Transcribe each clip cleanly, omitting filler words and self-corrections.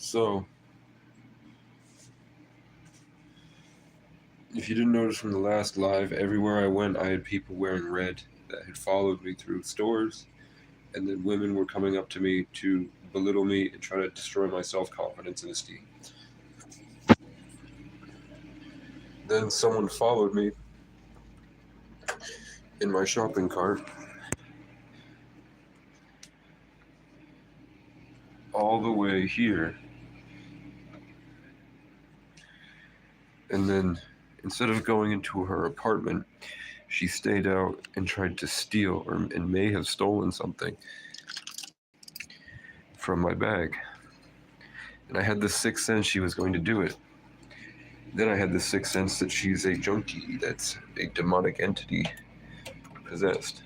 So, if you didn't notice from the last live, everywhere I went, I had people wearing red that had followed me through stores, and then women were coming up to me to belittle me and try to destroy my self confidence and esteem. Then someone followed me in my shopping cart all the way here, and then instead of going into her apartment, she stayed out and tried to steal and may have stolen something from my bag. And I had the sixth sense she was going to do it. Then I had the sixth sense that she's a junkie, that's a demonic entity possessed.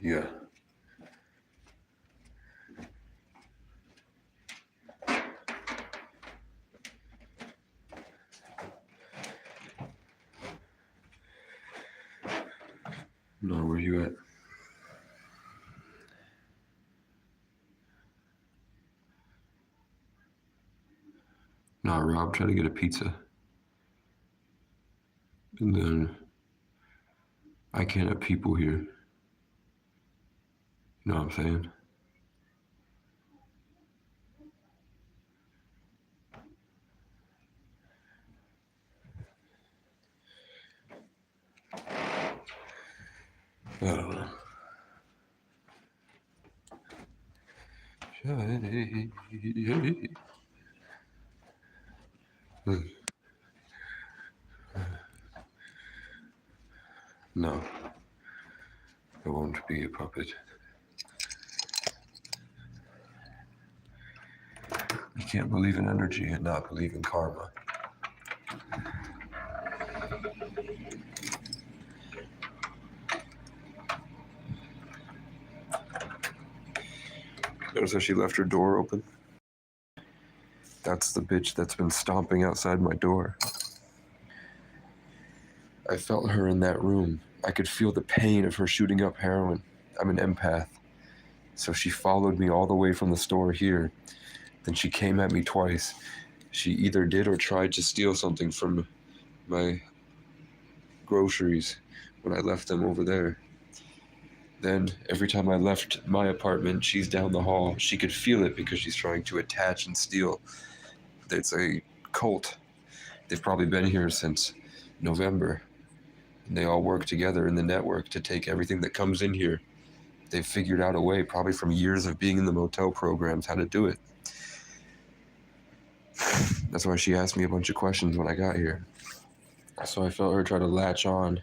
Yeah. No, where you at? No, Rob tried to get a pizza. And then I can't have people here. You know what I'm saying? I don't know. No, I won't be a puppet. You can't believe in energy and not believe in karma. Notice how she left her door open? That's the bitch that's been stomping outside my door. I felt her in that room. I could feel the pain of her shooting up heroin. I'm an empath. So she followed me all the way from the store here. Then she came at me twice. She either did or tried to steal something from my groceries when I left them over there. Then, every time I left my apartment, she's down the hall. She could feel it because she's trying to attach and steal. It's a cult. They've probably been here since November. And they all work together in the network to take everything that comes in here. They've figured out a way, probably from years of being in the motel programs, how to do it. That's why she asked me a bunch of questions when I got here. So I felt her try to latch on.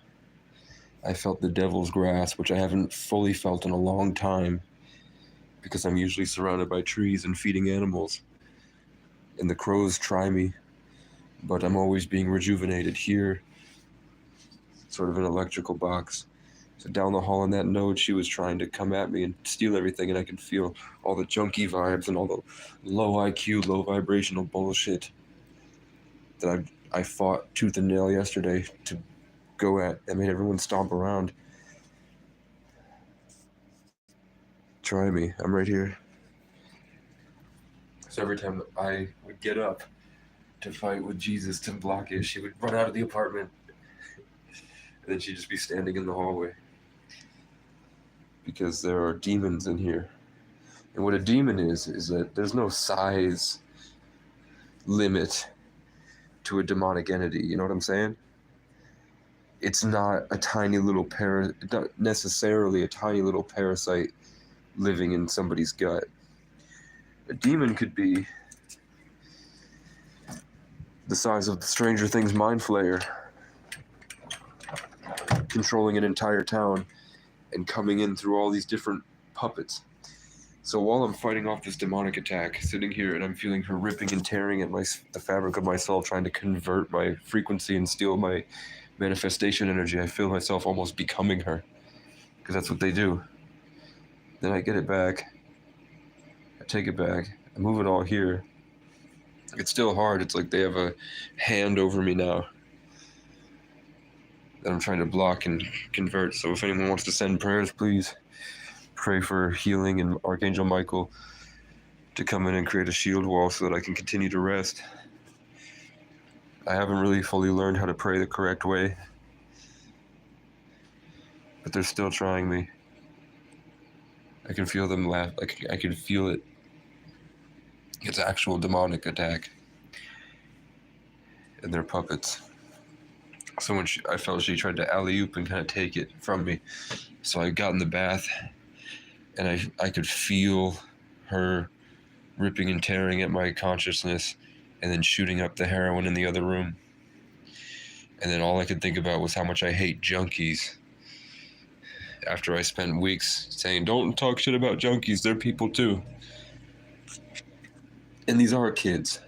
I felt the devil's grasp, which I haven't fully felt in a long time because I'm usually surrounded by trees and feeding animals. And the crows try me, but I'm always being rejuvenated here, sort of an electrical box. So down the hall in that node, she was trying to come at me and steal everything, and I could feel all the junkie vibes and all the low IQ, low vibrational bullshit that I fought tooth and nail yesterday to go at. I made everyone stomp around. Try me. I'm right here. So every time I would get up to fight with Jesus to block it, she would run out of the apartment. And then she'd just be standing in the hallway. Because there are demons in here. And what a demon is that there's no size limit to a demonic entity. You know what I'm saying? It's not a tiny little not necessarily a tiny little parasite living in somebody's gut. A demon could be the size of the Stranger Things Mind Flayer, controlling an entire town and coming in through all these different puppets. So while I'm fighting off this demonic attack, sitting here and I'm feeling her ripping and tearing at the fabric of my soul, trying to convert my frequency and steal my manifestation energy, I feel myself almost becoming her, because that's what they do. Then I get it back, I take it back, I move it all here. It's still hard. It's like they have a hand over me now that I'm trying to block and convert. So if anyone wants to send prayers, please pray for healing and Archangel Michael to come in and create a shield wall so that I can continue to rest. I haven't really fully learned how to pray the correct way, but they're still trying me. I can feel them laugh. I can feel it. It's an actual demonic attack. And they're puppets. So when I felt she tried to alley-oop and kind of take it from me. So I got in the bath, and I could feel her ripping and tearing at my consciousness and then shooting up the heroin in the other room. And then all I could think about was how much I hate junkies. After I spent weeks saying, don't talk shit about junkies, they're people too. And these are kids.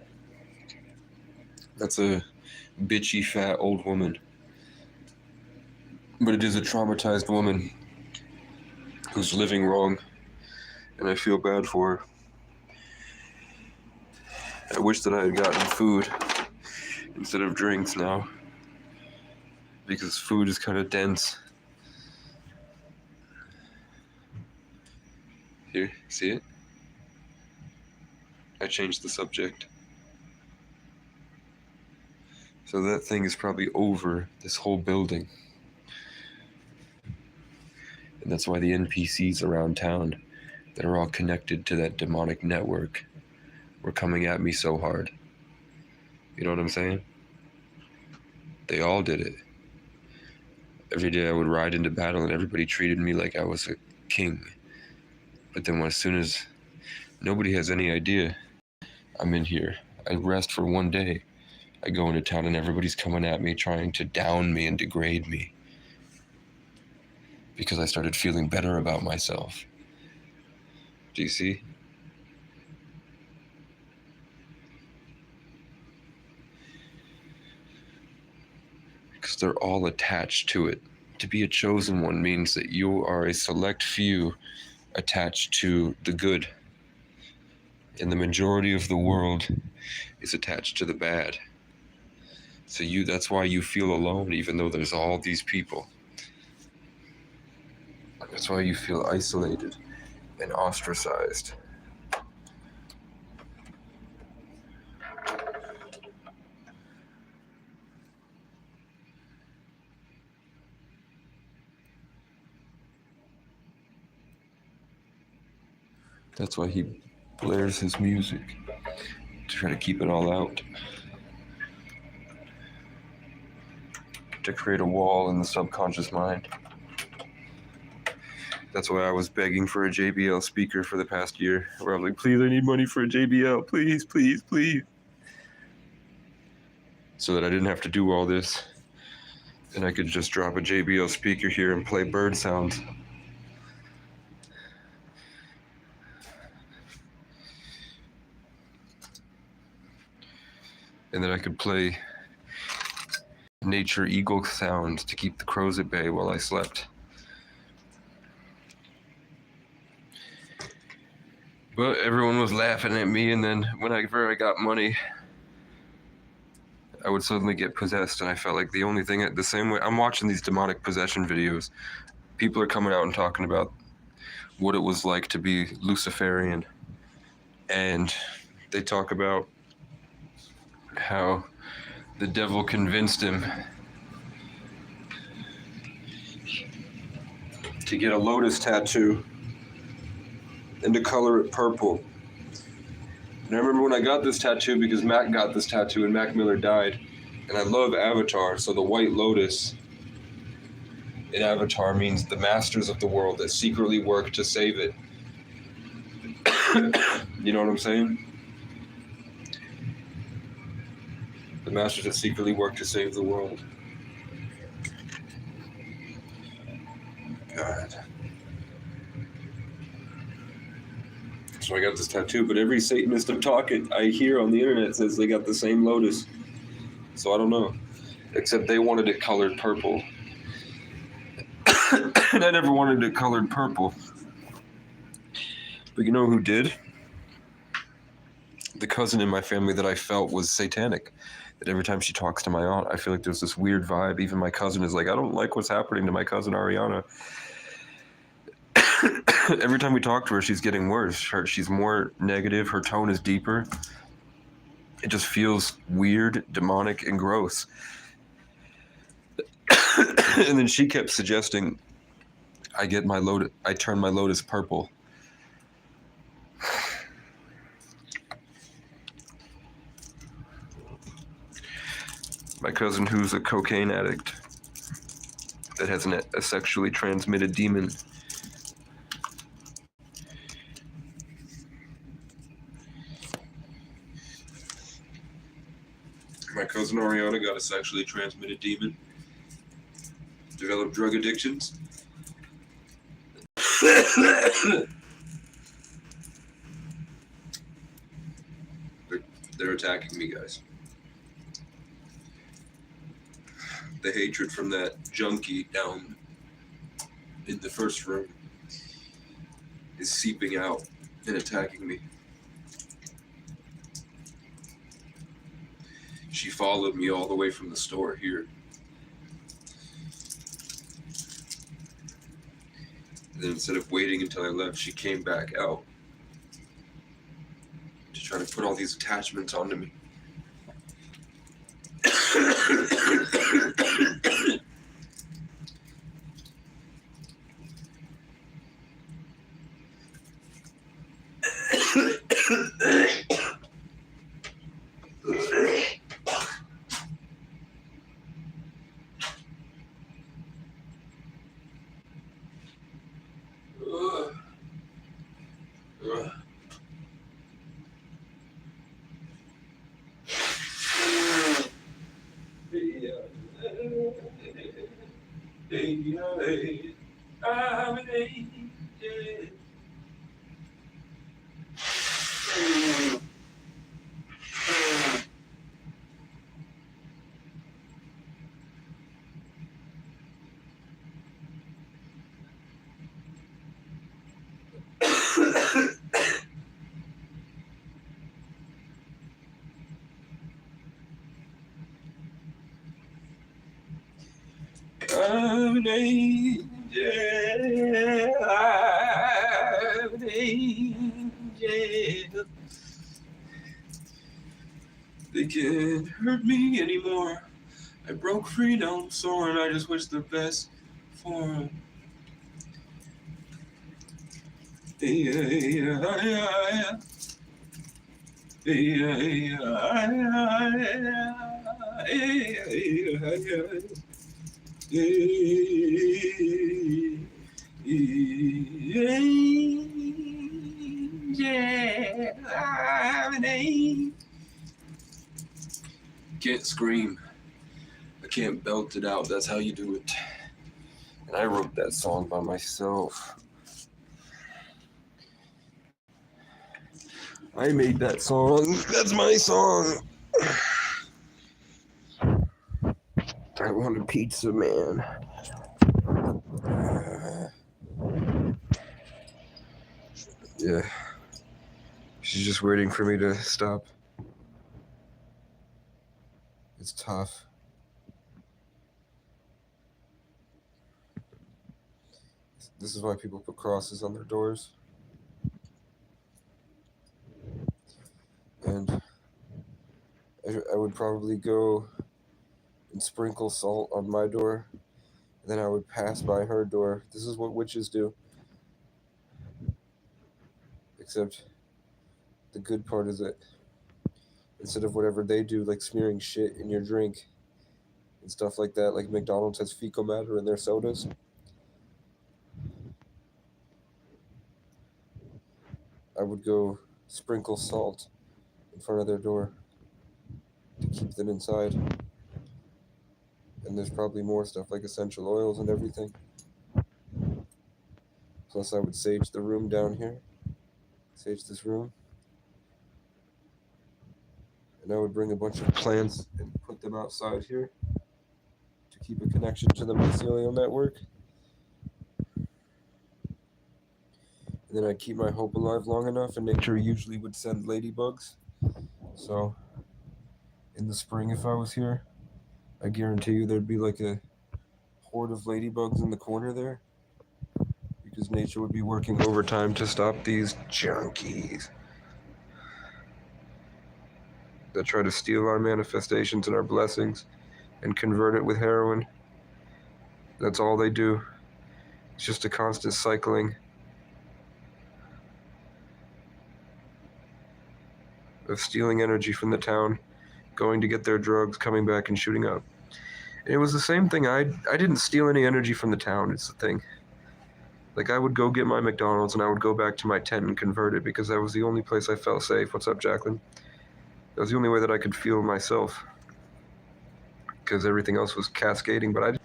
That's a bitchy, fat, old woman. But it is a traumatized woman who's living wrong, and I feel bad for her. I wish that I had gotten food instead of drinks now, because food is kind of dense. Here, see it? I changed the subject. So that thing is probably over this whole building. And that's why the NPCs around town that are all connected to that demonic network were coming at me so hard. You know what I'm saying? They all did it. Every day I would ride into battle and everybody treated me like I was a king. But then as soon as nobody has any idea I'm in here, I rest for one day. I go into town and everybody's coming at me, trying to down me and degrade me. Because I started feeling better about myself. Do you see? Because they're all attached to it. To be a chosen one means that you are a select few attached to the good. And the majority of the world is attached to the bad. So that's why you feel alone, even though there's all these people. That's why you feel isolated and ostracized. That's why he blares his music, to try to keep it all out. To create a wall in the subconscious mind. That's why I was begging for a JBL speaker for the past year, where I was like, please, I need money for a JBL, please, please, please. So that I didn't have to do all this, and I could just drop a JBL speaker here and play bird sounds. And then I could play nature eagle sounds to keep the crows at bay while I slept. But everyone was laughing at me, and then whenever I got money, I would suddenly get possessed, and I felt like the same way, I'm watching these demonic possession videos, people are coming out and talking about what it was like to be Luciferian, and they talk about how the devil convinced him to get a lotus tattoo and to color it purple. And I remember when I got this tattoo, because Mac got this tattoo and Mac Miller died, and I love Avatar, so the white lotus in Avatar means the masters of the world that secretly work to save it. You know what I'm saying? The masters that secretly work to save the world. God. So I got this tattoo, but every Satanist I hear on the internet says they got the same lotus. So I don't know. Except they wanted it colored purple. And I never wanted it colored purple. But you know who did? the cousin in my family that I felt was satanic. That every time she talks to my aunt, I feel like there's this weird vibe. Even my cousin is like, I don't like what's happening to my cousin Ariana. Every time we talk to her, she's getting worse. She's more negative. Her tone is deeper. It just feels weird, demonic, and gross. And then she kept suggesting I turn my lotus purple. My cousin, who's a cocaine addict that has a sexually transmitted demon. My cousin Ariana got a sexually transmitted demon, developed drug addictions. They're attacking me, guys. The hatred from that junkie down in the first room is seeping out and attacking me. She followed me all the way from the store here. And then instead of waiting until I left, she came back out to try to put all these attachments onto me. I'm an angel. I'm an angel. I'm an angel. They can't hurt me anymore. I broke free, now I'm soaring. I just wish the best for him. Can't scream. I can't belt it out. That's how you do it. And I wrote that song by myself. I made that song. That's my song. I want a pizza, man. Yeah. She's just waiting for me to stop. It's tough. This is why people put crosses on their doors. And I would probably go and sprinkle salt on my door. And then I would pass by her door. This is what witches do. Except the good part is that instead of whatever they do, like smearing shit in your drink and stuff like that, like McDonald's has fecal matter in their sodas. I would go sprinkle salt in front of their door to keep them inside. And there's probably more stuff like essential oils and everything. Plus I would sage the room down here. Sage this room. And I would bring a bunch of plants and put them outside here to keep a connection to the mycelial network. And then I'd keep my hope alive long enough, and nature usually would send ladybugs So, in the spring, if I was here, I guarantee you there'd be like a horde of ladybugs in the corner there, because nature would be working overtime to stop these junkies that try to steal our manifestations and our blessings and convert it with heroin. That's all they do. It's just a constant cycling of stealing energy from the town, going to get their drugs, coming back and shooting up. And it was the same thing. I didn't steal any energy from the town. It's the thing. Like, I would go get my McDonald's and I would go back to my tent and convert it because that was the only place I felt safe. What's up, Jacqueline? That was the only way that I could feel myself, because everything else was cascading. But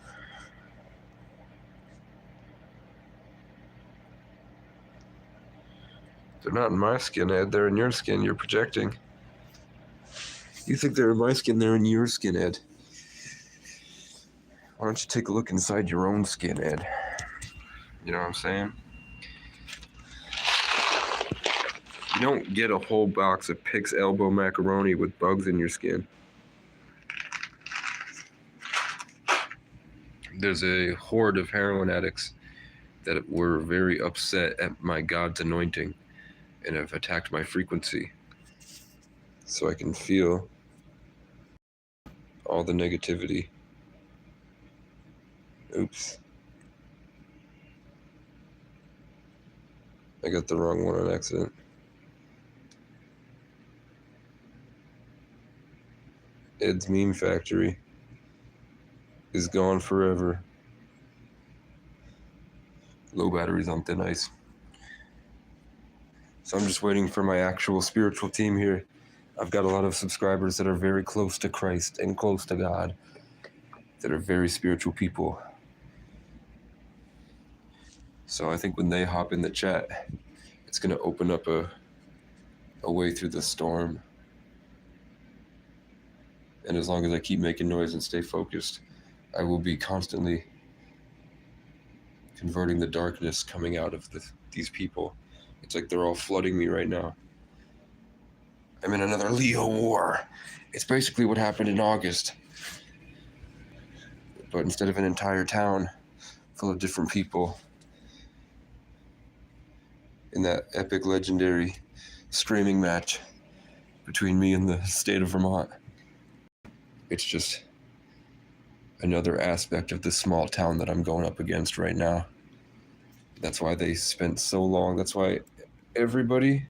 they're not in my skin, Ed. They're in your skin. You're projecting. You think they're in my skin, they're in your skin, Ed. Why don't you take a look inside your own skin, Ed? You know what I'm saying? You don't get a whole box of Pix Elbow macaroni with bugs in your skin. There's a horde of heroin addicts that were very upset at my God's anointing and have attacked my frequency, so I can feel all the negativity. Oops. I got the wrong one on accident. Ed's Meme Factory is gone forever. Low batteries on thin ice. So I'm just waiting for my actual spiritual team here. I've got a lot of subscribers that are very close to Christ and close to God, that are very spiritual people. So I think when they hop in the chat, it's going to open up a way through the storm. And as long as I keep making noise and stay focused, I will be constantly converting the darkness coming out of these people. It's like they're all flooding me right now. I'm in another Leo war. It's basically what happened in August. But instead of an entire town full of different people in that epic, legendary screaming match between me and the state of Vermont, it's just another aspect of this small town that I'm going up against right now. That's why they spent so long. That's why everybody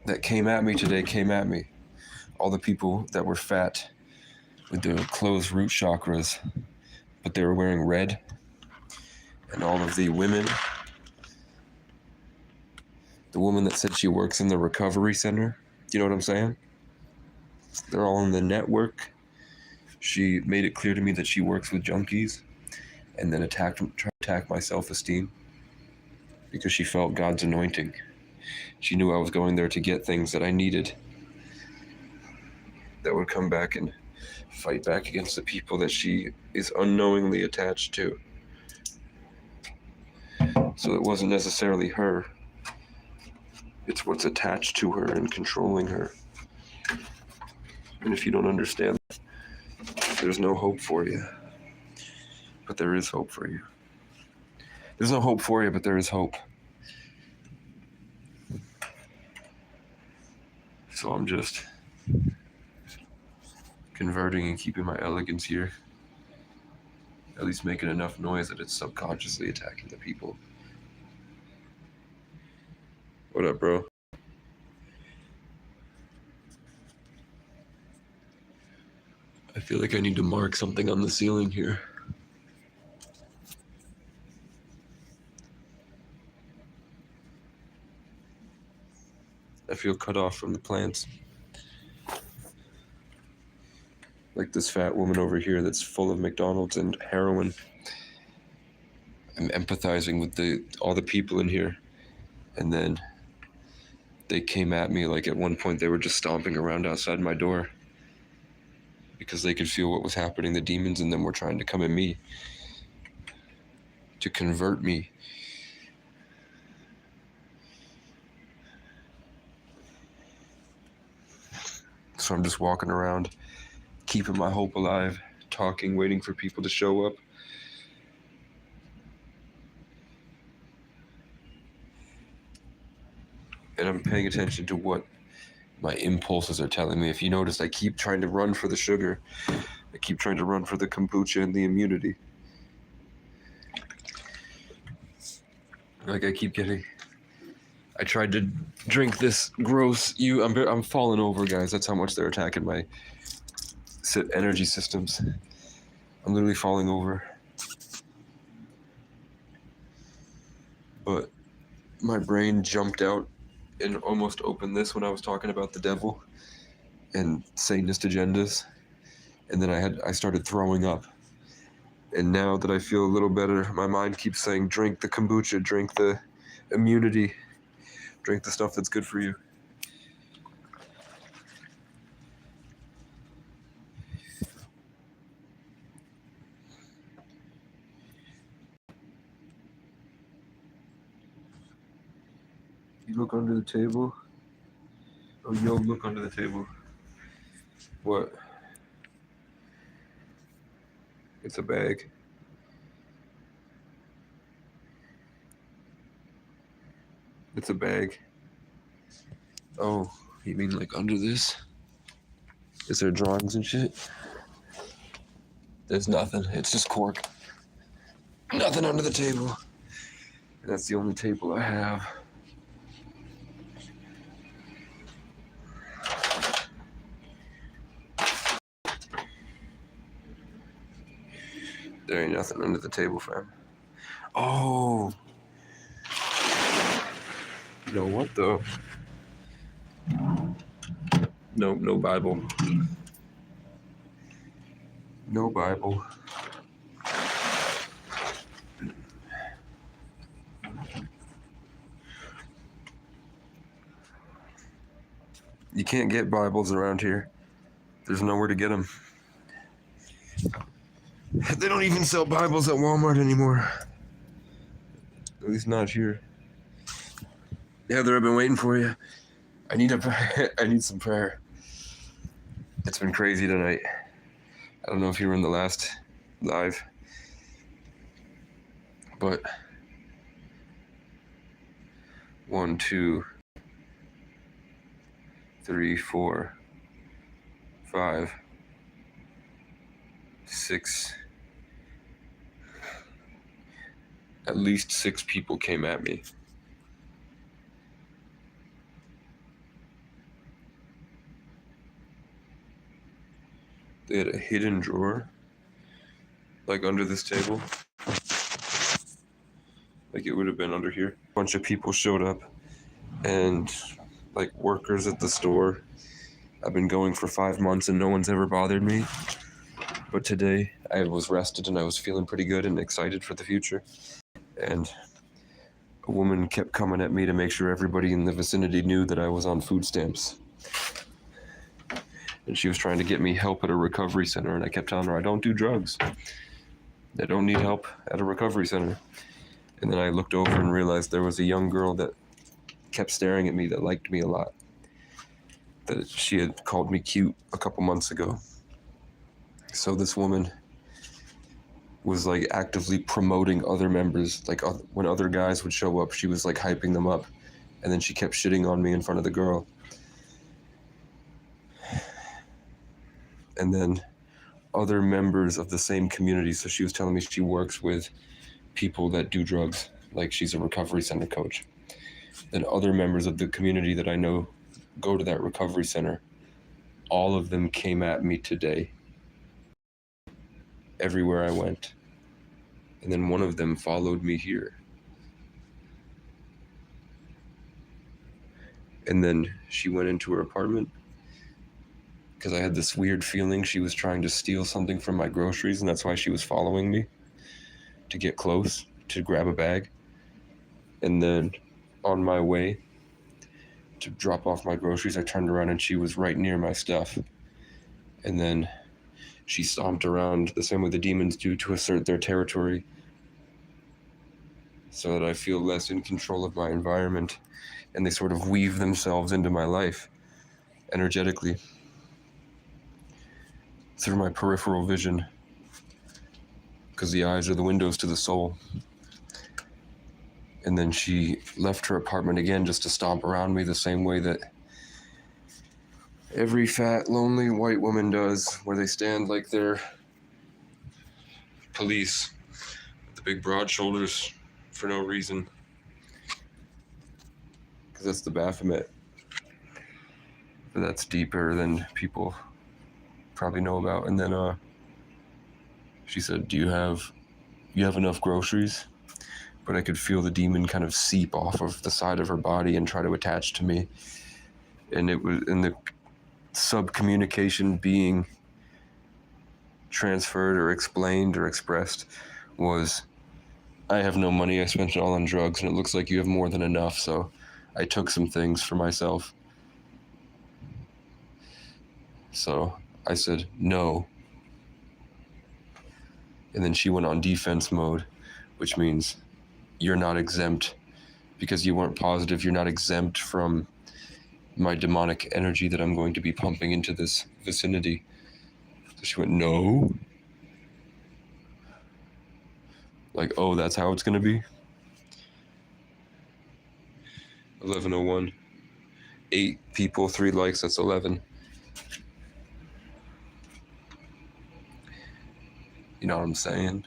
that came at me today came at me. All the people that were fat with their closed root chakras, but they were wearing red. And all of the women, the woman that said she works in the recovery center, you know what I'm saying? They're all in the network. She made it clear to me that she works with junkies, and then tried to attack my self-esteem because she felt God's anointing. She knew I was going there to get things that I needed that would come back and fight back against the people that she is unknowingly attached to. So it wasn't necessarily her. It's what's attached to her and controlling her. And if you don't understand, there's no hope for you. But there is hope for you. There's no hope for you, but there is hope. So I'm just converting and keeping my elegance here. At least making enough noise that it's subconsciously attacking the people. What up, bro? I feel like I need to mark something on the ceiling here. I feel cut off from the plants. Like this fat woman over here that's full of McDonald's and heroin. I'm empathizing with all the people in here. And then they came at me, like at one point they were just stomping around outside my door because they could feel what was happening. The demons in them were trying to come at me to convert me. So I'm just walking around, keeping my hope alive, talking, waiting for people to show up. And I'm paying attention to what my impulses are telling me. If you notice, I keep trying to run for the sugar. I keep trying to run for the kombucha and the immunity. Like I tried to drink this gross. I'm falling over, guys. That's how much they're attacking my energy systems. I'm literally falling over. But my brain jumped out and almost opened this when I was talking about the devil and Satanist agendas. And then I started throwing up. And now that I feel a little better, my mind keeps saying, drink the kombucha, drink the immunity, drink the stuff that's good for you. You look under the table. Oh, yo, look under the table. What? It's a bag. It's a bag. Oh, you mean like under this? Is there drawings and shit? There's nothing. It's just cork. Nothing under the table. And that's the only table I have. There ain't nothing under the table, fam. Oh. No, what the? No Bible. No Bible. You can't get Bibles around here. There's nowhere to get them. They don't even sell Bibles at Walmart anymore. At least not here. Heather, I've been waiting for you. I need some prayer. It's been crazy tonight. I don't know if you were in the last live, but 1, 2, 3, 4, 5, 6. At least 6 people came at me. They had a hidden drawer, like under this table. Like it would have been under here. A bunch of people showed up, and like workers at the store. I've been going for 5 months and no one's ever bothered me. But today I was rested and I was feeling pretty good and excited for the future. And a woman kept coming at me to make sure everybody in the vicinity knew that I was on food stamps. And she was trying to get me help at a recovery center, and I kept telling her I don't do drugs. I don't need help at a recovery center. And then I looked over and realized there was a young girl that kept staring at me that liked me a lot. That she had called me cute a couple months ago. So this woman was like actively promoting other members. Like when other guys would show up, she was like hyping them up. And then she kept shitting on me in front of the girl. And then other members of the same community. So she was telling me she works with people that do drugs. Like she's a recovery center coach. Then other members of the community that I know go to that recovery center. All of them came at me today. Everywhere I went. And then one of them followed me here. And then she went into her apartment because I had this weird feeling she was trying to steal something from my groceries, and that's why she was following me to get close, to grab a bag. And then on my way to drop off my groceries, I turned around and she was right near my stuff. And then she stomped around the same way the demons do to assert their territory so that I feel less in control of my environment, and they sort of weave themselves into my life energetically. through my peripheral vision, because the eyes are the windows to the soul. And then she left her apartment again just to stomp around me the same way that every fat, lonely white woman does, where they stand like they're police with the big broad shoulders for no reason. Because that's the Baphomet. But that's deeper than people probably know about. And then she said, you have enough groceries? But I could feel the demon kind of seep off of the side of her body and try to attach to me. And it was in the sub-communication being transferred or explained or expressed was, I have no money, I spent it all on drugs, and it looks like you have more than enough, so I took some things for myself. So I said, no. And then she went on defense mode, which means you're not exempt because you weren't positive. You're not exempt from my demonic energy that I'm going to be pumping into this vicinity. So she went, no. Like, oh, that's how it's going to be? 11:01. 8 people, 3 likes, that's 11. You know what I'm saying?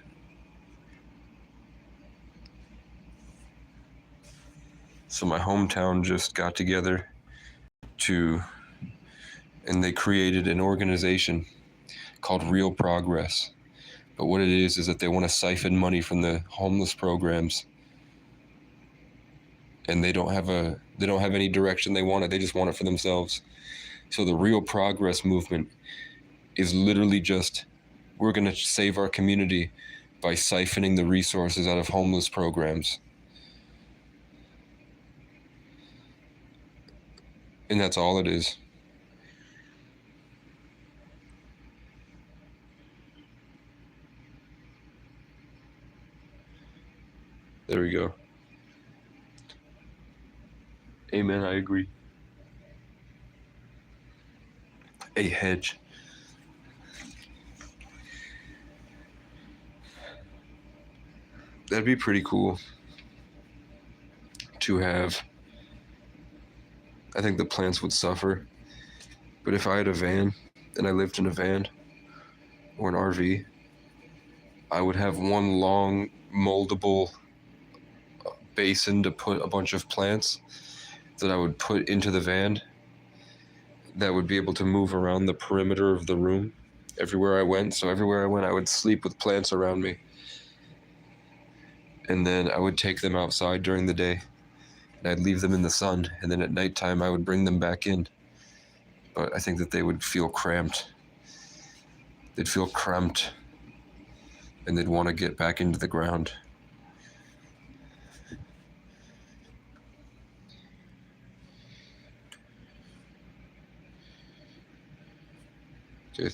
So my hometown just got together and they created an organization called Real Progress. But what it is that they want to siphon money from the homeless programs. And they don't have any direction they want it. They just want it for themselves. So the Real Progress movement is literally just, we're going to save our community by siphoning the resources out of homeless programs. And that's all it is. There we go. Amen, I agree. A hedge. That'd be pretty cool to have. I think the plants would suffer. But if I had a van and I lived in a van or an RV, I would have one long moldable basin to put a bunch of plants that I would put into the van that would be able to move around the perimeter of the room everywhere I went. So everywhere I went, I would sleep with plants around me. And then I would take them outside during the day and I'd leave them in the sun. And then at nighttime, I would bring them back in. But I think that they would feel cramped. They'd feel cramped and they'd want to get back into the ground. Okay.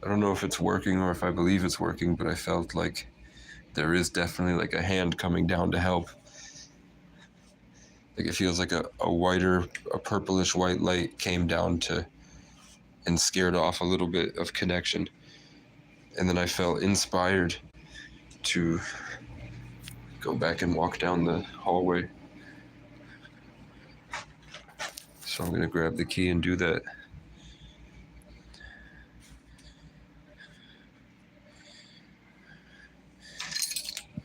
I don't know if it's working or if I believe it's working, but I felt like there is definitely like a hand coming down to help. Like it feels like a purplish white light came down and scared off a little bit of connection. And then I felt inspired to go back and walk down the hallway. So I'm going to grab the key and do that.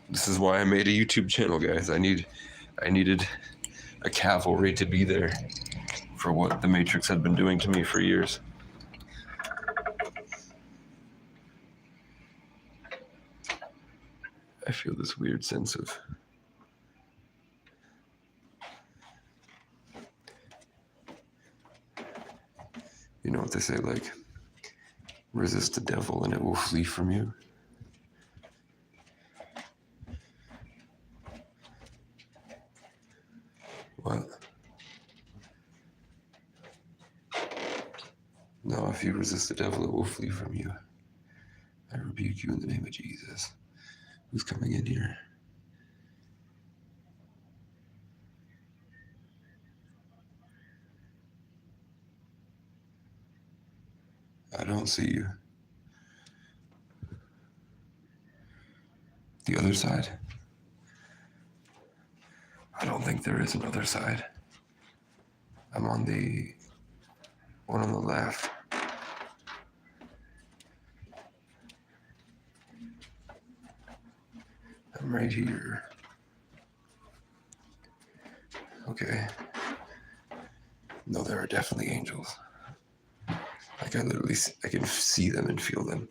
This is why I made a YouTube channel, guys. I needed a cavalry to be there for what the Matrix had been doing to me for years. I feel this weird sense of you know what they say, like, resist the devil and it will flee from you. What? No, if you resist the devil, it will flee from you. I rebuke you in the name of Jesus. Who's coming in here? I don't see you. The other side? I don't think there is another side. I'm on the one on the left. I'm right here. Okay. No, there are definitely angels. Like I can see them and feel them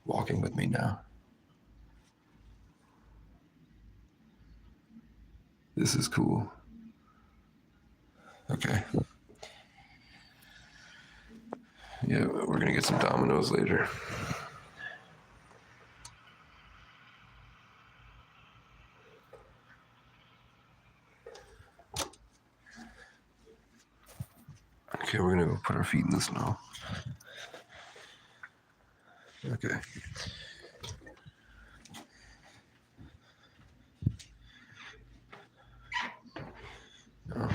walking with me now. This is cool. Okay. Yeah, we're gonna get some dominoes later. Okay, we're gonna go put our feet in the snow. Okay. Oh.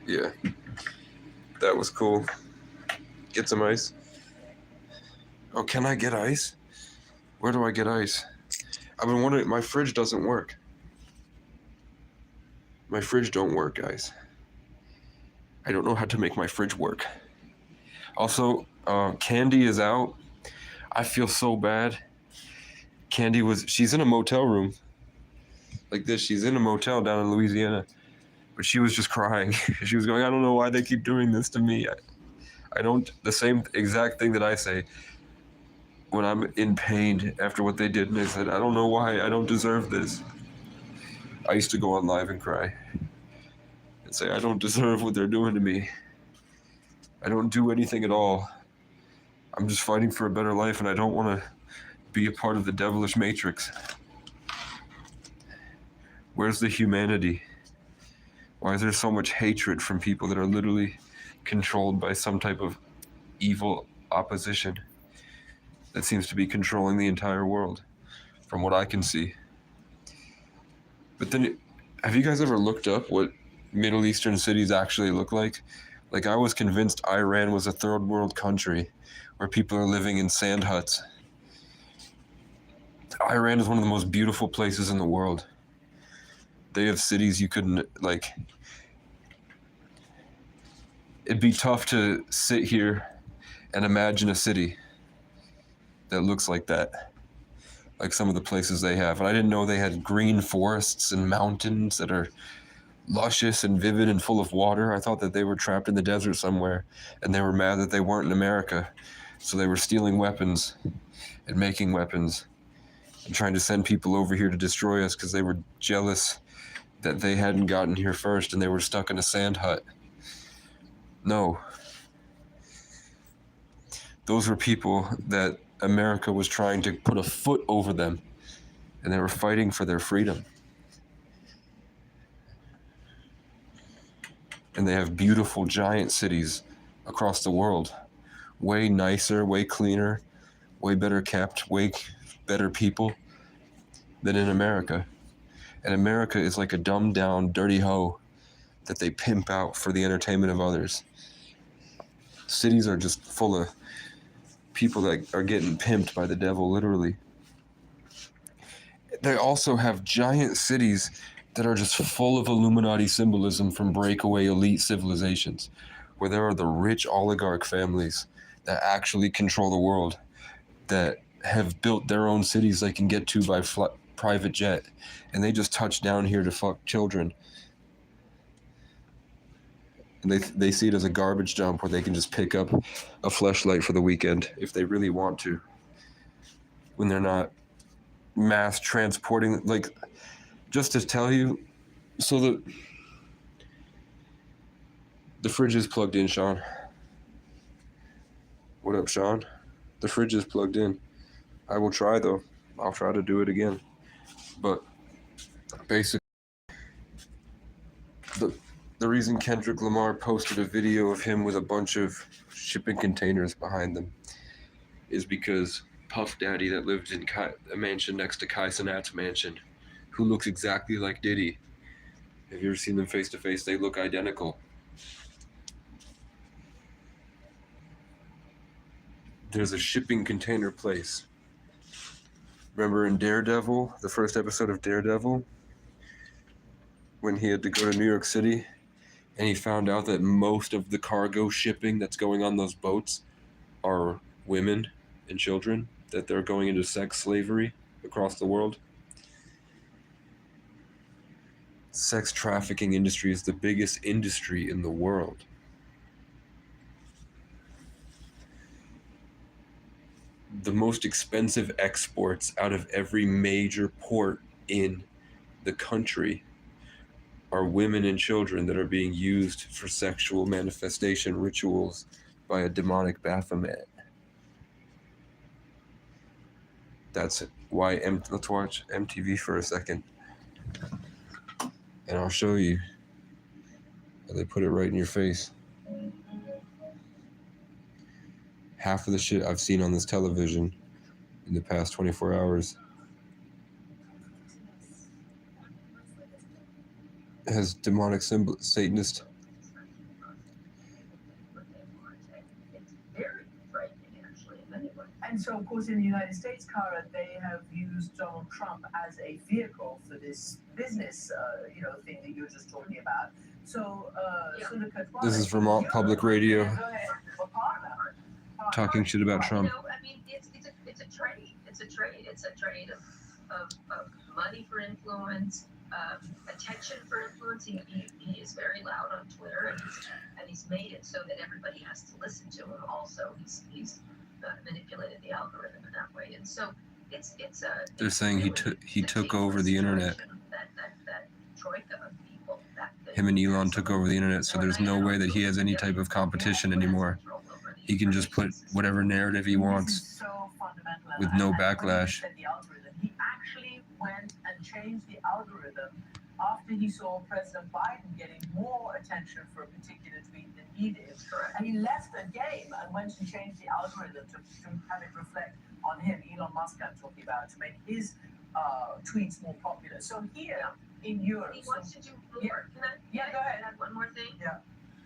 Yeah, that was cool. Get some ice. Oh, can I get ice? Where do I get ice? I've been wondering, my fridge doesn't work. My fridge don't work, guys. I don't know how to make my fridge work. Also, Candy is out. I feel so bad. She's in a motel room. Like this, she's in a motel down in Louisiana. But she was just crying. She was going, I don't know why they keep doing this to me. I don't, the same exact thing that I say when I'm in pain after what they did. And I said, I don't know why, I don't deserve this. I used to go on live and cry and say, I don't deserve what they're doing to me. I don't do anything at all. I'm just fighting for a better life, and I don't want to be a part of the devilish matrix. Where's the humanity? Why is there so much hatred from people that are literally controlled by some type of evil opposition that seems to be controlling the entire world, from what I can see? But then, have you guys ever looked up what Middle Eastern cities actually look like? Like, I was convinced Iran was a third world country where people are living in sand huts. Iran is one of the most beautiful places in the world. They have cities you couldn't, like, it'd be tough to sit here and imagine a city that looks like that, like some of the places they have. And I didn't know they had green forests and mountains that are luscious and vivid and full of water. I thought that they were trapped in the desert somewhere, and they were mad that they weren't in America. So they were stealing weapons and making weapons and trying to send people over here to destroy us because they were jealous that they hadn't gotten here first and they were stuck in a sand hut. No. Those were people that America was trying to put a foot over them, and they were fighting for their freedom. And they have beautiful giant cities across the world. Way nicer, way cleaner, way better kept, way better people than in America. And America is like a dumbed down, dirty hoe that they pimp out for the entertainment of others. Cities are just full of people that are getting pimped by the devil, literally. They also have giant cities that are just full of Illuminati symbolism from breakaway elite civilizations, where there are the rich oligarch families that actually control the world, that have built their own cities they can get to by private jet, and they just touch down here to fuck children. And they see it as a garbage dump where they can just pick up a fleshlight for the weekend if they really want to, when they're not mass transporting. Like, just to tell you, so the fridge is plugged in, Sean. What up, Sean? The fridge is plugged in. I will try, though. I'll try to do it again. But basically, the reason Kendrick Lamar posted a video of him with a bunch of shipping containers behind them is because Puff Daddy, that lived in a mansion next to Kai Cenat's mansion, who looks exactly like Diddy. Have you ever seen them face to face? They look identical. There's a shipping container place. Remember in Daredevil, the first episode of Daredevil, when he had to go to New York City and he found out that most of the cargo shipping that's going on those boats are women and children, that they're going into sex slavery across the world? Sex trafficking industry is the biggest industry in the world. The most expensive exports out of every major port in the country are women and children that are being used for sexual manifestation rituals by a demonic Baphomet. That's why. Let's watch MTV for a second, and I'll show you how they put it right in your face. Half of the shit I've seen on this television in the past 24 hours has demonic symbol, Satanist. And so, of course, in the United States, Cara, they have used Donald Trump as a vehicle for this business, thing that you were just talking about. So, This is Vermont Public Radio, talking shit about Trump. I mean, it's a trade. It's a trade. It's a trade of money for influence, attention for influence. He is very loud on Twitter, and he's made it so that everybody has to listen to him. Also, he's manipulated the algorithm in that way, and so it's a. They're saying he took over the internet. That troika of people. Him and Elon took over the internet, so there's no way that he has any type of competition anymore. He can just put whatever narrative he wants with no backlash. He actually went and changed the algorithm after he saw President Biden getting more attention for a particular tweet than he did. And he left the game and went and changed the algorithm to have it reflect on him, Elon Musk I'm talking about, to make his tweets more popular. So here in Europe... He wants to do more. Go ahead. Add one more thing? Yeah.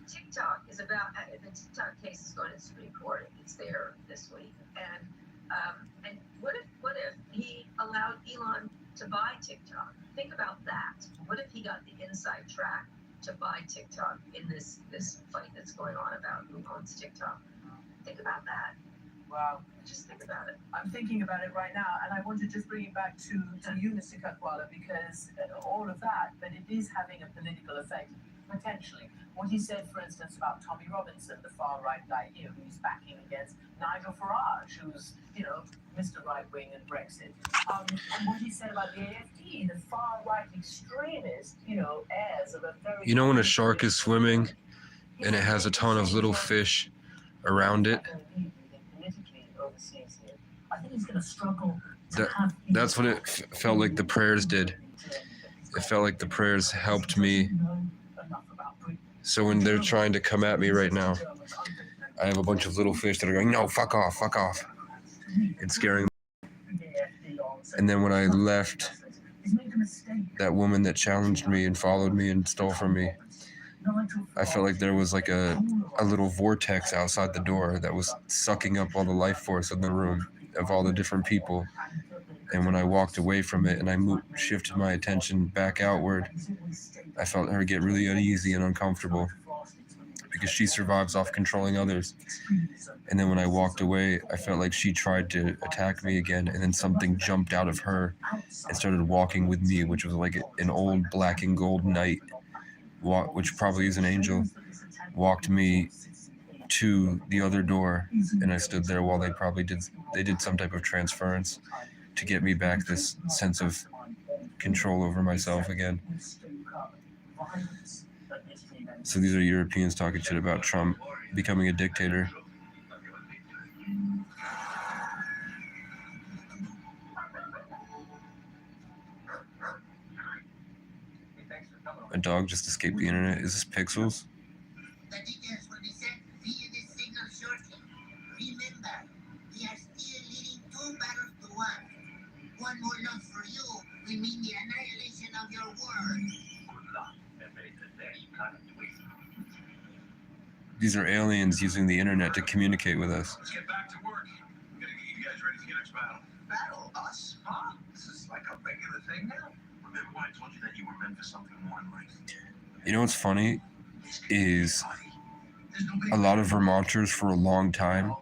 TikTok is about, the TikTok case is going to the Supreme Court. It's there this week. And what if he allowed Elon to buy TikTok? Think about that. What if he got the inside track to buy TikTok in this fight that's going on about who owns TikTok? Think about that. Wow. Just think about it. I'm thinking about it right now, and I want to just bring it back to you, Mr. Katwala, because all of that, but it is having a political effect, potentially. What he said, for instance, about Tommy Robinson, the far-right guy here, who's backing against Nigel Farage, who's, Mr. Right-Wing and Brexit. And what he said about the AFD, the far-right extremist, heirs of a very... You know when a shark is swimming and it has a ton of little fish around it? I think he's going to struggle. That's what it felt like the prayers did. It felt like the prayers helped me. So when they're trying to come at me right now, I have a bunch of little fish that are going, no, fuck off, fuck off. It's scaring me. And then when I left, that woman that challenged me and followed me and stole from me, I felt like there was like a little vortex outside the door that was sucking up all the life force in the room of all the different people. And when I walked away from it and I shifted my attention back outward, I felt her get really uneasy and uncomfortable because she survives off controlling others. And then when I walked away, I felt like she tried to attack me again, and then something jumped out of her and started walking with me, which was like an old black and gold knight, which probably is an angel, walked me to the other door, and I stood there while they did some type of transference to get me back this sense of control over myself again. So these are Europeans talking shit about Trump becoming a dictator. A dog just escaped the internet. Is this Pixels? The details will be sent via this signal shortly. Remember, we are still leading 2 battles to 1. One more loss for you will mean the annihilation of your word. Good luck, and may the day cut between. These are aliens using the internet to communicate with us. Let's get back to work. We gotta get you guys ready for your next battle. Battle us, huh? This is like a regular thing now. Remember when I told you that you were meant for something more in life? You know what's funny is There's nobody a lot of Vermonters for a long time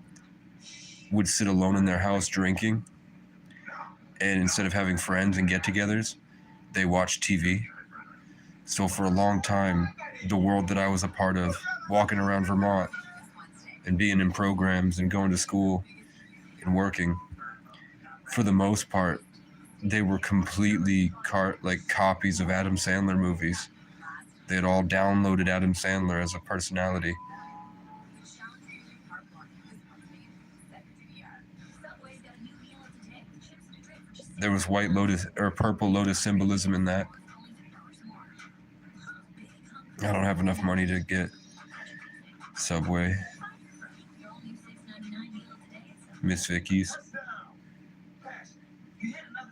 would sit alone in their house drinking, and instead of having friends and get-togethers, they watch TV. So for a long time, the world that I was a part of, walking around Vermont and being in programs and going to school and working, for the most part, they were completely copies of Adam Sandler movies. They had all downloaded Adam Sandler as a personality. There was White Lotus or Purple Lotus symbolism in that. I don't have enough money to get Subway. Miss Vicky's.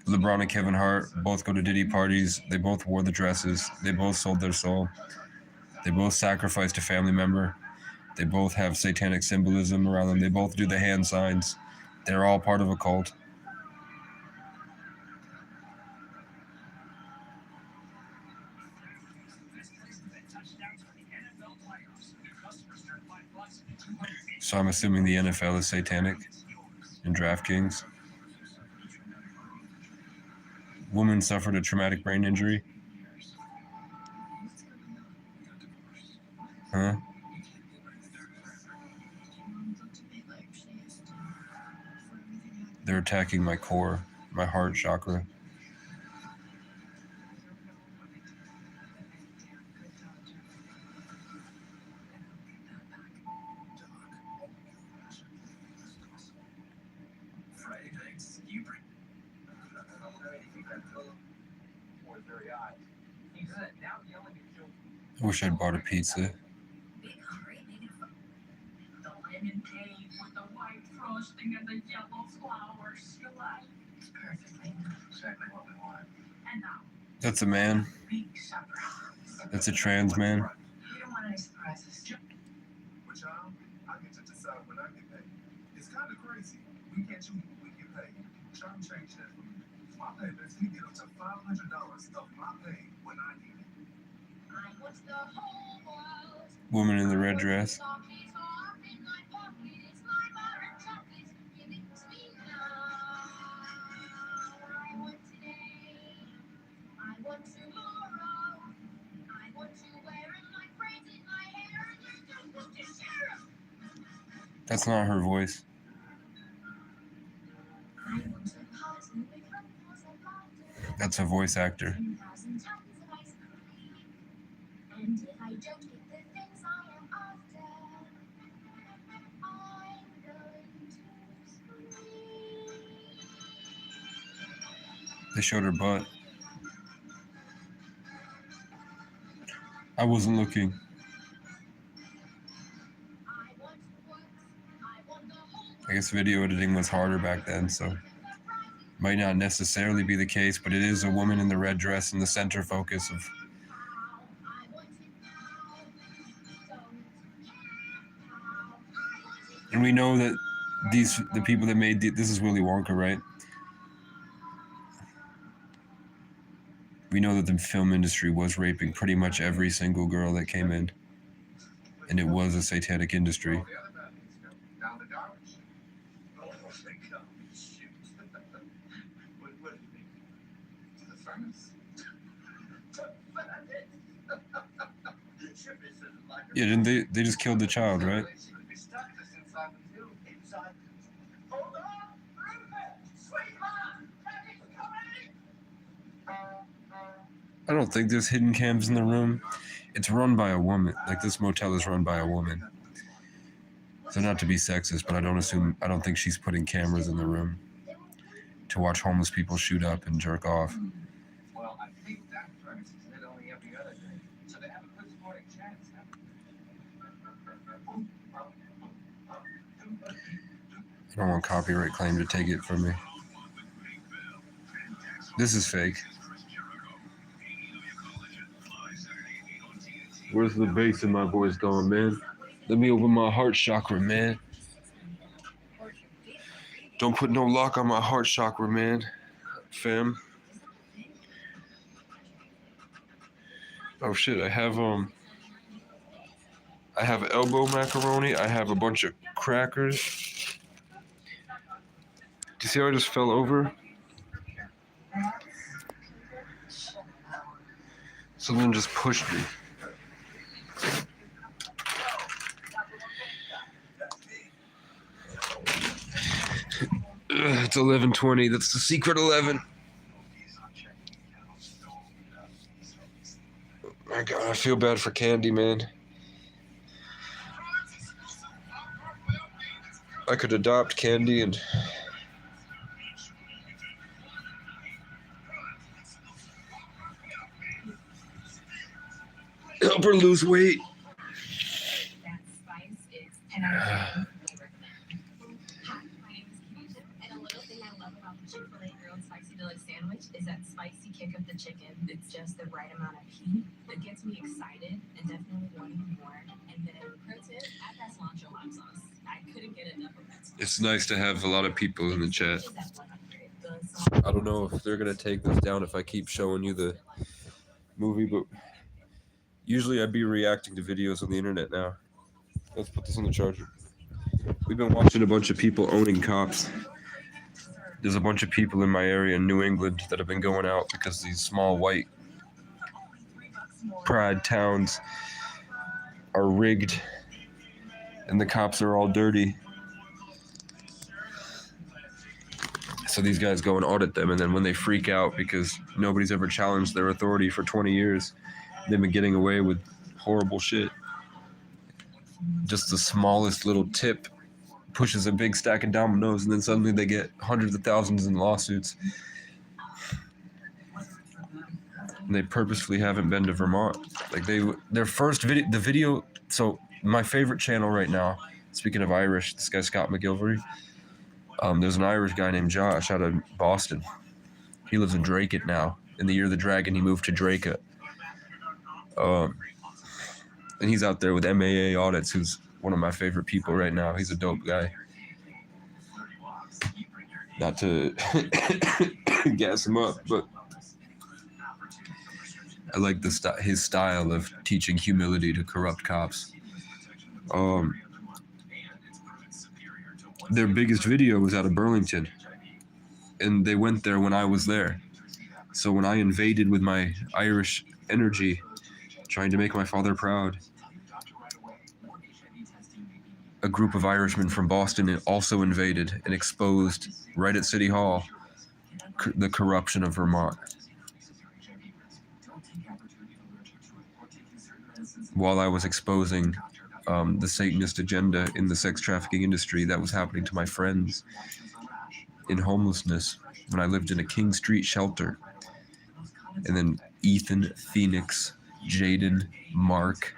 LeBron and Kevin Hart both go to Diddy parties. They both wore the dresses. They both sold their soul. They both sacrificed a family member. They both have satanic symbolism around them. They both do the hand signs. They're all part of a cult. So I'm assuming the NFL is satanic and DraftKings. Woman suffered a traumatic brain injury. Huh? They're attacking my core, my heart chakra. I wish I'd bought a pizza. The lemon cake with the white frosting and the yellow flowers. You like? Perfectly. exactly what we want. And now, That's a man. big surprise. That's a trans man. You don't want any surprises. But y'all, I get to decide when I get paid. It's kind of crazy. We can't choose when we get paid. Try to change that for me. My pay lets me get up to $500 of my pay when I need it. Woman in the red dress. That's not her voice. That's a voice actor. And if I don't get the things I am after, I'm going to scream. They showed her butt. I wasn't looking. I guess video editing was harder back then, so might not necessarily be the case, but it is a woman in the red dress in the center focus of. And we know that the people that made this is Willy Wonka, right? We know that the film industry was raping pretty much every single girl that came in, and it was a satanic industry. All the other bad things go down the garbage. Oh, they come. Shoot. What do you mean? To the furnace. Yeah, didn't they? They just killed the child, right? They stuck this inside the tube. Inside. Hold on! Rupert! Sweetheart! Daddy's coming! I don't think there's hidden cams in the room. It's run by a woman. Like, this motel is run by a woman. So not to be sexist, but I don't think she's putting cameras in the room to watch homeless people shoot up and jerk off. Well, I think that premise is lit only every other day. So they have a good sporting chance. I don't want copyright claim to take it from me. This is fake. Where's the bass in my voice going, man? Let me open my heart chakra, man. Don't put no lock on my heart chakra, man. Fam. Oh shit, I have elbow macaroni. I have a bunch of crackers. Do you see how I just fell over? Someone just pushed me. It's 11:20. That's the secret 11. My God, I feel bad for Candy, man. I could adopt Candy and help her lose weight. That spice is, and I really recommend. Hi, my name is Keisha, and a little thing I love about the Chick-fil-A grilled spicy delish sandwich is that spicy kick of the chicken. It's just the right amount of heat that gets me excited and definitely wanting more. And then, pro tip, add that cilantro lime sauce. I couldn't get enough of that sauce. It's nice to have a lot of people in the chat. Is at 100. The sauce I don't know if they're gonna take this down if I keep showing you the movie, but usually I'd be reacting to videos on the internet now. Let's put this on the charger. We've been watching a bunch of people owning cops. There's a bunch of people in my area in New England that have been going out because these small white pride towns are rigged and the cops are all dirty. So these guys go and audit them, and then when they freak out because nobody's ever challenged their authority for 20 years, they've been getting away with horrible shit. Just the smallest little tip pushes a big stack of dominoes, and then suddenly they get hundreds of thousands in lawsuits. And they purposefully haven't been to Vermont. Like their first video. So my favorite channel right now, speaking of Irish, this guy Scott McGilvery. There's an Irish guy named Josh out of Boston. He lives in Dracut now. In the year of the dragon, he moved to Dracut. And he's out there with MAA Audits, who's one of my favorite people right now. He's a dope guy. Not to gas him up, but I like his style of teaching humility to corrupt cops. Their biggest video was out of Burlington, and they went there when I was there. So when I invaded with my Irish energy, trying to make my father proud, a group of Irishmen from Boston also invaded and exposed, right at City Hall, the corruption of Vermont. While I was exposing the Satanist agenda in the sex trafficking industry that was happening to my friends in homelessness when I lived in a King Street shelter. And then Ethan, Phoenix, Jaden, Mark,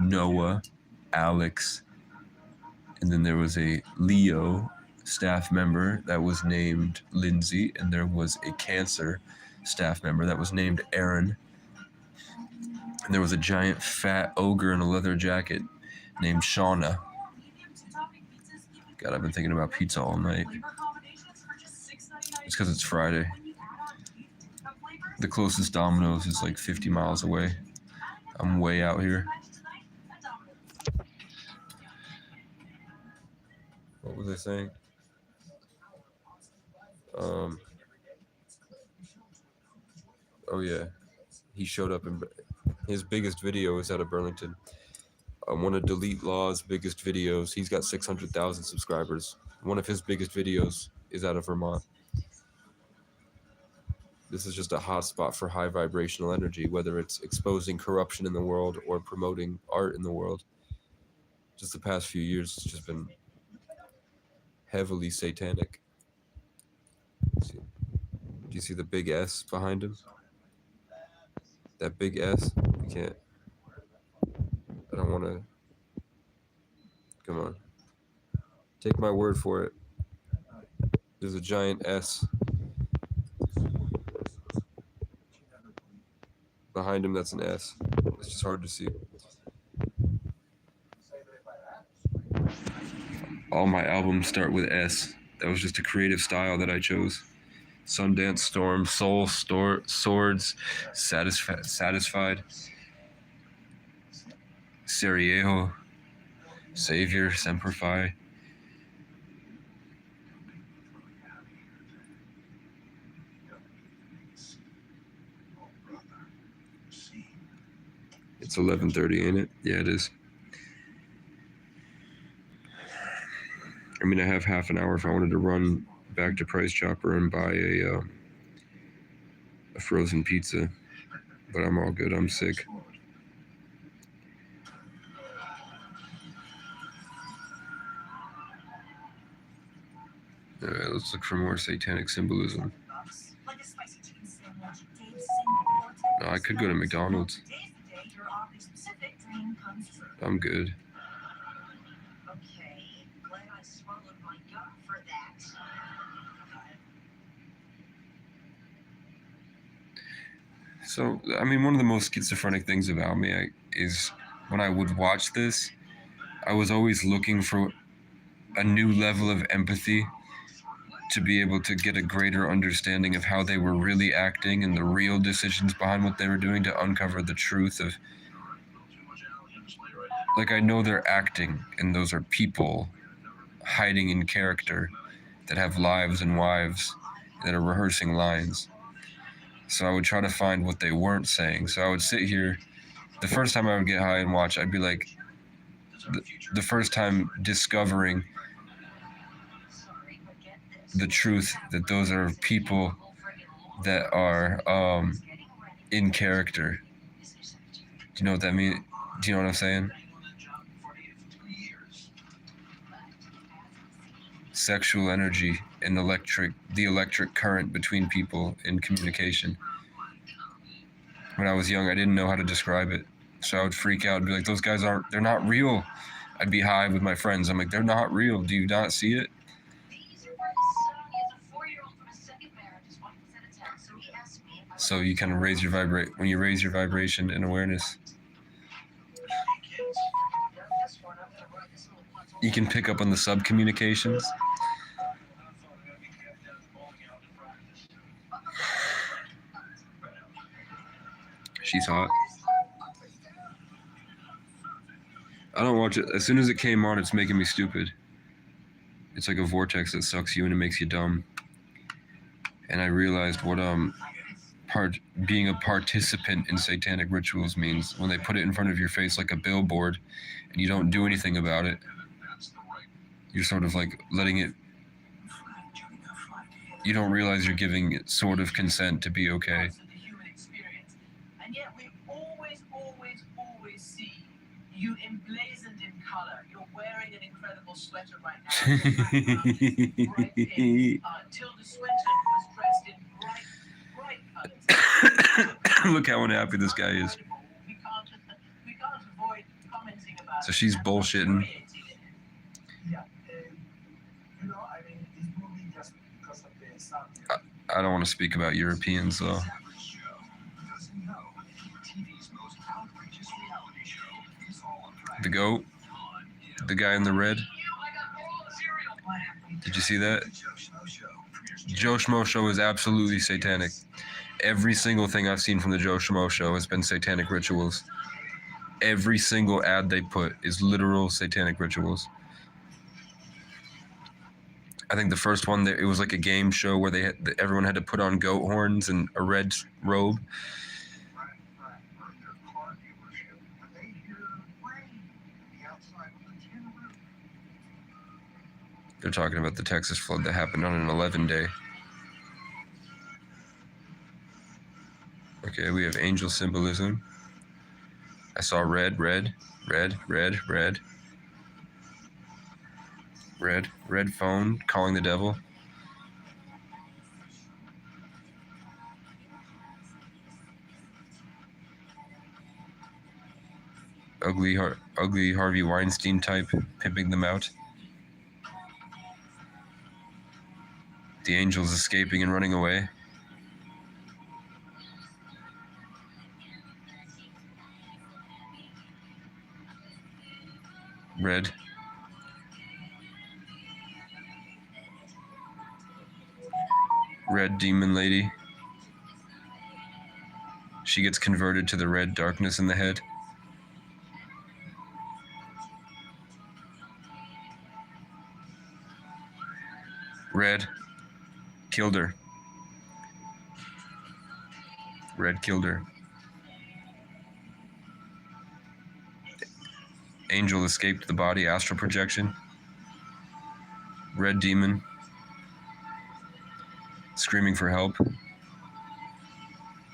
Noah, Alex, and then there was a Leo staff member that was named Lindsay, and there was a cancer staff member that was named Aaron. And there was a giant fat ogre in a leather jacket named Shauna. God, I've been thinking about pizza all night. It's because it's Friday. The closest Domino's is like 50 miles away. I'm way out here. What was I saying? Oh yeah, he showed up in his biggest video is out of Burlington. One of Delete Law's biggest videos, he's got 600,000 subscribers. One of his biggest videos is out of Vermont. This is just a hotspot for high vibrational energy, whether it's exposing corruption in the world or promoting art in the world. Just the past few years, it's just been heavily satanic. Do you see the big S behind him? That big S? You can't. I don't want to. Come on. Take my word for it. There's a giant S behind behind him, that's an S. It's just hard to see. All my albums start with S. That was just a creative style that I chose. Sundance Storm, Soul, Swords, Satisfied, Sarajevo, Savior, Semper Fi. It's 11:30, ain't it? Yeah, it is. I mean, I have half an hour if I wanted to run back to Price Chopper and buy a frozen pizza, but I'm all good. I'm sick. All right, let's look for more satanic symbolism. Like a spicy chicken sandwich, Dave's No, I could go to McDonald's. Today's the day your oddly specific dream comes true. I'm good. Okay, glad I swallowed my gum for that. So, I mean, one of the most schizophrenic things about me is when I would watch this, I was always looking for a new level of empathy to be able to get a greater understanding of how they were really acting and the real decisions behind what they were doing, to uncover the truth of, like, I know they're acting and those are people hiding in character that have lives and wives that are rehearsing lines. So I would try to find what they weren't saying. So I would sit here, the first time I would get high and watch, I'd be like, the first time discovering the truth that those are people that are in character. Do you know what that means? Do you know what I'm saying? Sexual energy and the electric current between people in communication. When I was young, I didn't know how to describe it. So I would freak out and be like, those guys they're not real. I'd be high with my friends. I'm like, they're not real. Do you not see it? So you kind of raise your when you raise your vibration and awareness, you can pick up on the sub-communications. She's hot. I don't watch it. As soon as it came on, it's making me stupid. It's like a vortex that sucks you in and makes you dumb. And I realized what being a participant in satanic rituals means when they put it in front of your face like a billboard and you don't do anything about it. You're sort of like letting it, you don't realize you're giving it sort of consent to be okay. The human experience. And yet we always see you emblazoned in color. You're wearing an incredible sweater right now. Bright pink. Tilda Swinton was dressed in bright colors. Look how unhappy this guy is. We can't avoid commenting about So she's bullshitting. Yeah, you know, I mean, this movie just because of the subject. I don't want to speak about Europeans though. The goat, the guy in the red. Did you see that? Joe Schmo Show is absolutely satanic. Every single thing I've seen from the Joe Schmo Show has been satanic rituals. Every single ad they put is literal satanic rituals. I think the first one, it was like a game show where everyone had to put on goat horns and a red robe. They're talking about the Texas flood that happened on an 11-day. Okay, we have angel symbolism. I saw red phone calling the devil. Ugly Harvey Weinstein type pimping them out. The angels escaping and running away. Red. Red demon lady. She gets converted to the red darkness in the head. Red killed her. Red killed her. Angel escaped the body, astral projection. Red demon screaming for help.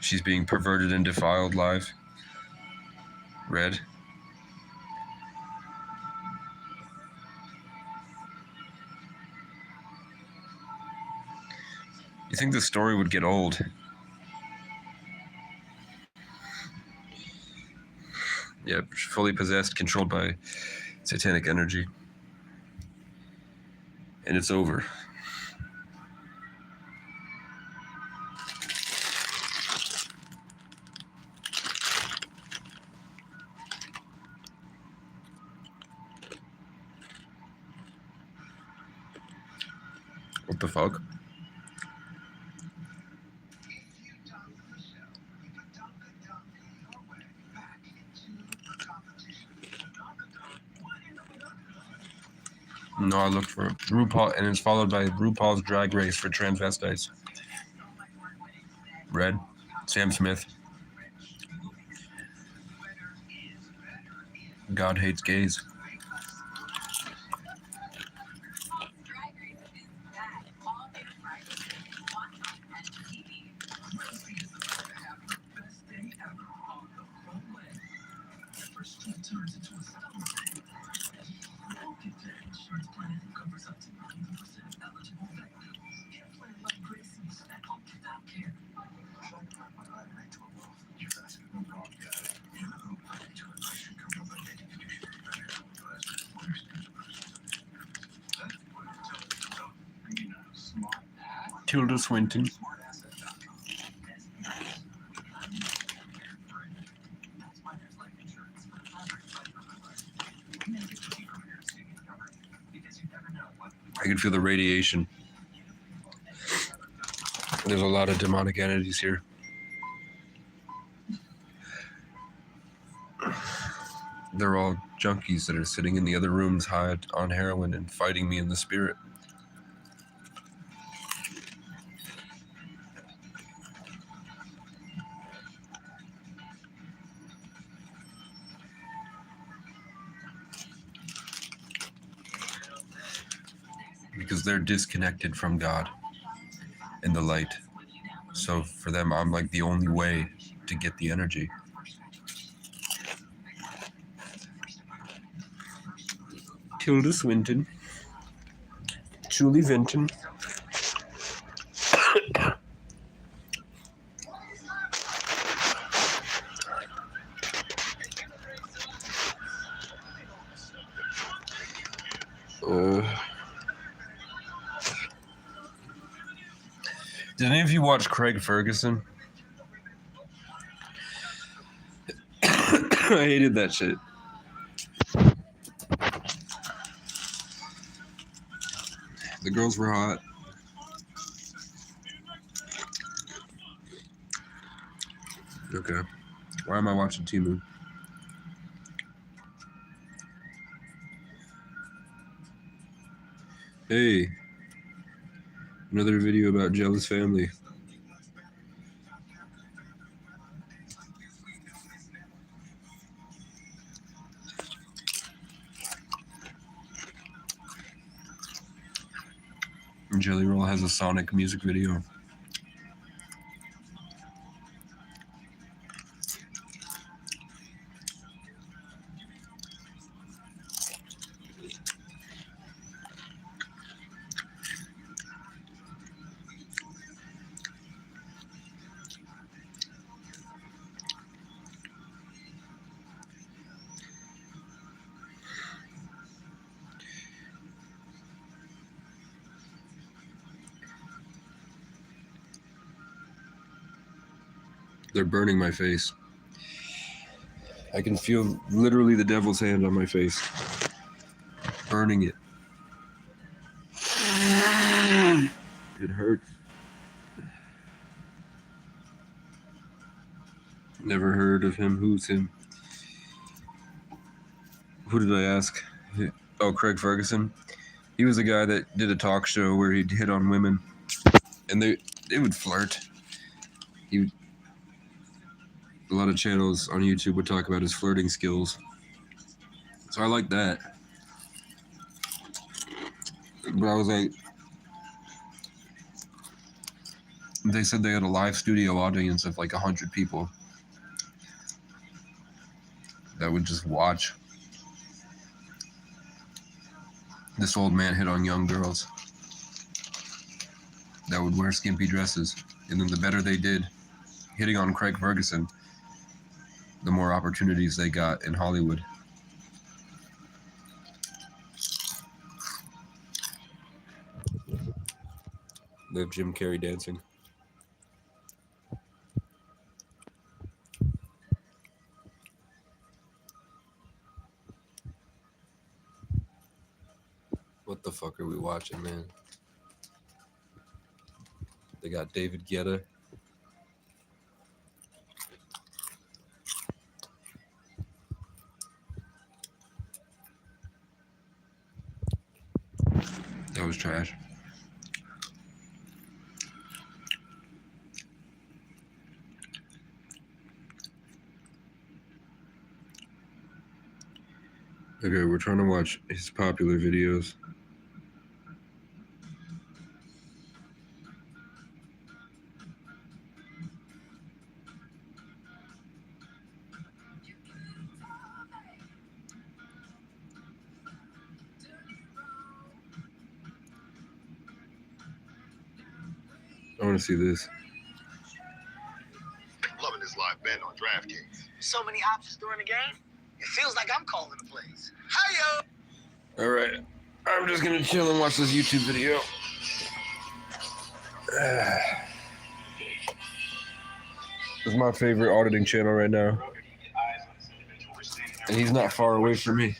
She's being perverted and defiled live. Red. You think the story would get old? Yep, fully possessed, controlled by satanic energy. And it's over. What the fuck? No, I looked for RuPaul, and it's followed by RuPaul's Drag Race for transvestites. Red, Sam Smith. God hates gays. Drag Race is back. All day Friday. Watch on TV. Best day ever on the runway. First team turns into a stomach. Insurance plan covers up to 90% eligible victims. Get a plan like Gracie's at home without care. Tilda Swinton. I can feel the radiation. There's a lot of demonic entities here. They're all junkies that are sitting in the other rooms high on heroin and fighting me in the spirit. Because they're disconnected from God and the light. So for them, I'm like the only way to get the energy. Tilda Swinton. Julie Vinton. Did any of you watch Craig Ferguson? I hated that shit. The girls were hot. Okay. Why am I watching Temu? Hey. Another video about jealous family. Jelly Roll has a Sonic music video. They're burning my face. I can feel literally the devil's hand on my face. burning it. It hurts. Never heard of him. Who's him? Who did I ask? Oh, Craig Ferguson. He was the guy that did a talk show where he'd hit on women, and they would flirt. A lot of channels on YouTube would talk about his flirting skills. So I like that. But I was like, they said they had a live studio audience of like 100 people that would just watch this old man hit on young girls that would wear skimpy dresses. And then the better they did hitting on Craig Ferguson, the more opportunities they got in Hollywood. They have Jim Carrey dancing. What the fuck are we watching, man? They got David Guetta. That was trash. Okay, we're trying to watch his popular videos. I want to see this. Loving this live bet on DraftKings. So many options during the game, it feels like I'm calling the plays. Hiyo! All right, I'm just gonna chill and watch this YouTube video. This is my favorite auditing channel right now, and he's not far away from me.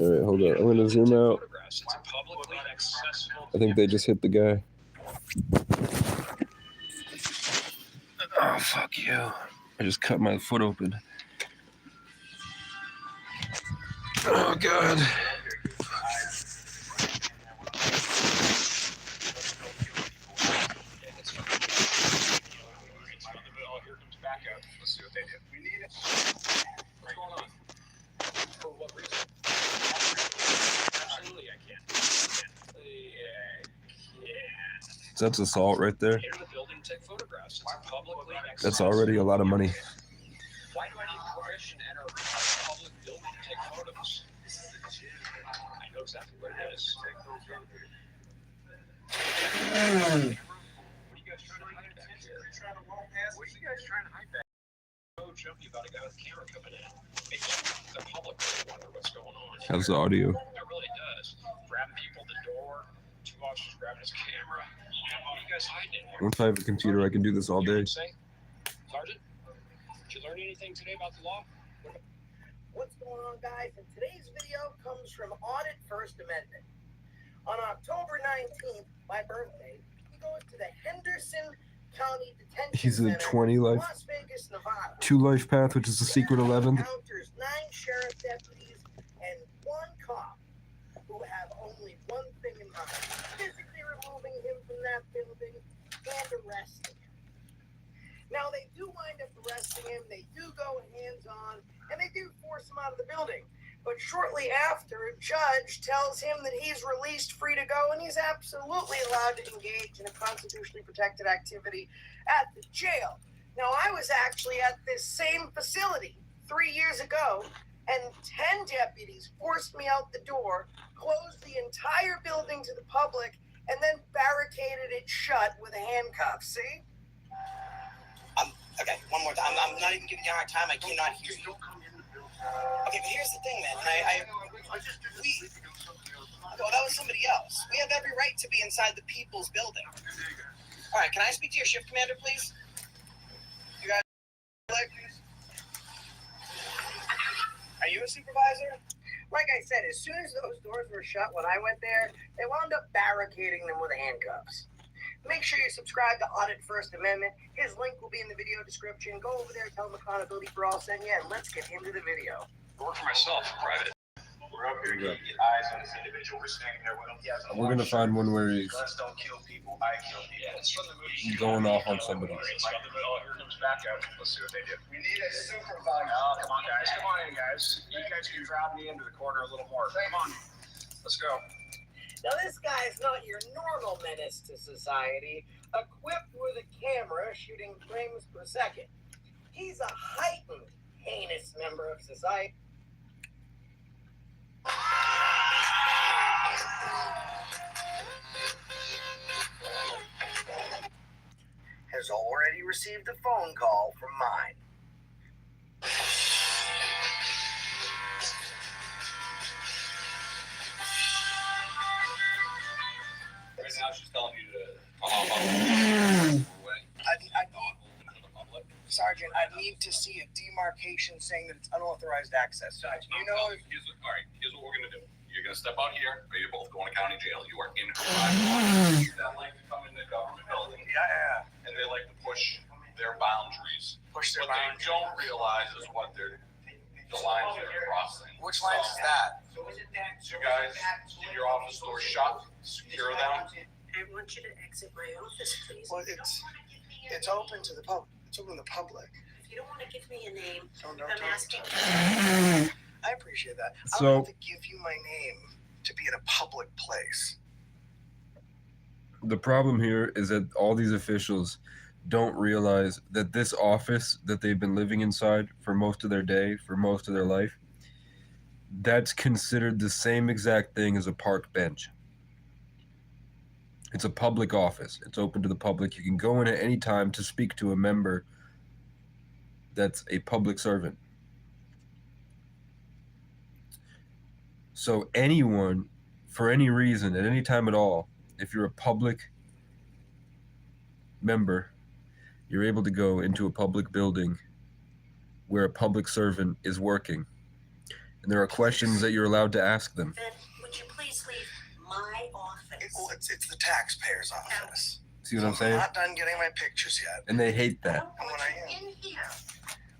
All right, hold on. I'm gonna zoom out. I think they just hit the guy. Oh, fuck you. I just cut my foot open. Oh, God. That's assault right there. That's already a lot of money. Why do I need permission to enter a public building to take photos? I know exactly what it is. What are you guys trying to hide back here? What are you guys trying to hide back here? So jumpy about a guy with a camera coming in. Makes the public really wonder what's going on. How's the audio? It really does. Grabbing people at the door, two officers grabbing his camera. What are you guys hiding in here? Once I have a computer, I can do this all day. Sergeant, did you learn anything today about the law? What's going on, guys? And today's video comes from Audit First Amendment. On October 19th, my birthday, we go to the Henderson County Detention He's a Center 20 in life, Las Vegas, Nevada. 2 life path, which is the secret 11th. Encounters 9 sheriff deputies and 1 cop who have only one thing in mind: physically removing him from that building and arresting him. Now, they do wind up arresting him, they do go hands-on, and they do force him out of the building. But shortly after, a judge tells him that he's released free to go, and he's absolutely allowed to engage in a constitutionally protected activity at the jail. Now, I was actually at this same facility 3 years ago, and 10 deputies forced me out the door, closed the entire building to the public, and then barricaded it shut with a handcuff. See? Okay, one more time. I'm not even giving you a hard time. I cannot hear you. Okay, but here's the thing, man. No, that was somebody else. We have every right to be inside the people's building. All right, can I speak to your shift commander, please? You guys, are you a supervisor? Like I said, as soon as those doors were shut when I went there, they wound up barricading them with handcuffs. Make sure you subscribe to Audit First Amendment. His link will be in the video description. Go over there, tell him Accountability for All sent you, and let's get into the video. I work for myself, private. We're up here to get eyes on this individual. We're standing there with him. He has a We're gonna find one where he's guns don't kill people. I kill people. Yeah, it's from the movie. going off on somebody. Oh, here comes backup. Let's see what they do. We need a supervisor. Oh, come on, guys. Come on in, guys. You guys can drive me into the corner a little more. Come on. Let's go. Now, this guy's not your normal menace to society, equipped with a camera shooting frames per second. He's a heightened, heinous member of society. Has already received a phone call from mine. Right now, she's telling you to Sergeant, I need to see a demarcation saying that it's unauthorized access. All right, here's what we're gonna do. You're gonna step out here, or you're both going to county jail. You are in private. That like to come in the government building. Yeah. And they like to push their boundaries. Push their What boundaries. they don't realize is what the lines they're crossing. Which lines is that? You guys, keep your office doors shut, secure them. I want you to exit my office, please. Well, it's open to the public. It's open to the public. If you don't want to give me a name, Don't I'm asking. I appreciate that. I So- don't have to give you my name to be in a public place. The problem here is that all these officials don't realize that this office that they've been living inside for most of their day, for most of their life, that's considered the same exact thing as a park bench. It's a public office. It's open to the public. You can go in at any time to speak to a member that's a public servant. So anyone, for any reason, at any time at all, if you're a public member, you're able to go into a public building where a public servant is working. And there are questions that you're allowed to ask them. Then would you please leave my office? It's the taxpayer's office. See what I'm I'm saying? not done getting my pictures yet. And they hate I that. don't want you in here.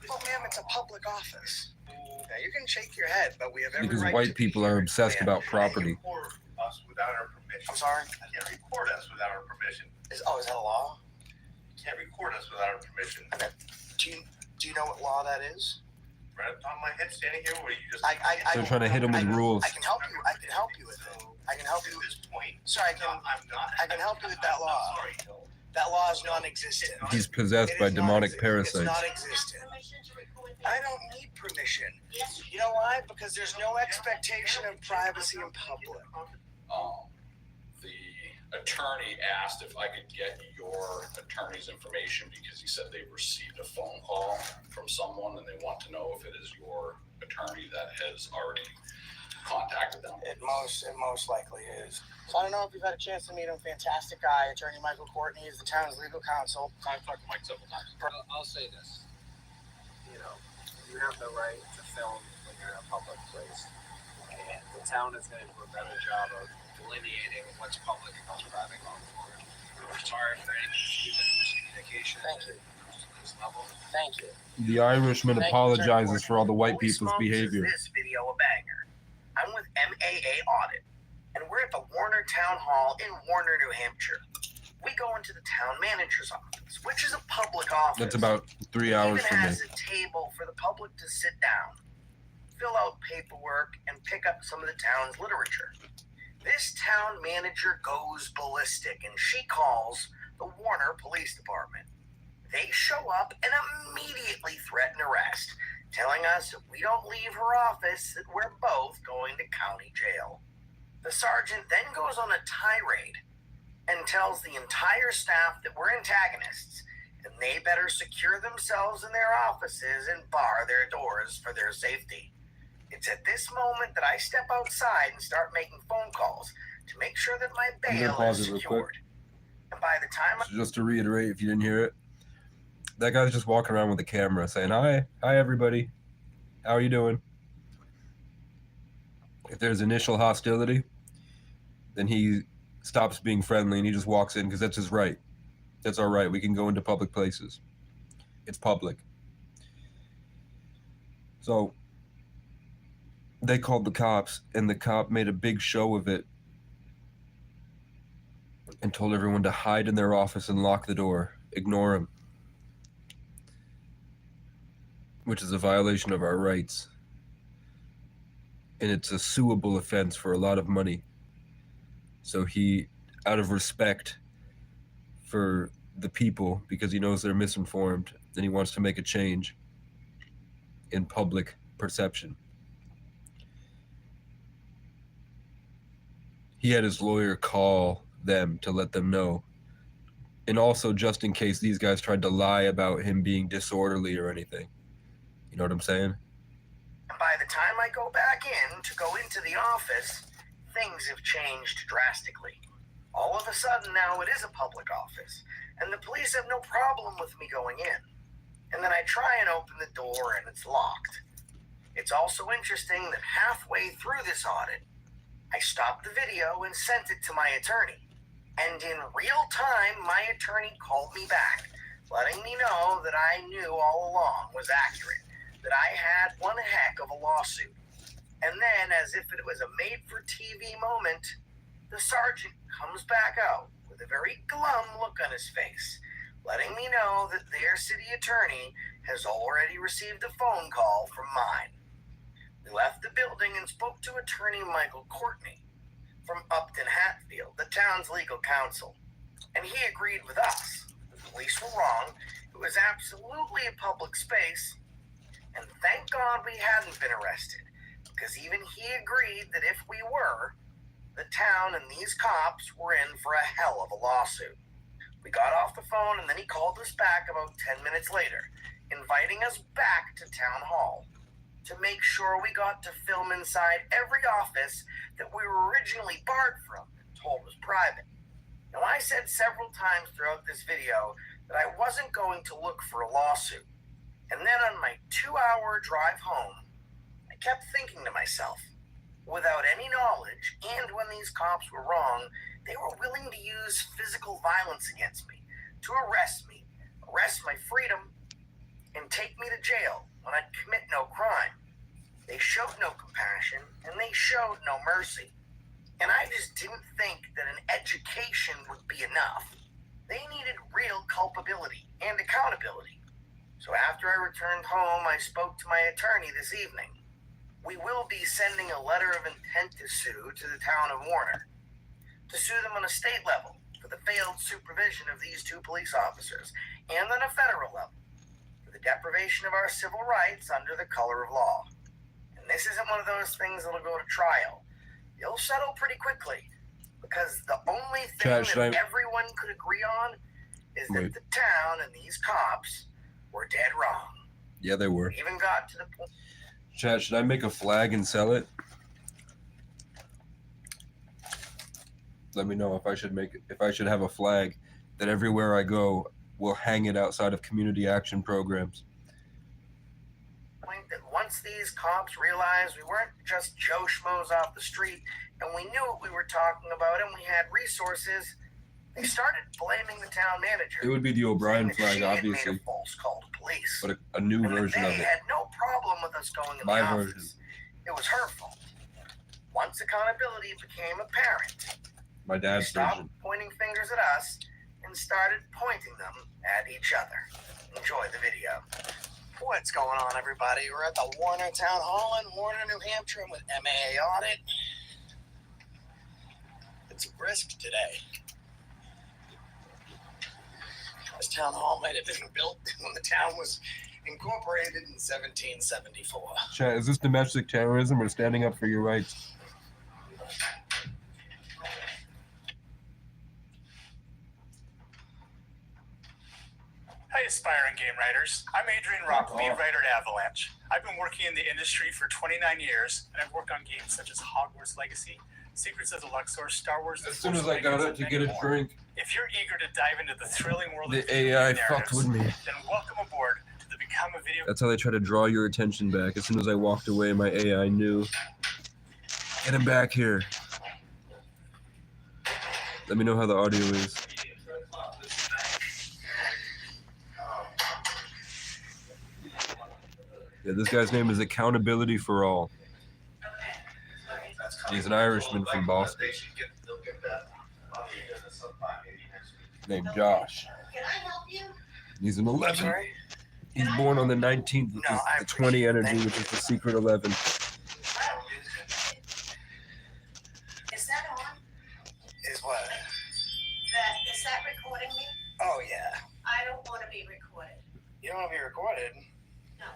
Well, ma'am, it's a public office. Now, you can shake your head, but we have every Because right white to people be are here. obsessed Ma'am, about property. Record us without our permission. I'm sorry? You can't record us without our permission. Is that a law? You can't record us without our permission. Do you know what law that is? Right up on my head, standing here, where you just. They're trying to hit them with rules. I can help you. I can help you with it. I can help you. At this point. Sir, I can help you with that law. I'm sorry, no. That law is non-existent. He's possessed by demonic It's parasites. non-existent. Permission to record I don't need permission. Yes, You know why? Because there's no expectation of privacy in public. The attorney asked if I could get your attorney's information because he said they received a phone call from someone and they want to know if it is your attorney that has already contacted them. It most likely is. So I don't know if you've had a chance to meet him. Fantastic guy, Attorney Michael Courtney is the town's legal counsel. I've talked to Mike several times. I'll say this. You know, you have the right to film when you're in a public place. And the town is going to do a better job of delineating what's public and what's private going forward. We're sorry for any confusion or miscommunication. Thank you. At this level. Thank you. The Irishman Thank you, apologizes Attorney for all the white Holy people's smokes, behavior. Is this video a banger? I'm with MAA Audit, and we're at the Warner Town Hall in Warner, New Hampshire. We go into the town manager's office, which is a public office. That's about 3 hours It from me. even has a table for the public to sit down, fill out paperwork, and pick up some of the town's literature. This town manager goes ballistic, and she calls the Warner Police Department. They show up and immediately threaten arrest, telling us if we don't leave her office that we're both going to county jail. The sergeant then goes on a tirade and tells the entire staff that we're antagonists and they better secure themselves in their offices and bar their doors for their safety. It's at this moment that I step outside and start making phone calls to make sure that my I'm gonna bail pause is it real quick. secured. And by the time So just to reiterate, if you didn't hear it, that guy's just walking around with a camera saying, hi everybody, how are you doing? If there's initial hostility, then he stops being friendly and he just walks in because that's his right. That's our right. We can go into public places. It's public. So they called the cops, and the cop made a big show of it and told everyone to hide in their office and lock the door. Ignore him. Which is a violation of our rights. And it's a suable offense for a lot of money. So he, out of respect for the people, because he knows they're misinformed, and he wants to make a change in public perception, he had his lawyer call them to let them know. And also just in case these guys tried to lie about him being disorderly or anything. You know what I'm saying? by the time I go back in to go into the office, things have changed drastically. All of a sudden now it is a public office, and the police have no problem with me going in. And then I try and open the door and it's locked. It's also interesting that halfway through this audit, I stopped the video and sent it to my attorney. And in real time, my attorney called me back, letting me know that I knew all along was accurate, that I had one heck of a lawsuit. And then, as if it was a made-for-TV moment, the sergeant comes back out with a very glum look on his face, letting me know that their city attorney has already received a phone call from mine. We left the building and spoke to attorney Michael Courtney from Upton Hatfield, the town's legal counsel, and he agreed with us. The police were wrong. It was absolutely a public space, and thank God we hadn't been arrested, because even he agreed that if we were, the town and these cops were in for a hell of a lawsuit. We got off the phone, and then he called us back about 10 minutes later, inviting us back to town hall to make sure we got to film inside every office that we were originally barred from and told was private. Now, I said several times throughout this video that I wasn't going to look for a lawsuit. And then on my 2-hour drive home, I kept thinking to myself, without any knowledge, and when these cops were wrong, they were willing to use physical violence against me, to arrest me, arrest my freedom, and take me to jail when I'd commit no crime. They showed no compassion, and they showed no mercy. And I just didn't think that an education would be enough. They needed real culpability and accountability. So after I returned home, I spoke to my attorney this evening. We will be sending a letter of intent to sue to the town of Warner, to sue them on a state level for the failed supervision of these two police officers, and on a federal level for the deprivation of our civil rights under the color of law. And this isn't one of those things that'll go to trial. It'll settle pretty quickly, because the only thing that everyone could agree on is that the town and these cops were dead wrong. Yeah, they were. We even got to the point. Chad, should I make a flag and sell it? Let me know if I should have a flag that everywhere I go will hang it outside of community action programs. That once these cops realized we weren't just Joe Schmoes off the street, and we knew what we were talking about, and we had resources, they started blaming the town manager. It would be the O'Brien flag, She had obviously, made a false call to police, but a new version of they it. had no problem with us going in My the version. office. It was her fault. Once accountability became apparent, My they dad's stopped version. pointing fingers at us and started pointing them at each other. Enjoy the video. What's going on, everybody? We're at the Warner Town Hall in Warner, New Hampshire with MAA Audit. It's brisk today. This town hall might have been built when the town was incorporated in 1774. Chad, is this domestic terrorism or standing up for your rights? Hey aspiring game writers. I'm Adrian Rock, lead writer at Avalanche. I've been working in the industry for 29 years, and I've worked on games such as Hogwarts Legacy, Secrets of the Luxor, Star Wars. As soon as I got up to get a drink, if you're eager to dive into the thrilling world the of video AI game fucked with me. then welcome aboard to the Become a Video. That's how they try to draw your attention back. As soon as I walked away, my AI knew. Get him back here. Let me know how the audio is. Yeah, this guy's name is Accountability for All. He's an Irishman from Boston. Named Josh. Can I help you? He's an 11. He's born on the 19th, which is the 20 energy, which is the secret 11. Is that on? Is what? Is that recording me? Oh, yeah. I don't want to be recorded. You don't want to be recorded? No.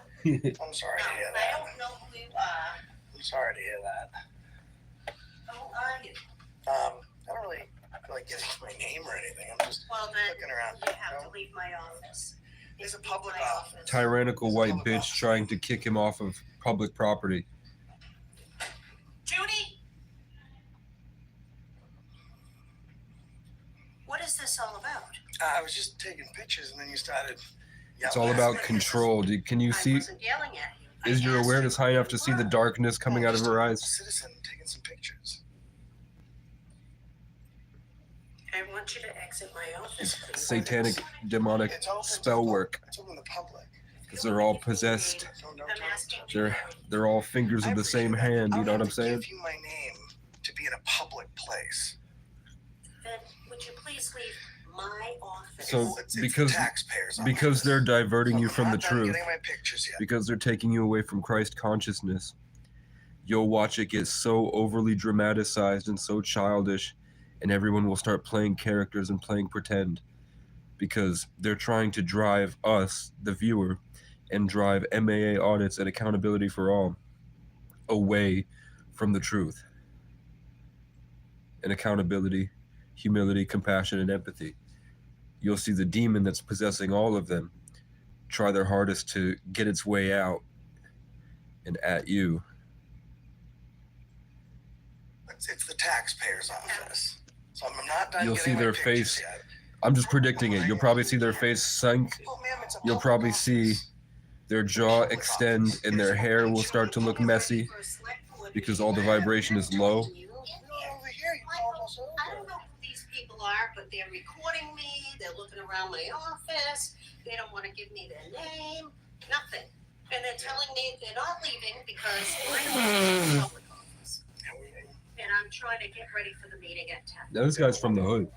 I'm sorry to hear I that. don't know who you are. I'm sorry to hear that. Who are you? I don't really feel like giving my name or anything. I'm just Well, then looking around. you have to leave my office. It's a public My office. Tyrannical white bitch trying to kick him off of public property. Judy? What is this all about? I was just taking pictures and then you started yelling. It's all about control. Can you I see? wasn't yelling at you. I Is your asked awareness you high who enough to you see the were. darkness coming out of her eyes? Citizen taking some pictures. I want you to exit my office. It's please. satanic, demonic It's open to spell work. It's open to the public. Because they're all possessed. Don't I'm asking you. They're all fingers of the same hand. You know what I'm saying? Give you my name to be in a public place. Then would you please leave my office? So It's because the taxpayers' because office. they're diverting So you I'm from the not done truth, getting my pictures yet. because they're taking you away from Christ consciousness, you'll watch it get so overly dramatized and so childish, and everyone will start playing characters and playing pretend, because they're trying to drive us, the viewer, and drive MAA audits and accountability for all away from the truth. And accountability, humility, compassion, and empathy. You'll see the demon that's possessing all of them try their hardest to get its way out and at you. It's the taxpayers' office. So I'm not done You'll getting see my their pictures face. yet. I'm just predicting it. You'll probably see their face sunk. Oh, ma'am, it's a You'll public probably office. see their jaw extend and their hair will start to look messy because all the vibration is low. Over here, you called us over. I don't know who these people are, but they're recording me. They're looking around my office. They don't want to give me their name. Nothing. And they're telling me they're not leaving because my office is a public office. And I'm trying to get ready for the meeting at 10. Now this guy's from the hood.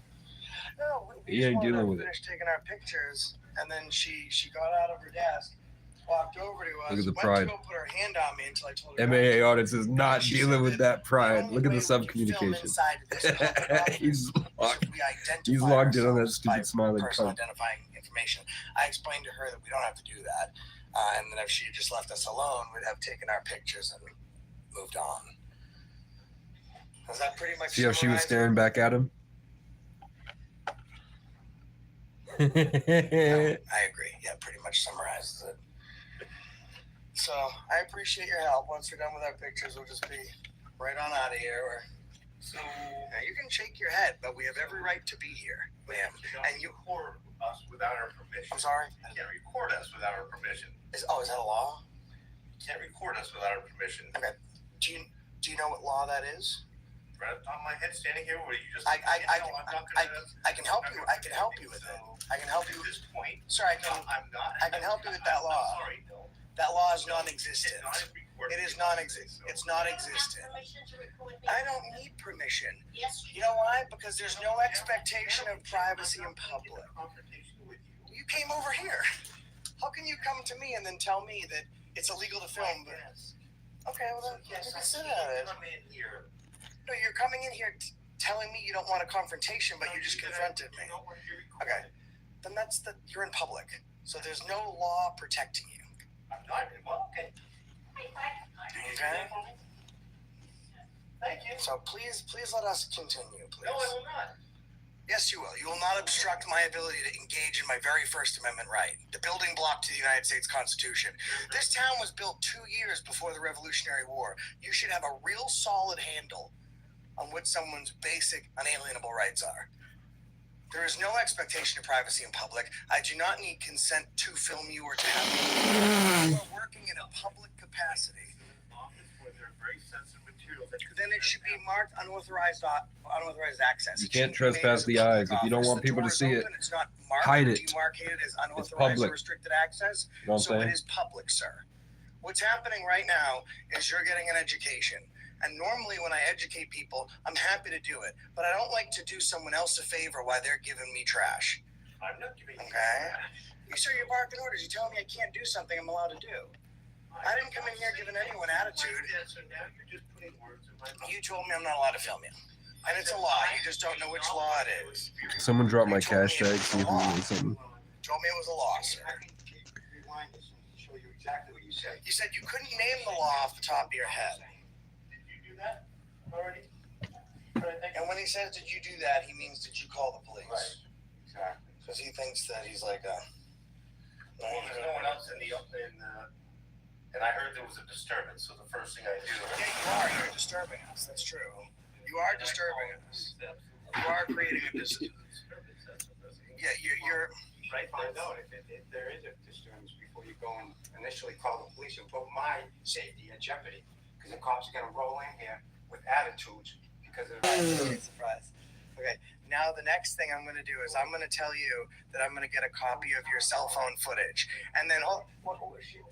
No, we He just ain't wanted dealing to with it. finish taking our pictures, and then she got out of her desk, walked over to us, Look at the went pride. to go put her hand on me until I told her. MAA audits is not She dealing said with that pride. only Look at way the we can film subcommunication. inside this public office He's is locked. if we identify He's logged in on that ourselves by stupid smiling personal cunt. identifying information. I explained to her that we don't have to do that, and that if she had just left us alone, we'd have taken our pictures and moved on. Is that pretty much? See how she was summarize it? staring back at him? I agree. Yeah, pretty much summarizes it. So I appreciate your help. Once we're done with our pictures, we'll just be right on out of here. So now you can shake your head, but we have every right to be here, ma'am. And you, record us without our permission. I'm sorry. You can't record us without our permission. Is that a law? You can't record us without our permission. Okay. Do you know what law that is? Right up on my head, standing here, where you just. I can help you. I can help you with it. So, I can help you. At this point, Sir, I can help you with that law. I'm sorry, no. That law is non-existent. It's not recorded. It is non-existent. It's non-existent. Permission to record me? I don't need permission. Yes, You know why? Because there's no expectation of privacy in public. Confrontation with you. You came over here. How can you come to me and then tell me that it's illegal to film? Yes. Okay, well then Yes, you I can sit can't at it. come in here. No, you're coming in here telling me you don't want a confrontation, but you just confronted me. You don't want to be recorded. Okay, then you're in public, so there's no law protecting you. I'm not, well, okay. Okay. Thank you. So please let us continue, please. No, I will not. Yes, you will. You will not obstruct my ability to engage in my very First Amendment right, the building block to the United States Constitution. This town was built 2 years before the Revolutionary War. You should have a real solid handle on what someone's basic, unalienable rights are. There is no expectation of privacy in public. I do not need consent to film you or to have you. You are working in a public capacity. Then it should be marked unauthorized access. You It can't shouldn't be made trespass as a the public eyes. If you don't office. want The people to door is see it, open. It's not marked hide or it. demarcated as unauthorized public. or restricted access. You know what I'm So saying? it is public, sir. What's happening right now is you're getting an education. And normally when I educate people, I'm happy to do it. But I don't like to do someone else a favor while they're giving me trash. I'm not giving you Okay? You sir, you're barking orders. You tell me I can't do something I'm allowed to do. I didn't come in here giving anyone attitude. So now you're just putting words in my mouth. You told me I'm not allowed to film you. And it's a law. You just don't know which law it is. Someone dropped my cash tag. See if it was something. You told me it was a law, sir. I can rewind this and show you exactly what you said. You said you couldn't name the law off the top of your head. Did you do that already? And when he says, did you do that, he means, did you call the police? Right. Exactly. Because he thinks that he's like a... Well, there's no one else and I heard there was a disturbance, so the first thing I do. Yeah, you are. You're disturbing us. That's true. You are disturbing us. You are creating a disturbance. Yeah, you're... Right, find out if there is a disturbance before you go and initially call the police and put my safety in jeopardy. Because the cops are gonna roll in here with attitudes because of... Surprise. Okay, now the next thing I'm going to do is I'm going to tell you that I'm going to get a copy of your cell phone footage. And then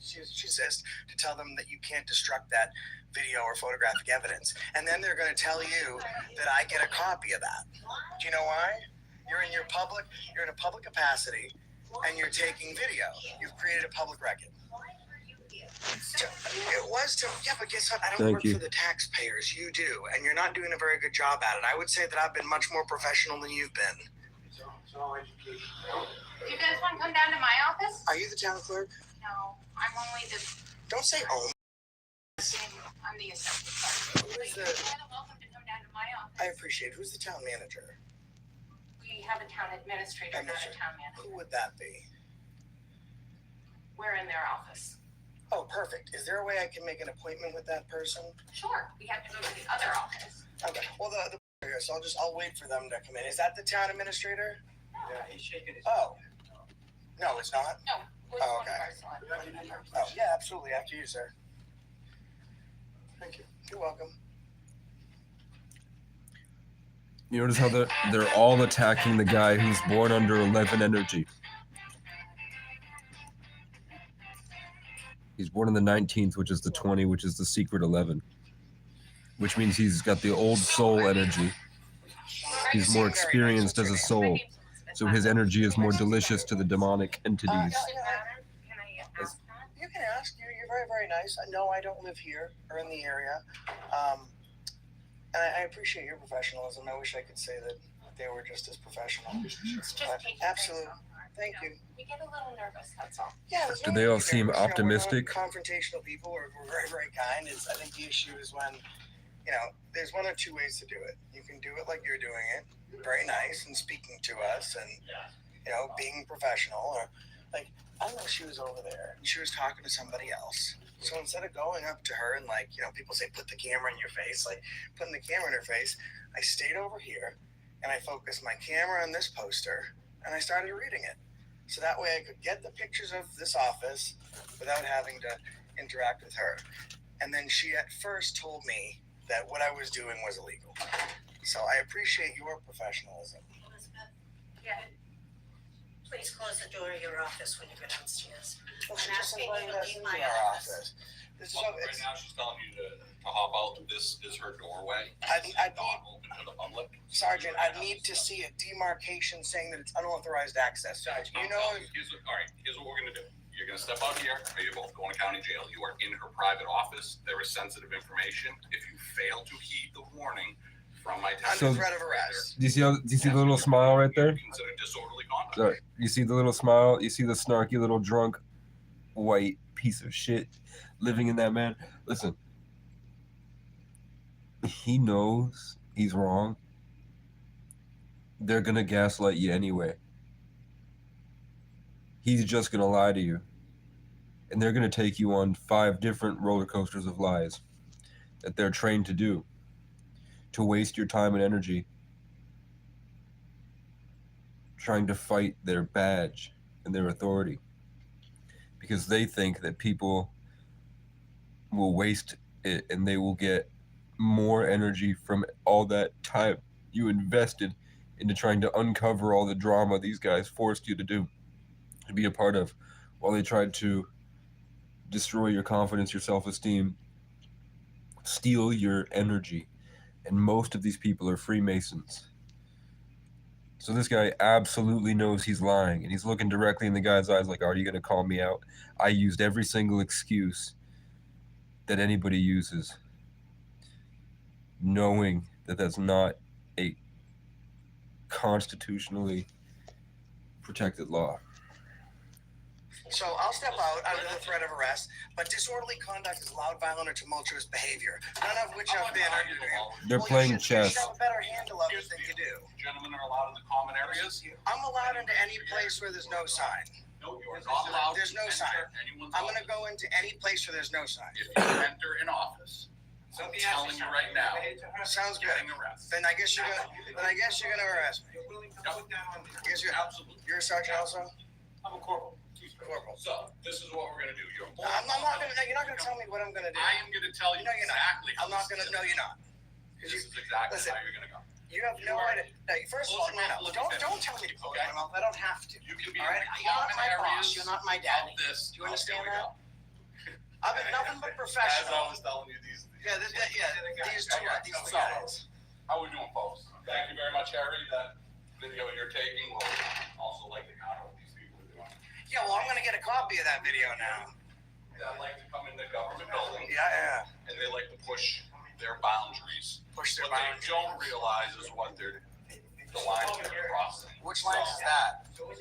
she insists to tell them that you can't destruct that video or photographic evidence. And then they're going to tell you that I get a copy of that. Do you know why? You're in a public capacity and you're taking video. You've created a public record. It was to, yeah, but guess what? I don't work for the taxpayers. You do, and you're not doing a very good job at it. I would say that I've been much more professional than you've been. It's all education. Do you guys want to come down to my office? Are you the town clerk? No, I'm only the. Don't say oh. I'm the assistant clerk. Who's You're the? welcome to come down to my office. I appreciate it. Who's the town manager? We have a town administrator, not a town manager. Who would that be? We're in their office. Oh, perfect. Is there a way I can make an appointment with that person? Sure, we have to go to the other office. Okay. Well, so I'll wait for them to come in. Is that the town administrator? Yeah, he's shaking his. Oh. No, it's not. No, it's Oh, one of okay. our select board members. Oh, yeah, absolutely. After you, sir. Thank you. You're welcome. You notice how they're all attacking the guy who's born under 11 energy. He's born in the 19th, which is the 20, which is the secret 11. Which means he's got the old soul energy. He's more experienced as a soul. So his energy is more delicious to the demonic entities. Can I ask that? You can ask. You're very, very nice. No, I don't live here or in the area. And I appreciate your professionalism. I wish I could say that they were just as professional. It's just taking Absolutely. things so hard. Thank you. We get a little nervous, that's all. Yeah. Do they all seem optimistic? We're not confrontational people. We're very, very kind. I think the issue is when, there's one or two ways to do it. You can do it like you're doing it, very nice and speaking to us and, being professional. Or like, I don't know, she was over there and she was talking to somebody else. So instead of going up to her and people say, put the camera in your face, like putting the camera in her face, I stayed over here and I focused my camera on this poster and I started reading it. So that way I could get the pictures of this office without having to interact with her. And then she at first told me that what I was doing was illegal. So I appreciate your professionalism. Elizabeth, please close the door of your office when you go downstairs. Well, And she's just ask me inviting to us leave into my our office. office. This is Right now, she's telling you to hop out. This is her doorway. I'd Not open to the public. Sergeant, I need to see a demarcation saying that it's unauthorized access. All right, here's what we're gonna do. You're gonna step out here, or you're both going to county jail. You are in her private office. There is sensitive information. If you fail to heed the warning from my Under threat of arrest. Do you see the little smile right there? Consider disorderly conduct. Sorry. You see the little smile? You see the snarky little drunk white piece of shit living in that man? Listen. He knows he's wrong. they're going to gaslight you anyway. He's just going to lie to you. And they're going to take you on 5 different roller coasters of lies that they're trained to do, to waste your time and energy trying to fight their badge and their authority, because they think that people will waste it and they will get more energy from all that time you invested into trying to uncover all the drama these guys forced you to do, to be a part of, while they tried to destroy your confidence, your self-esteem, steal your energy. And most of these people are Freemasons. So this guy absolutely knows he's lying, and he's looking directly in the guy's eyes like, are you going to call me out? I used every single excuse that anybody uses, knowing that that's not a constitutionally protected law. So I'll step out under the threat of arrest, but disorderly conduct is loud, violent, or tumultuous behavior, none of which I've been under. They're playing chess. You should have a better handle of it than you do. Gentlemen are allowed in the common areas. I'm allowed into any place where there's no sign. No, you are not allowed. There's no to sign. enter anyone's I'm going to office. go into any place where there's no sign. If you enter an office, I'm telling you right now, Sounds good. getting arrested. Then I guess you're gonna. Then I guess you're gonna arrest me. I guess you're. Absolutely. You're a sergeant also. I'm a corporal. Corporal. So this is what we're gonna do. You're I'm not gonna. You're not gonna tell me what I'm gonna do. I am gonna tell you No, you're not. exactly. I'm not gonna. No, you're not. This is exactly Listen. how you're gonna go. You have no idea. No, first of all, no. Don't tell me to close my mouth. I don't have to. You can be All right. in the You're not common my areas. boss. You're not my daddy. of This. Do you understand Here we that? go. I've been nothing but As I professional. was telling you, these. Yeah, these two So, guys. how we doing, folks? Thank you very much, Harry. That video you're taking will also like to count what these people are doing. Yeah, well, I'm gonna get a copy of that video now. They like to come into government buildings. Yeah. And they like to push their boundaries. Push their What boundaries. they don't realize is what the lines they're crossing. Which lines is that? You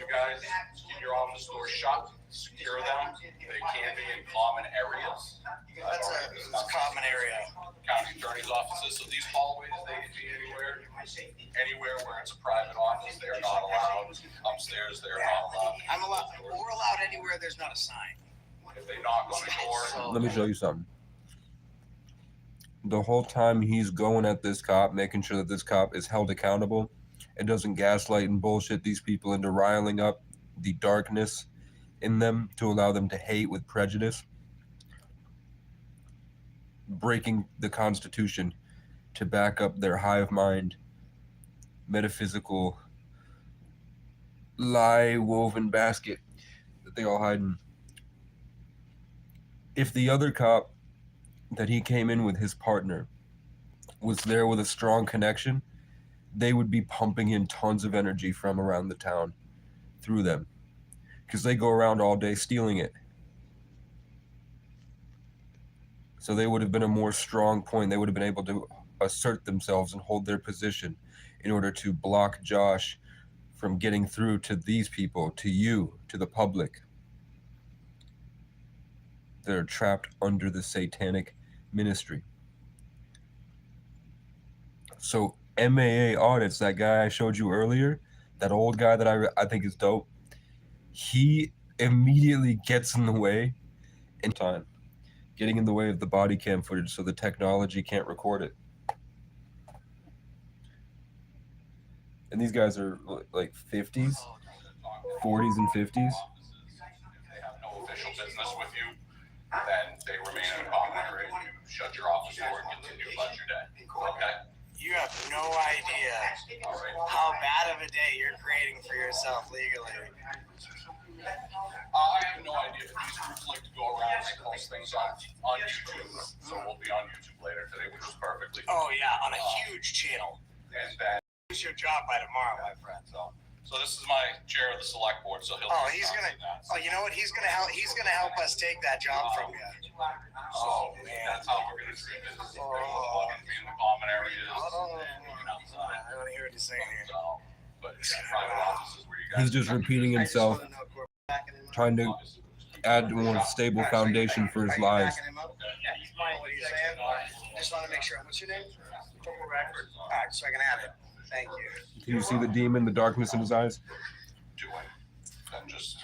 guys, keep your office doors shut, secure them. They can be in common areas. That's a common area. County attorney's offices, so these hallways, they can be anywhere where it's a private office, they're not allowed. Upstairs, they're not allowed. I'm allowed. We're allowed anywhere there's not a sign. If they knock on the door. Let me show you something. The whole time he's going at this cop, making sure that this cop is held accountable and doesn't gaslight and bullshit these people into riling up the darkness in them to allow them to hate with prejudice, breaking the Constitution to back up their hive mind, metaphysical, lie-woven basket that they all hide in. If the other cop that he came in with, his partner, was there with a strong connection, they would be pumping in tons of energy from around the town through them, because they go around all day stealing it. So they would have been a more strong point. They would have been able to assert themselves and hold their position in order to block Josh from getting through to these people, to you, to the public that are trapped under the satanic ministry. So MAA audits, that guy I showed you earlier, that old guy that I think is dope, he immediately gets in the way in time, getting in the way of the body cam footage so the technology can't record it. And these guys are like 50s, 40s and 50s. If they have no official business with you, then they remain in a common area. You shut your office door and continue about your day. Okay? You have no idea how bad of a day you're creating for yourself legally. I have no idea. These groups like to go around and post things on YouTube. So we'll be on YouTube later today, which is perfectly fine. Oh yeah, on a huge channel. And then, It's your job by tomorrow, my friend. so this is my chair of the select board, so he'll. Oh, he's gonna. Oh, you know what? He's gonna help. He's gonna help us take that job from you. Oh man, that's how we're gonna treat it. Be in the common areas. I don't hear what you're saying here. So, but private offices where you guys. He's just repeating himself, trying to add a more stable foundation for his lies. What are you saying? Just want to make sure. What's your name? All right, so I can add it. Thank you. Can you see the demon, the darkness in his eyes? doing than just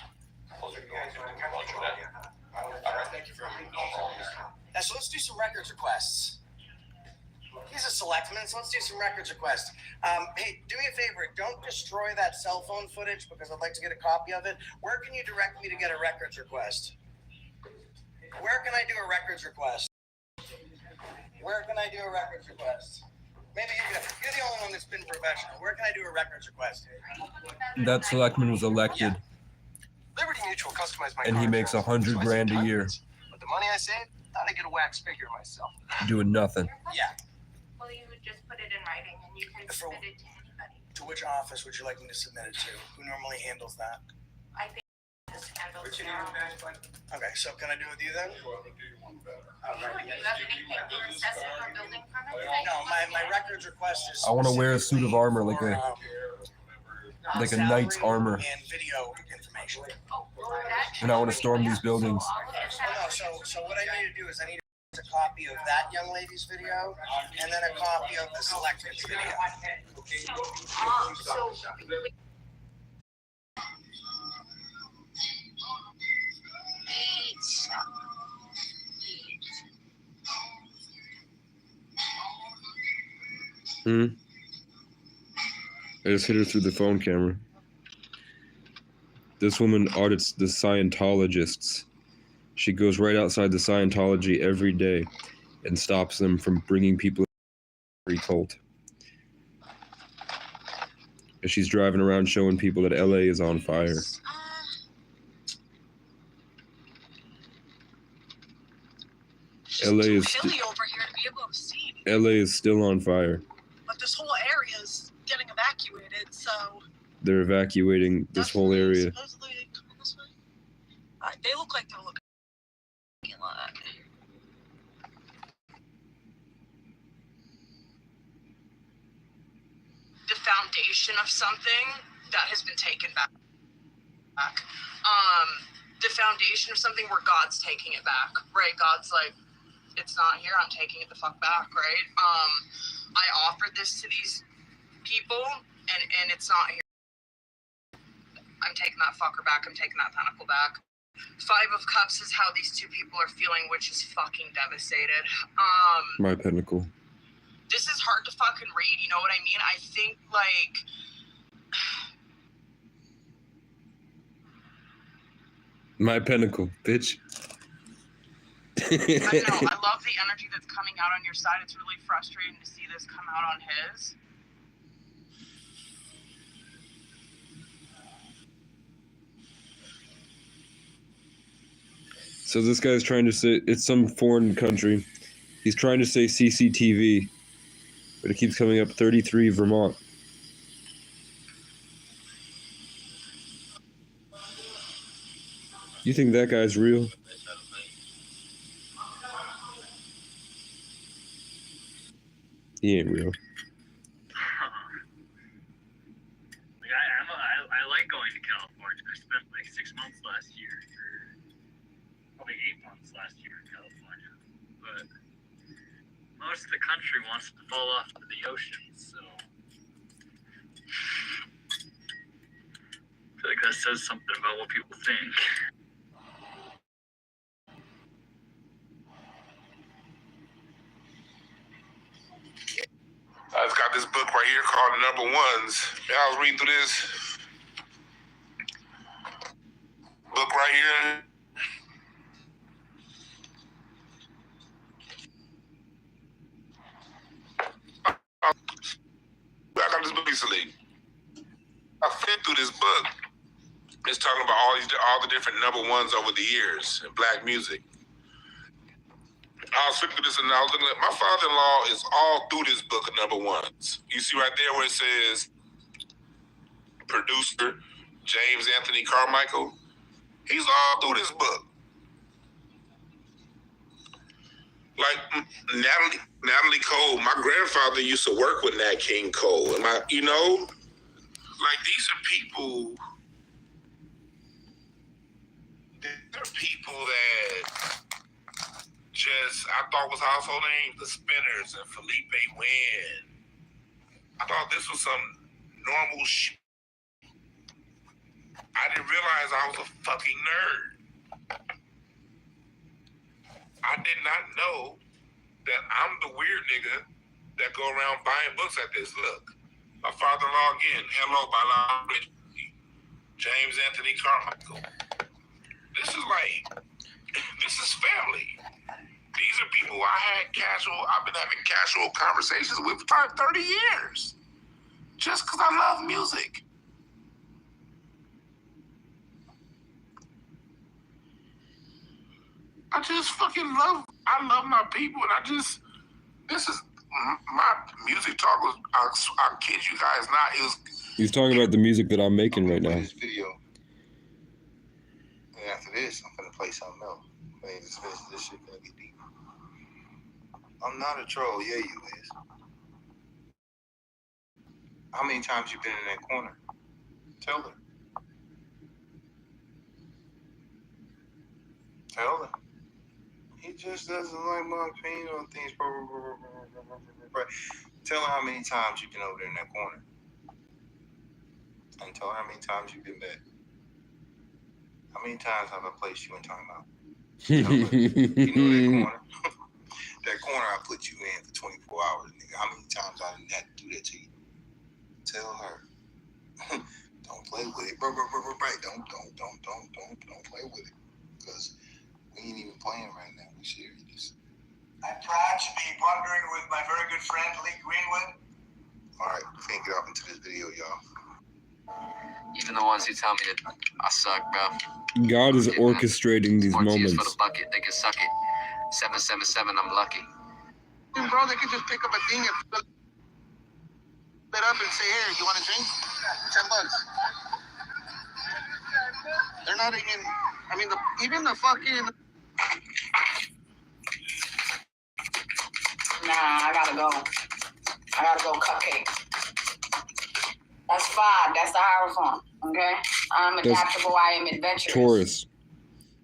closing the door and getting the budget in. All right, thank you very much. Yeah, so let's do some records requests. He's a selectman, so let's do some records requests. Hey, do me a favor. Don't destroy that cell phone footage because I'd like to get a copy of it. Where can you direct me to get a records request? Where can I do a records request? Where can I do a records request? Maybe you're the only one that's been professional. Where can I do a records request? That selectman was elected, Liberty Mutual customized my and he car makes insurance, so I $100,000 saved a year hundreds. But the money I saved, thought I'd get a wax figure myself. doing nothing. Yeah. Well, you would just put it in writing and you can For- submit it to anybody. To which office would you like me to submit it to? Who normally handles that? I think this handles What's your now. name, Max? Okay, so can I do it with you then? Well, I'll do you one better. Sure, do you have anything for assessing or building permits? No, my records request is. I want to wear a suit of armor like for, like a knight's armor, and video information. Oh, well, that and I want to storm these buildings. So I'll get that. So what I need to do is I need a copy of that young lady's video and then a copy of the selectmen's video. So I just hit her through the phone camera. This woman audits the Scientologists. She goes right outside the Scientology every day and stops them from bringing people to the cult. And she's driving around showing people that LA is on fire. LA is Hilly over here to be able to see, LA is still on fire. but this whole area is getting evacuated, so They're evacuating this whole area. supposedly coming this way. They look like they're looking at lot. The foundation of something that has been taken back. The foundation of something where God's taking it back, right? God's like, it's not here, I'm taking it the fuck back, right? I offered this to these people and it's not here. I'm taking that fucker back, I'm taking that pentacle back. Five of Cups is how these two people are feeling, which is fucking devastated. My pinnacle. This is hard to fucking read, you know what I mean? I think, like, My pinnacle, bitch. I know, I love the energy that's coming out on your side. It's really frustrating to see this come out on his. So this guy's trying to say, it's some foreign country. He's trying to say CCTV, but it keeps coming up 33 Vermont. You think that guy's real? He ain't real. I like going to California. I spent like 6 months last year, or probably 8 months last year in California. But most of the country wants to fall off to the ocean, so I feel like that says something about what people think. I've got this book right here called The Number Ones. Yeah, I was reading through this book right here. I got this book recently. I flipped through this book. It's talking about all the different number ones over the years in black music. I was flipping through this and I was looking at my father-in-law is all through this book of number ones. You see right there where it says producer James Anthony Carmichael. He's all through this book. Like Natalie Cole, my grandfather used to work with Nat King Cole. And like these are people that just I thought was household names, the Spinners and Felipe Wynn I thought this was some normal shit. I didn't realize I was a fucking nerd. I did not know that I'm the weird nigga that go around buying books at this. Look, my father-in-law again. Hello, by Rich. James Anthony Carmichael. This is family. These are people I've been having casual conversations with for 30 years. Just because I love music. I just fucking love my people, and this is my music talk was, I kid you guys not, it was. He's talking about the music that I'm making right now. This video. And after this, I'm gonna play something else. This shit gonna get deep. I'm not a troll, yeah, you is. How many times you been in that corner? Tell her. Tell her. He just doesn't like my opinion on things. Tell her how many times you've been over there in that corner. And tell her how many times you've been back. How many times have I placed you in timeout? You know that corner? That corner I put you in for 24 hours, nigga. How many times I didn't have to do that to you? Tell her. Don't play with it. Right. Don't play with it. Because we ain't even playing right now. We serious. I'm proud to be partnering with my very good friend Lee Greenwood. Alright, we can't get off into this video, y'all. Even the ones who tell me that I suck, bro. God is orchestrating these More tears moments. for the bucket, they can suck it. 777, I'm lucky. Bro, they could just pick up a thing and fill it up and say, "Here, you want a drink? $10." They're not even. I mean, even the fucking. Nah, I gotta go. Cupcake. That's 5. That's the Hierophant. Okay? I'm adaptable. I am adventurous.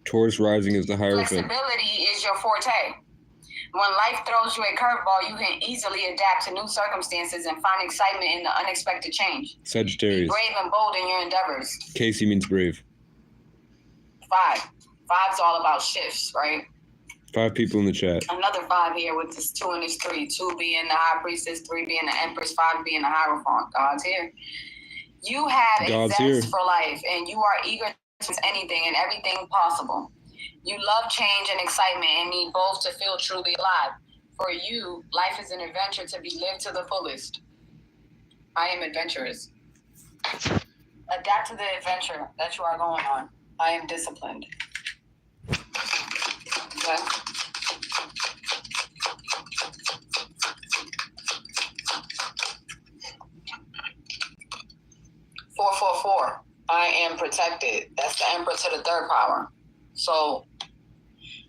Taurus rising is the Hierophant. Flexibility is your forte. When life throws you a curveball, you can easily adapt to new circumstances and find excitement in the unexpected change. Be Sagittarius. brave and bold in your endeavors. Casey means brave. 5. 5's all about shifts, right? 5 people in the chat. Another 5 here with this 2 and this 3. 2 being the High Priestess, 3 being the Empress, 5 being the Hierophant. God's here. You have God's a zest here. for life, and you are eager to anything and everything possible. You love change and excitement and need both to feel truly alive. For you, life is an adventure to be lived to the fullest. I am adventurous. Adapt to the adventure that you are going on. I am disciplined. Okay? Four. I am protected. That's the Emperor to the 3rd power. So,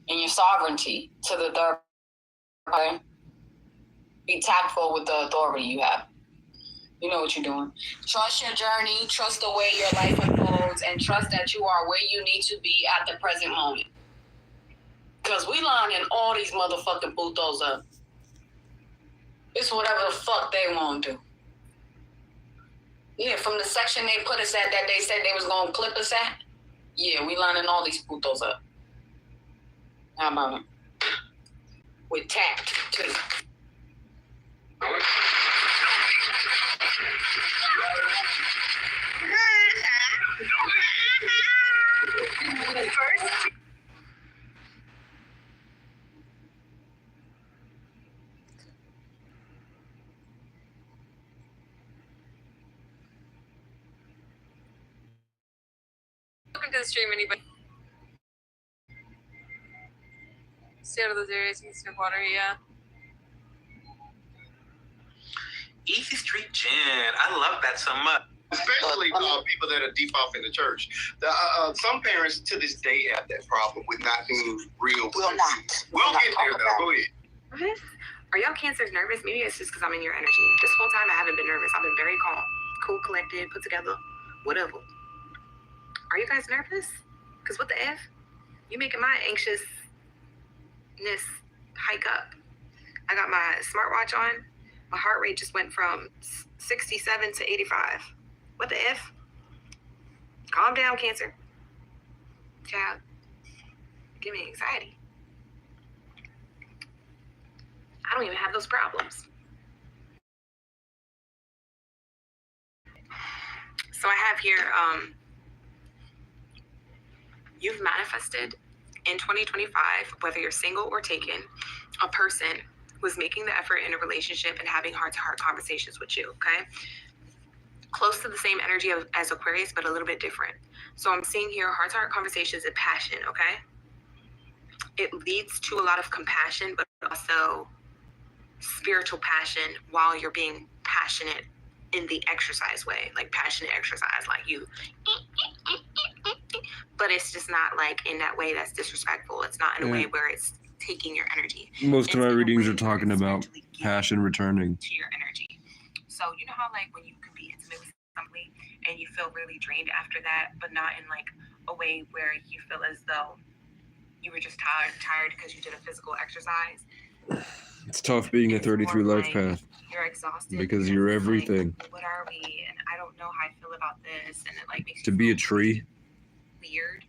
in your sovereignty to the 3rd power, be tactful with the authority you have. You know what you're doing. Trust your journey, trust the way your life unfolds, and trust that you are where you need to be at the present moment. Because we lining all these motherfucking putos up. It's whatever the fuck they want to do. Yeah, from the section they put us at that they said they was going to clip us at, yeah, we lining all these putos up. How about it? With tact, too. Welcome to the stream, anybody. Seattle those areas, Mr. Water, yeah. Easy Street Gin. I love that so much. Especially people that are deep off in the church. Some parents to this day have that problem with not being real. We'll get there though. Go ahead. What? Are y'all Cancers nervous? Maybe it's just because I'm in your energy. This whole time I haven't been nervous. I've been very calm, cool, collected, put together, whatever. Are you guys nervous? Because what the F? You making my anxiousness hike up. I got my smartwatch on. My heart rate just went from 67 to 85. What the F? Calm down, Cancer. Child, give me anxiety. I don't even have those problems. So I have here, you've manifested in 2025, whether you're single or taken, a person who's making the effort in a relationship and having heart-to-heart conversations with you, okay? Close to the same energy as Aquarius, but a little bit different. So I'm seeing here heart-to-heart conversations and passion, okay? It leads to a lot of compassion, but also spiritual passion while you're being passionate in the exercise way, like passionate exercise, like you, but it's just not like in that way that's disrespectful. It's not in a way where it's taking your energy. Most of It's my in a readings way are talking where it's about mentally giving passion returning. to your energy. So you know how like when you can be intimate with somebody and you feel really drained after that, but not in like a way where you feel as though you were just tired because you did a physical exercise. It's tough being a 33 life path You're exhausted because you're it's like, everything. what are we? And I don't know how I feel about this, and it like makes To you be a feel tree, weird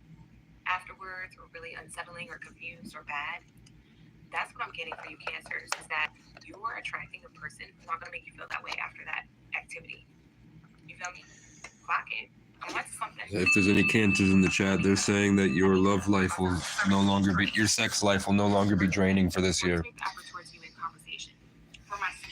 afterwards, or really unsettling, or confused, or bad. That's what I'm getting for you, Cancers, is that you are attracting a person who's not going to make you feel that way after that activity. You feel me? Clock it. I'm onto something. if there's any cancers in the chat, they're saying that your love life will no longer be, your sex life will no longer be draining for this year.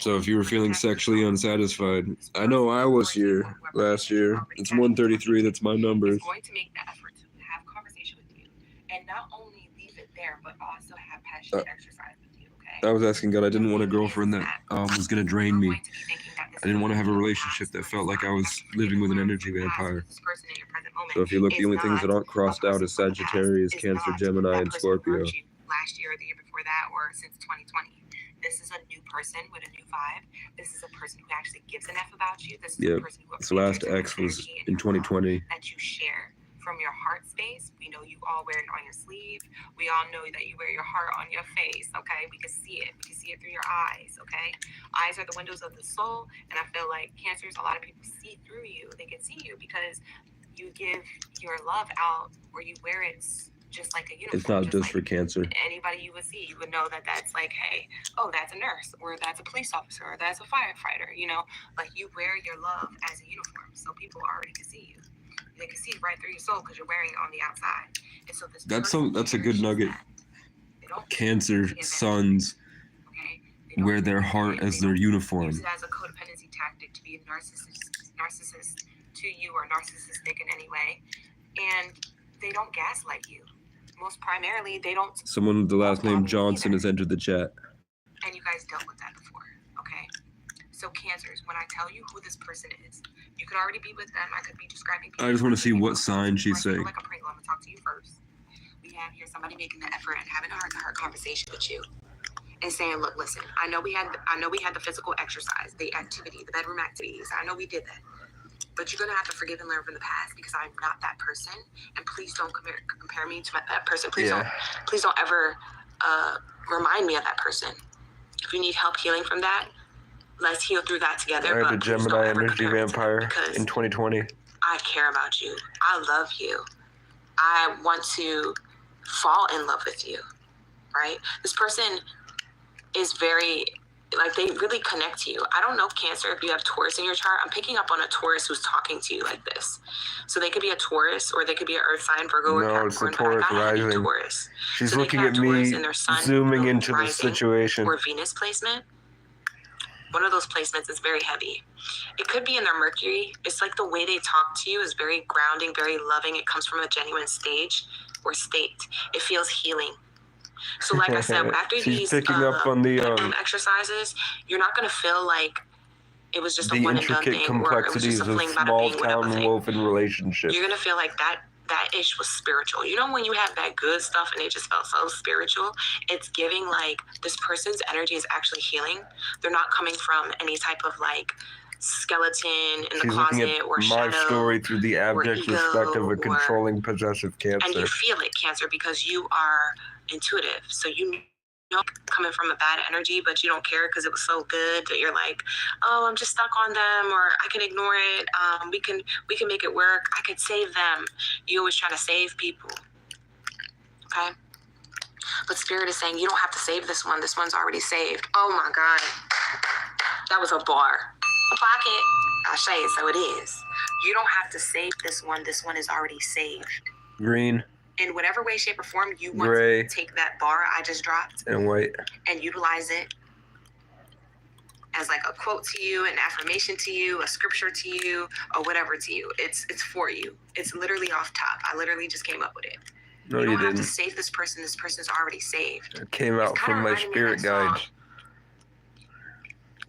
So if you were feeling sexually unsatisfied, I know I was here last year. It's 133, that's my numbers. Going to make the effort to have conversation with you, and not only leave it there, but also have passionate exercise with you. Okay. I was asking God, I didn't want a girlfriend that was going to drain me. I didn't want to have a relationship that felt like I was living with an energy vampire. So if you look, the only things that aren't crossed out is Sagittarius, Cancer, Gemini, and Scorpio. Last year or the year before that, or since 2020. This is a new person with a new vibe. This is a person who actually gives an F about you. This is a person who So last X was in 2020. that you share from your heart space. We know you all wear it on your sleeve. We all know that you wear your heart on your face, okay? We can see it. We can see it through your eyes, okay? Eyes are the windows of the soul, and I feel like Cancers, a lot of people see through you. They can see you because you give your love out, or you wear it just like a uniform. It's not just for Cancer. Anybody you would see, you would know that that's like, hey, oh, that's a nurse, or that's a police officer, or that's a firefighter, you know? Like, you wear your love as a uniform, so people already can see you. They can see right through your soul because you're wearing it on the outside. And so this That's a good nugget. Cancer sons wear their heart as their uniform. use it as a codependency tactic to be a narcissist to you, or narcissistic in any way. And they don't gaslight you. Most primarily, they don't. Someone with the last name Johnson has entered the chat. And you guys dealt with that before, okay? So Cancers, when I tell you who this person is, you could already be with them. I could be describing people. I just want to see what sign she's saying. Like a Pringle, I'm gonna talk to you first. We have here somebody making the effort and having a heart-to-heart conversation with you, and saying, "Look, listen. I know we had the physical exercise, the activity, the bedroom activities. I know we did that. But you're gonna have to forgive and learn from the past because I'm not that person. And please don't compare me to that person. Please don't ever remind me of that person. If you need help healing from that, let's heal through that together. I have a But please don't Gemini ever energy compare me to vampire them, because in 2020. I care about you. I love you. I want to fall in love with you, right? This person is very, like, they really connect to you. I don't know, Cancer, if you have Taurus in your chart. I'm picking up on a Taurus who's talking to you like this. So they could be a Taurus, or they could be an Earth sign, Virgo, or No, it's the Capricorn. Taurus but I got heavy rising. Taurus. She's So they looking could at have Taurus me, in their sun, zooming moon, into the rising, situation. or Venus placement. One of those placements is very heavy. It could be in their Mercury. It's like the way they talk to you is very grounding, very loving. It comes from a genuine stage or state. It feels healing. So like I said, after She's these picking up on the exercises, you're not going to feel like it was just a the one and done intricate thing, or it was complexities just a of fling, bada small bing, whatever town thing. woven relationships. You're going to feel like that ish was spiritual. You know, when you have that good stuff and it just felt so spiritual, it's giving like this person's energy is actually healing. They're not coming from any type of like skeleton in the She's looking closet at or my shadow. story through the abject ego, perspective of a or- controlling possessive And you Cancer. feel it, Cancer, because you are intuitive. So you coming from a bad energy, but you don't care because it was so good that you're like, oh, I'm just stuck on them, or I can ignore it. We can make it work. I could save them. You always try to save people. Okay? But Spirit is saying you don't have to save this one. This one's already saved. Oh my God. That was a bar. Clock it. I'll show you. So it is. You don't have to save this one. This one is already saved. Green. In whatever way, shape, or form you want Gray. to take that bar I just dropped And white. and utilize it as like a quote to you, an affirmation to you, a scripture to you, or whatever to you. It's for you. It's literally off top. I literally just came up with it. No, you you don't have to didn't. save this person. This person's already saved. It came out kinda from my reminding me of spirit that song. guides.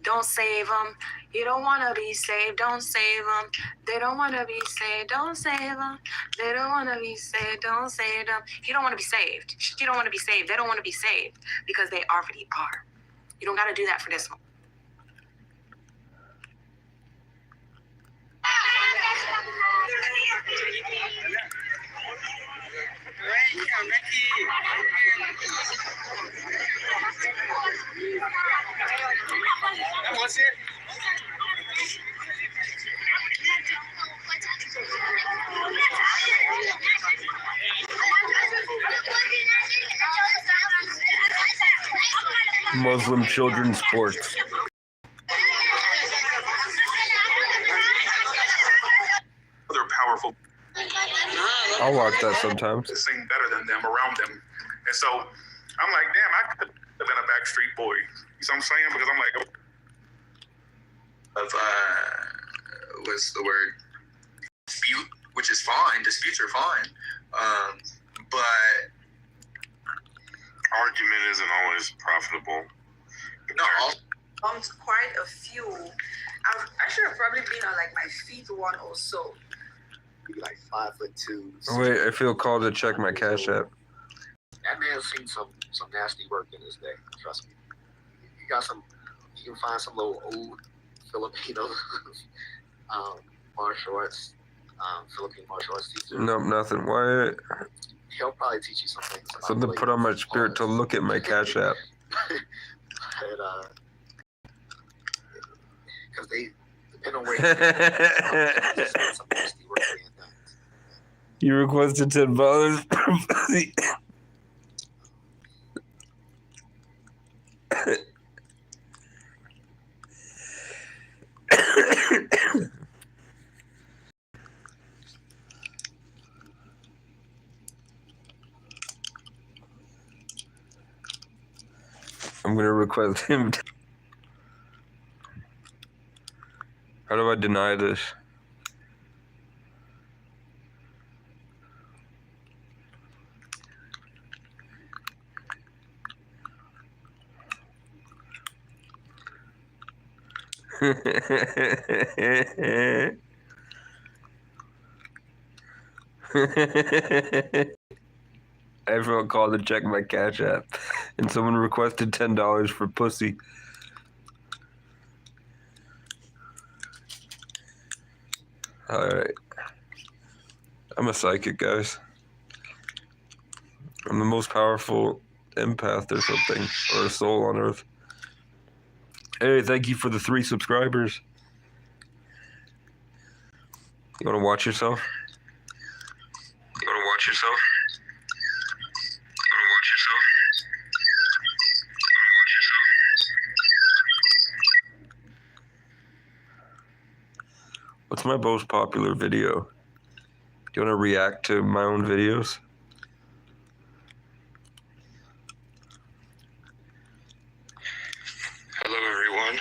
Don't save them. You don't want to be saved. Don't save them. They don't want to be saved. Don't save them. They don't want to be saved. Don't save them. You don't want to be saved. You don't want to be saved. They don't want to be saved because they already are. You don't got to do that for this one. That was it. Muslim children's sports. They're powerful. I'll watch that sometimes. To sing better than them, around them. And so I'm like, damn, I could have been a Backstreet Boy. You know what I'm saying? Because I'm like, what's the word? Dispute, which is fine. Disputes are fine. But argument isn't always profitable. no, Quite a few. I should have probably been on like my feet one or so. Maybe like 5'2". Wait, I feel called to check my Cash App. That man's seen some nasty work in his day. Trust me. You can find some little old Filipino martial arts, Philippine martial arts teacher. Nope, nothing. Why? He'll probably teach you some things. about Something the put on my spirit to look at my Cash App. Because they depend on where some nasty work being done. You requested $10 for pussy. I'm gonna request him. How do I deny this? Everyone called to check my Cash App, and someone requested $10 for pussy. Alright. I'm a psychic, guys. I'm the most powerful empath or something, or a soul on Earth. Hey, thank you for the 3 subscribers. You want to watch yourself? You want to watch yourself? You want to watch yourself? What's my most popular video? Do you want to react to my own videos? Hello, everyone.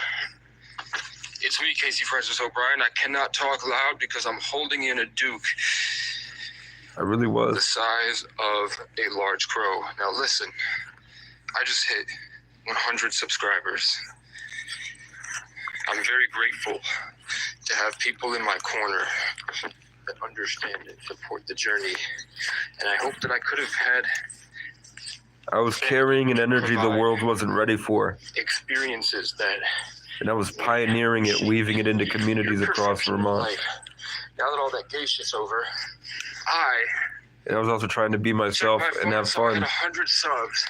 It's me, Casey Francis O'Brien. I cannot talk loud because I'm holding in a Duke I really the was. size of a large crow. Now, listen, I just hit 100 subscribers. I'm very grateful to have people in my corner that understand and support the journey. And I hope that I could have had I was carrying an energy the world wasn't ready for, experiences that and I was pioneering it, weaving it into communities across Vermont. life. Now that all that gay shit's over, I And I was also trying to be myself Checked my and phone, have saw I had fun 100 subs,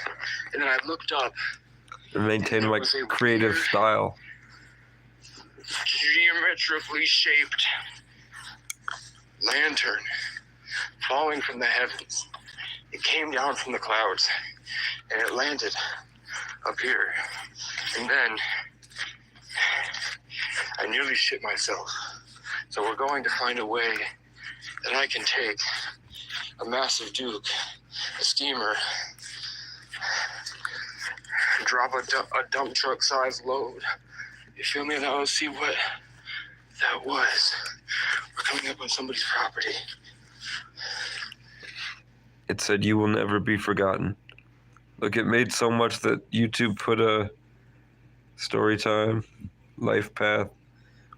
and then I looked up. and maintain there my was a creative weird- style. Geometrically shaped lantern falling from the heavens. It came down from the clouds and it landed up here. And then I nearly shit myself. So we're going to find a way that I can take a massive Duke, a steamer, drop a dump truck size load. You feel me? And I'll see what that was. We're coming up on somebody's property. It said, "You will never be forgotten." Look, it made so much that YouTube put a story time, life path,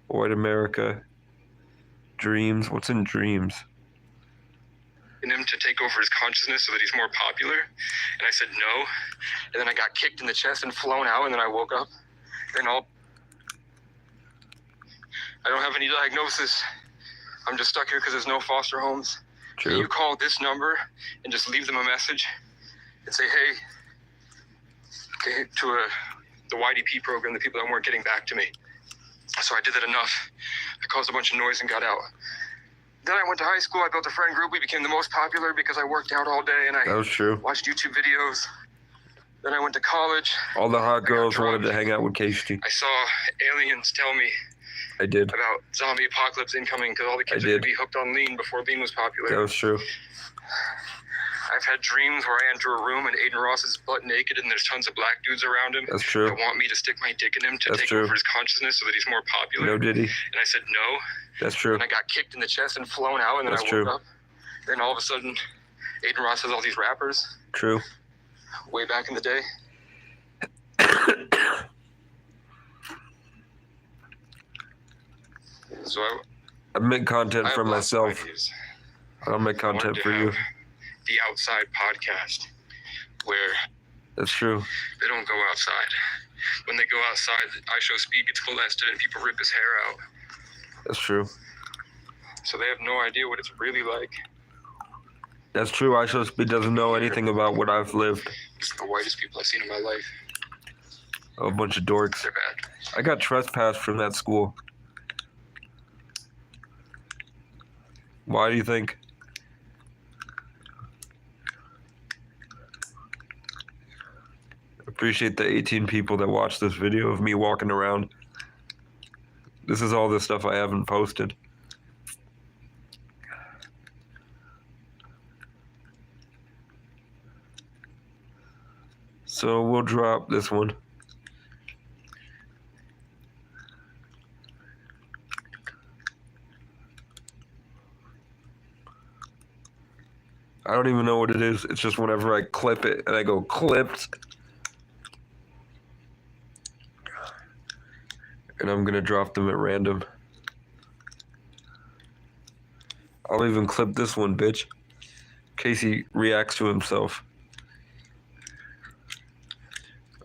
white America, dreams. What's in dreams? And him to take over his consciousness so that he's more popular. And I said no. And then I got kicked in the chest and flown out. And then I woke up. And I don't have any diagnosis. I'm just stuck here because there's no foster homes. True. You call this number and just leave them a message and say, hey, to the YDP program, the people that weren't getting back to me. So I did that enough. I caused a bunch of noise and got out. Then I went to high school. I built a friend group. We became the most popular because I worked out all day and I That was true. watched YouTube videos. Then I went to college. All the hot girls wanted to hang out with Casey. I saw aliens tell me I did. about zombie apocalypse incoming because all the kids I are going did. to be hooked on lean before lean was popular. That was true. I've had dreams where I enter a room and Aiden Ross is butt naked and there's tons of black dudes around him. That's true. That want me to stick my dick in him to That's take true. over his consciousness so that he's more popular. No diddy. And I said no. That's true. And I got kicked in the chest and flown out and then That's I woke true. up. Then all of a sudden, Aiden Ross has all these rappers True. way back in the day. So I make content I for have lots of myself. ideas. I don't make I wanted content to for you. have the Outside podcast where That's true. they don't go outside. When they go outside, I Show Speed gets molested and people rip his hair out. That's true. So they have no idea what it's really like. That's true. I Show Speed doesn't know anything about what I've lived. These are the whitest people I've seen in my life. A bunch of dorks. They're bad. I got trespassed from that school. Why do you think? Appreciate the 18 people that watched this video of me walking around. This is all the stuff I haven't posted. So we'll drop this one. I don't even know what it is. It's just whenever I clip it and I go clipped. And I'm gonna drop them at random. I'll even clip this one, bitch. Casey reacts to himself.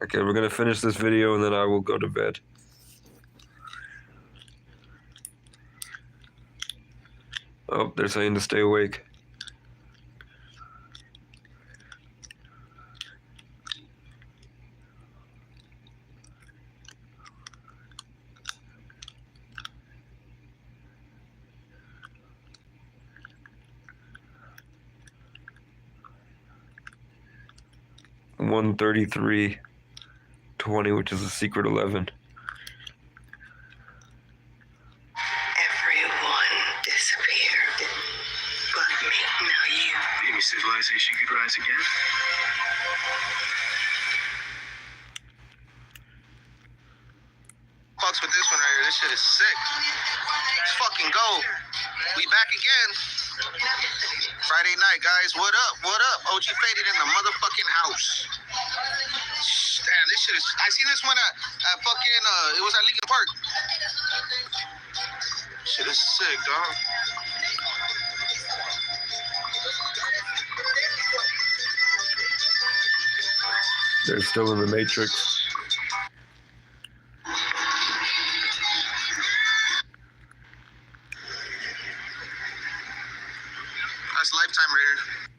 Okay, we're gonna finish this video and then I will go to bed. Oh, they're saying to stay awake. $133.20, which is a secret 11. Everyone disappeared. But me, now you. Maybe civilization could rise again. Fucks with this one right here. This shit is sick. Let's fucking go. We back again. Friday night, guys. What up? What up? OG Faded in the motherfucking house. Damn, this shit is. I seen this one at fucking. It was at Lincoln Park. Shit is sick, dog. They're still in the Matrix. That's Lifetime right here.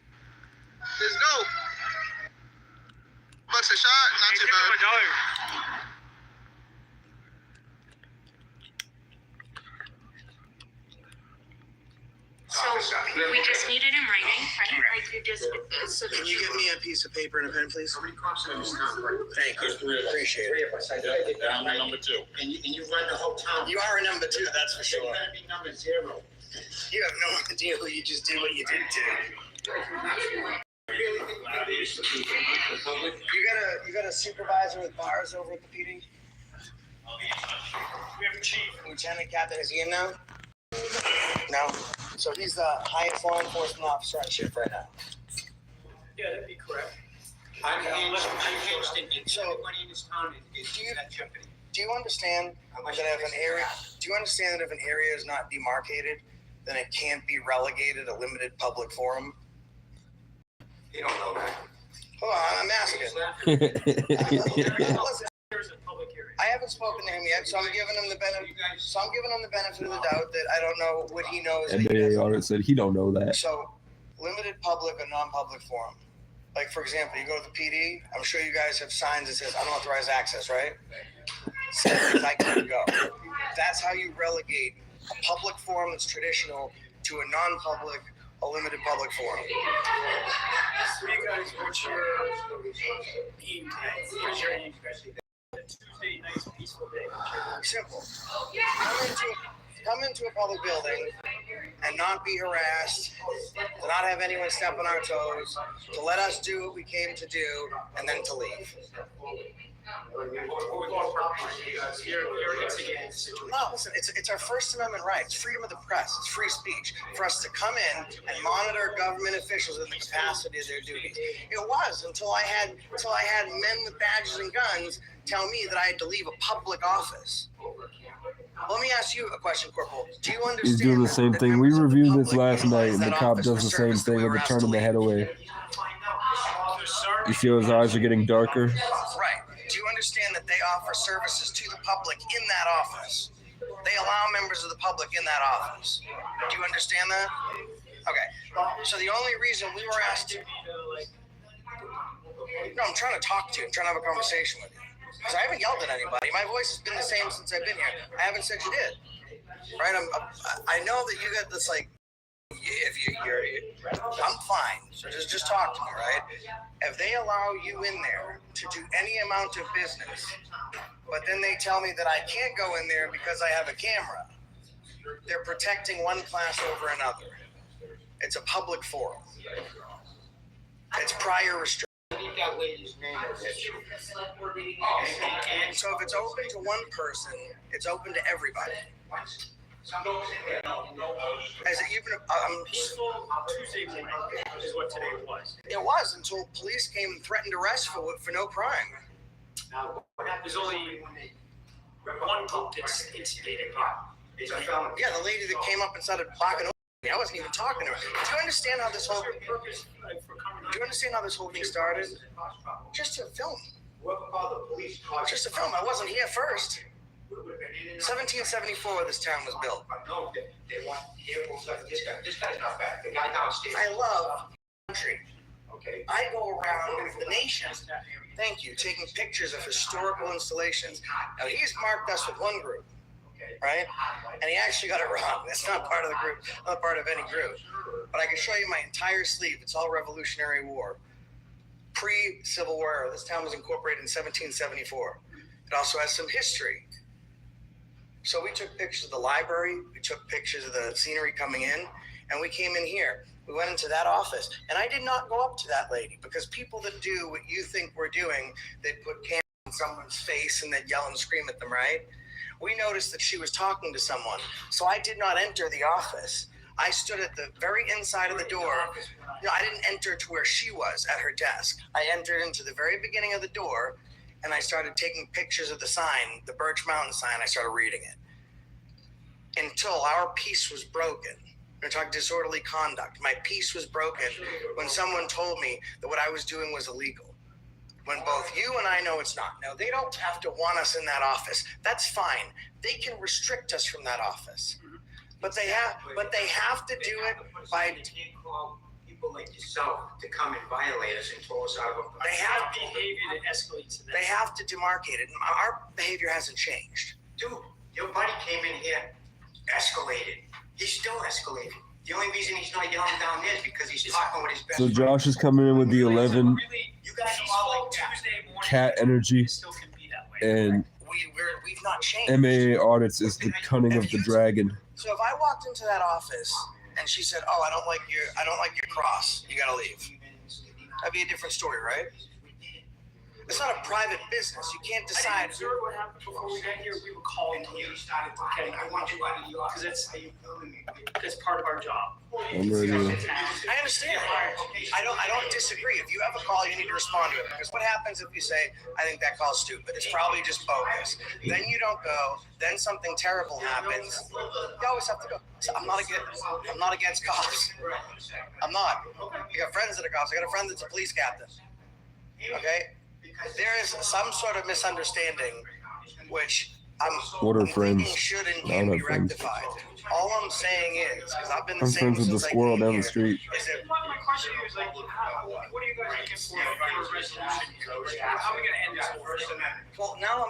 We just need it in writing, right? Like you just. Can you give me a piece of paper and a pen, please? How many cops are in this town, Bert? Thank you. There's three of us. Appreciate Three it. of us. I Yeah, did down to number two. And you run the whole town. You are a number 2, that's for You're sure. gonna be number 0. You have no idea who you just did what you did to. You got a supervisor with bars over at the PD? We have a chief. Lieutenant Captain, is he in now? No. So he's the highest law enforcement officer on shift right now. Yeah, that'd be correct. I'm hinged in so everybody in this town is at jeopardy. Do you understand that if an area is not demarcated, then it can't be relegated a limited public forum? You don't know that. Hold on, I'm asking. Listen, There's a public area. I haven't spoken to him yet, so I'm giving him the benefit. So I'm giving him the benefit of the doubt that I don't know what he knows. And that he they doesn't. already said he don't know that. So, limited public or non-public forum. Like, for example, you go to the PD, I'm sure you guys have signs that says unauthorized access, right? Says I can't go. That's how you relegate a public forum that's traditional to a non-public, a limited public forum. So you guys, what's your aim? What's your aim? A Tuesday night's peaceful day. Simple. Come into a public building and not be harassed, to not have anyone step on our toes, to let us do what we came to do, and then to leave. No, listen, it's our First Amendment right. It's freedom of the press. It's free speech for us to come in and monitor government officials in the capacity of their duties. It was until I had men with badges and guns tell me that I had to leave a public office. Let me ask you a question, Corporal. Do you understand? He's doing the same thing. We reviewed this last night, and the cop does the same thing with turning the head away. You see how his eyes are getting darker? Right. Do you understand that they offer services to the public in that office? They allow members of the public in that office. Do you understand that? Okay. So the only reason we were asked to... No, I'm trying to talk to you. I'm trying to have a conversation with you. Because I haven't yelled at anybody. My voice has been the same since I've been here. I haven't said you did. Right? I know that you got this, like, I'm fine. So just talk to me, right? If they allow you in there to do any amount of business, but then they tell me that I can't go in there because I have a camera, they're protecting one class over another. It's a public forum. It's prior restriction. That lady's name is And so if it's open to one person, it's open to everybody. As even Peaceful Tuesday morning is what today was. it was until police came and threatened arrest for no crime. Now, There's only one group that's instigated here. it's a felony. Yeah, the lady that came up and started blocking over me. I wasn't even talking to her. Do you understand how this whole thing started? Just to film. Whoever called the police. Just to film. I wasn't here first. 1774 this town was built. No, they want airport stuff. This guy's not bad. The guy downstairs. I love country. Okay. I go around the nation, thank you, taking pictures of historical installations. Now, he's marked us with one group, right? And he actually got it wrong. That's not part of the group, not part of any group. But I can show you my entire sleeve. It's all Revolutionary War. Pre-Civil War, this town was incorporated in 1774. It also has some history. So we took pictures of the library, we took pictures of the scenery coming in, and we came in here. We went into that office, and I did not go up to that lady, because people that do what you think we're doing, they put cameras in someone's face and then yell and scream at them, right? We noticed that she was talking to someone, so I did not enter the office. I stood at the very inside of the door. No, I didn't enter to where she was at her desk. I entered into the very beginning of the door, and I started taking pictures of the sign, the Birch Mountain sign. I started reading it until our peace was broken. We're talking disorderly conduct. My peace was broken when someone told me that what I was doing was illegal. When both you and I know it's not. Now, they don't have to want us in that office. That's fine. They can restrict us from that office. But they have to do it by... People like yourself to come and violate us and throw us out of a... They have behavior that escalates to that. They have to demarcate it. Our behavior hasn't changed. Dude, your buddy came in here, escalated. He's still escalating. The only reason he's not yelling down there is because he's talking with his best So friend. Josh is coming in with the 11 You guys are all like that. cat energy, and We've not changed. MAA audits is the cunning of the dragon. So if I walked into that office and she said, "Oh, I don't like your cross. You gotta leave," that'd be a different story, right? It's not a private business. You can't decide. I didn't observe what happened before we got here. We were calling you. Okay, I want you out of the office. That's part of our job. I'm ready. I understand. I don't disagree. If you have a call, you need to respond to it. Because what happens if you say, "I think that call's stupid. It's probably just bogus." Then you don't go. Then something terrible happens. You always have to go. So I'm not against cops. I'm not. I got friends that are cops. I got a friend that's a police captain. Okay. There is some sort of misunderstanding, which What are I'm thinking friends? should and I can don't be have friends. rectified. All I'm saying is, because I've been the I'm same friends with the since I squirrel came down here, the street. is that My question here is like, what are you guys looking for a resolution? How are we gonna end this whole thing? well, now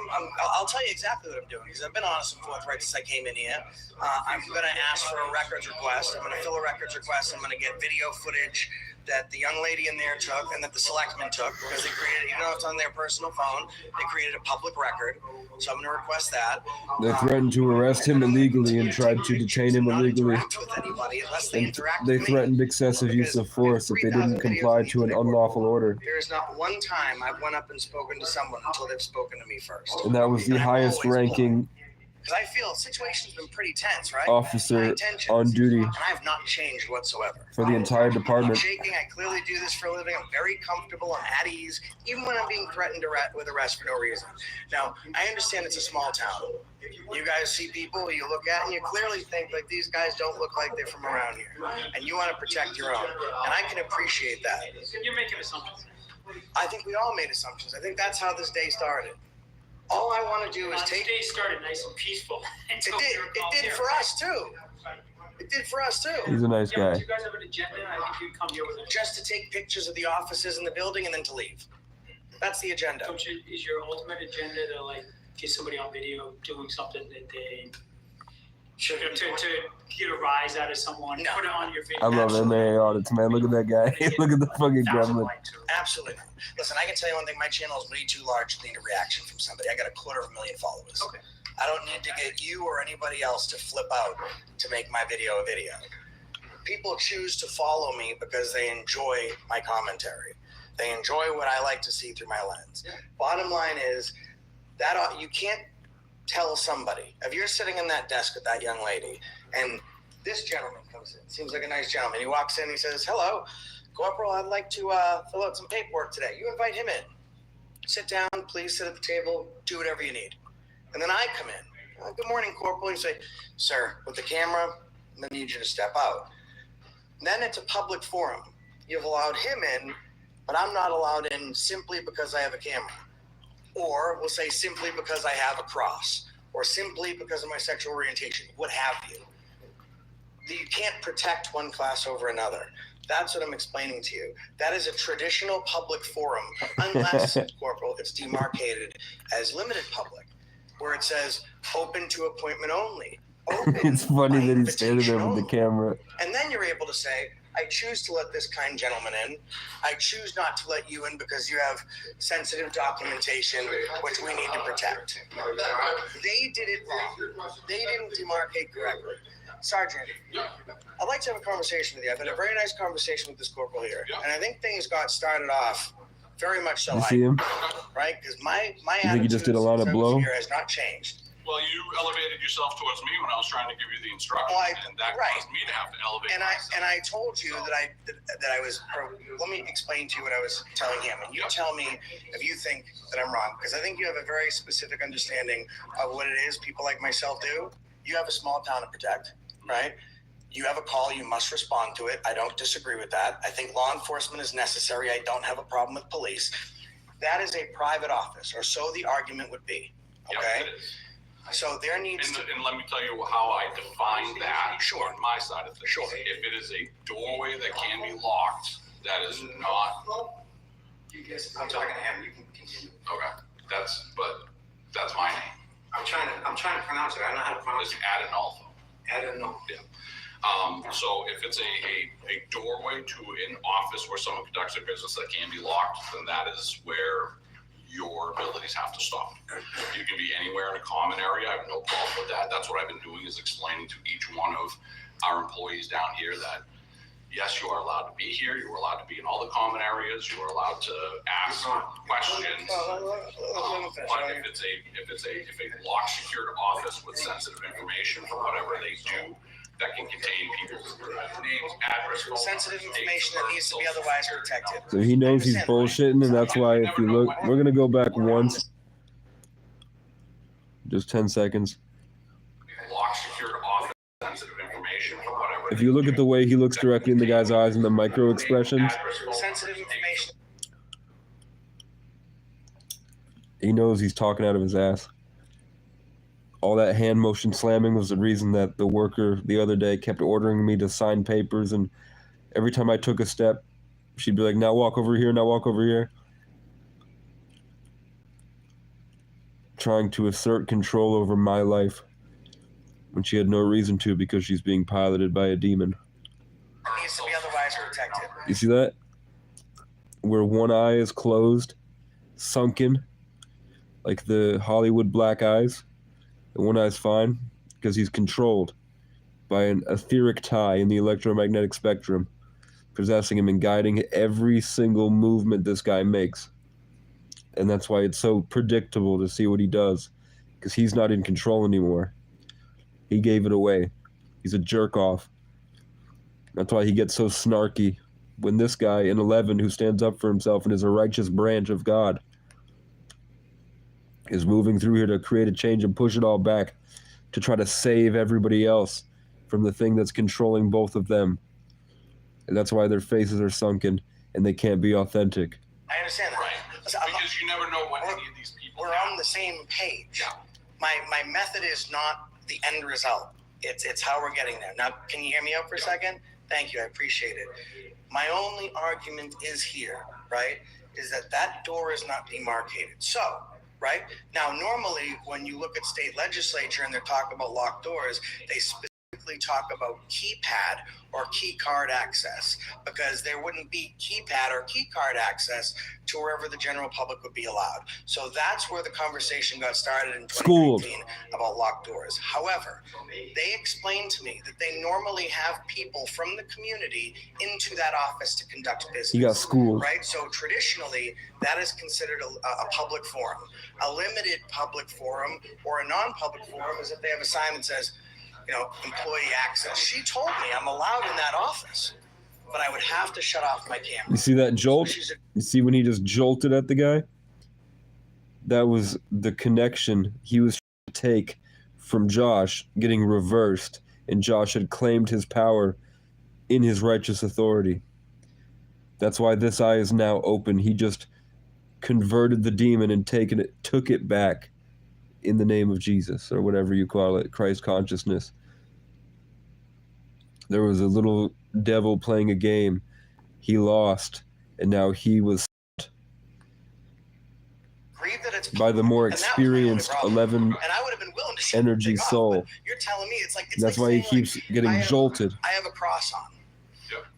I'll tell you exactly what I'm doing, because I've been honest and forthright since I came in here. I'm going to ask for a records request. I'm going to fill a records request. I'm going to get video footage that the young lady in there took and that the selectmen took, because they created, even though it's on their personal phone, they created a public record. So I'm going to request that. They threatened to arrest him illegally and tried to detain him illegally. With anybody unless they And interact they with me. threatened excessive use of force if they didn't comply to an unlawful order. There is not one time I've went up and spoken to someone until they've spoken to me first. And that was the highest ranking Because I feel situation's been pretty tense, right? officer My intentions, on duty and I have not changed whatsoever. for the entire I'm department. shaking. I clearly do this for a living. I'm very comfortable. I'm at ease, even when I'm being threatened with arrest for no reason. Now, I understand it's a small town. You guys see people you look at, and you clearly think like these guys don't look like they're from around here, and you want to protect your own. And I can appreciate that. You're making assumptions. I think we all made assumptions. I think that's how this day started. All I want to do is This take. day started nice and peaceful. It did for us too. It did for us too. He's a nice Yeah, guy. do you guys have an agenda? I think you come here with it. Just to take pictures of the offices in the building and then to leave. That's the agenda. Coach, is your ultimate agenda to like get somebody on video doing something that they should to get a rise out of someone, put it on your video? I love MAA audits, man. Look at that guy. Look at the fucking gremlin. Absolutely. Listen, I can tell you one thing. My channel is way too large to need a reaction from somebody. I got 250,000 followers. Okay. I don't need to get you or anybody else to flip out to make my video a video. People choose to follow me because they enjoy my commentary. They enjoy what I like to see through my lens. Bottom line is that you can't tell somebody, if you're sitting in that desk with that young lady and this gentleman comes in, seems like a nice gentleman. He walks in, he says, "Hello, Corporal, I'd like to fill out some paperwork today." You invite him in. Sit down, please sit at the table, do whatever you need. And then I come in. "Good morning, Corporal." You say, "Sir, with the camera, I need you to step out." Then it's a public forum. You've allowed him in, but I'm not allowed in simply because I have a camera. Or we'll say simply because I have a cross, or simply because of my sexual orientation, what have you. You can't protect one class over another. That's what I'm explaining to you. That is a traditional public forum, unless, Corporal, it's demarcated as limited public, where it says open to appointment only. It's funny that he's standing there with the camera. And then you're able to say, "I choose to let this kind gentleman in. I choose not to let you in because you have sensitive documentation, which we need to protect." They did it wrong. They didn't demarcate correctly. Sergeant, I'd like to have a conversation with you. I've had a very nice conversation with this corporal here, and I think things got started off very much so. You see him? Right? Because my You think he just did a lot of blow? here has not changed. Well, you elevated yourself towards me when I was trying to give you the instructions, and that caused me to have to elevate myself. And I told you that I was. Let me explain to you what I was telling him, and you tell me if you think that I'm wrong, because I think you have a very specific understanding of what it is people like myself do. You have a small town to protect, right? You have a call, you must respond to it. I don't disagree with that. I think law enforcement is necessary. I don't have a problem with police. That is a private office, or so the argument would be. Okay. Yep, it is. So there needs to. And let me tell you how I define that. Sure. On my side of things. Sure. If it is a doorway that can be locked, that is not. I'm talking to him. You can continue. Okay. That's my name. I'm trying to pronounce it. I don't know how to pronounce It's it. Adinolfo. Adinolfo. Yeah. So if it's a doorway to an office where someone conducts their business that can be locked, then that is where your abilities have to stop. You can be anywhere in a common area. I have no problem with that. That's what I've been doing, is explaining to each one of our employees down here that yes, you are allowed to be here. You are allowed to be in all the common areas. You are allowed to ask questions. But if a locked, secured office with sensitive information for whatever they do that can contain people's names, address, phone Sensitive numbers, information that needs to be dates of birth, otherwise protected. So he knows he's bullshitting, and that's why if you look, we're gonna go back once. Just 10 seconds. locked, secured office, sensitive information for whatever. If you look at the way he looks directly in the guy's eyes and the micro expressions, Sensitive information. he knows he's talking out of his ass. All that hand motion slamming was the reason that the worker the other day kept ordering me to sign papers, and every time I took a step, she'd be like, now walk over here, now walk over here. Trying to assert control over my life when she had no reason to, because she's being piloted by a demon. Needs to be otherwise protected. You see that? Where one eye is closed, sunken, like the Hollywood black eyes. The one eye's fine because he's controlled by an etheric tie in the electromagnetic spectrum, possessing him and guiding every single movement this guy makes. And that's why it's so predictable to see what he does, because he's not in control anymore. He gave it away. He's a jerk off. That's why he gets so snarky when this guy in 11, who stands up for himself and is a righteous branch of God, is moving through here to create a change and push it all back to try to save everybody else from the thing that's controlling both of them. And that's why their faces are sunken and they can't be authentic. I understand that. Right. Listen, Because you never know what any of these people we're on the same page. Yeah. My method is not the end result. It's how we're getting there. Now, can you hear me out for a second? Thank you. I appreciate it. My only argument is here, right, is that door is not demarcated. So, right, now normally when you look at state legislature and they're talking about locked doors, they specifically talk about keypad or key card access, because there wouldn't be keypad or key card access to wherever the general public would be allowed. So that's where the conversation got started in 2019 about locked doors. However, they explained to me that they normally have people from the community into that office to conduct business. He got schooled. Right? So traditionally, that is considered a public forum. A limited public forum or a non-public forum is if they have a sign that says, you know, employee access. She told me I'm allowed in that office, but I would have to shut off my camera. You see that jolt? You see when he just jolted at the guy? That was the connection he was trying to take from Josh getting reversed, and Josh had claimed his power in his righteous authority. That's why this eye is now open. He just converted the demon and took it back in the name of Jesus, or whatever you call it, Christ consciousness. There was a little devil playing a game. He lost, and now he was by the more experienced 11 energy soul. You're telling me it's That's like why he saying, keeps getting jolted. I have a cross on.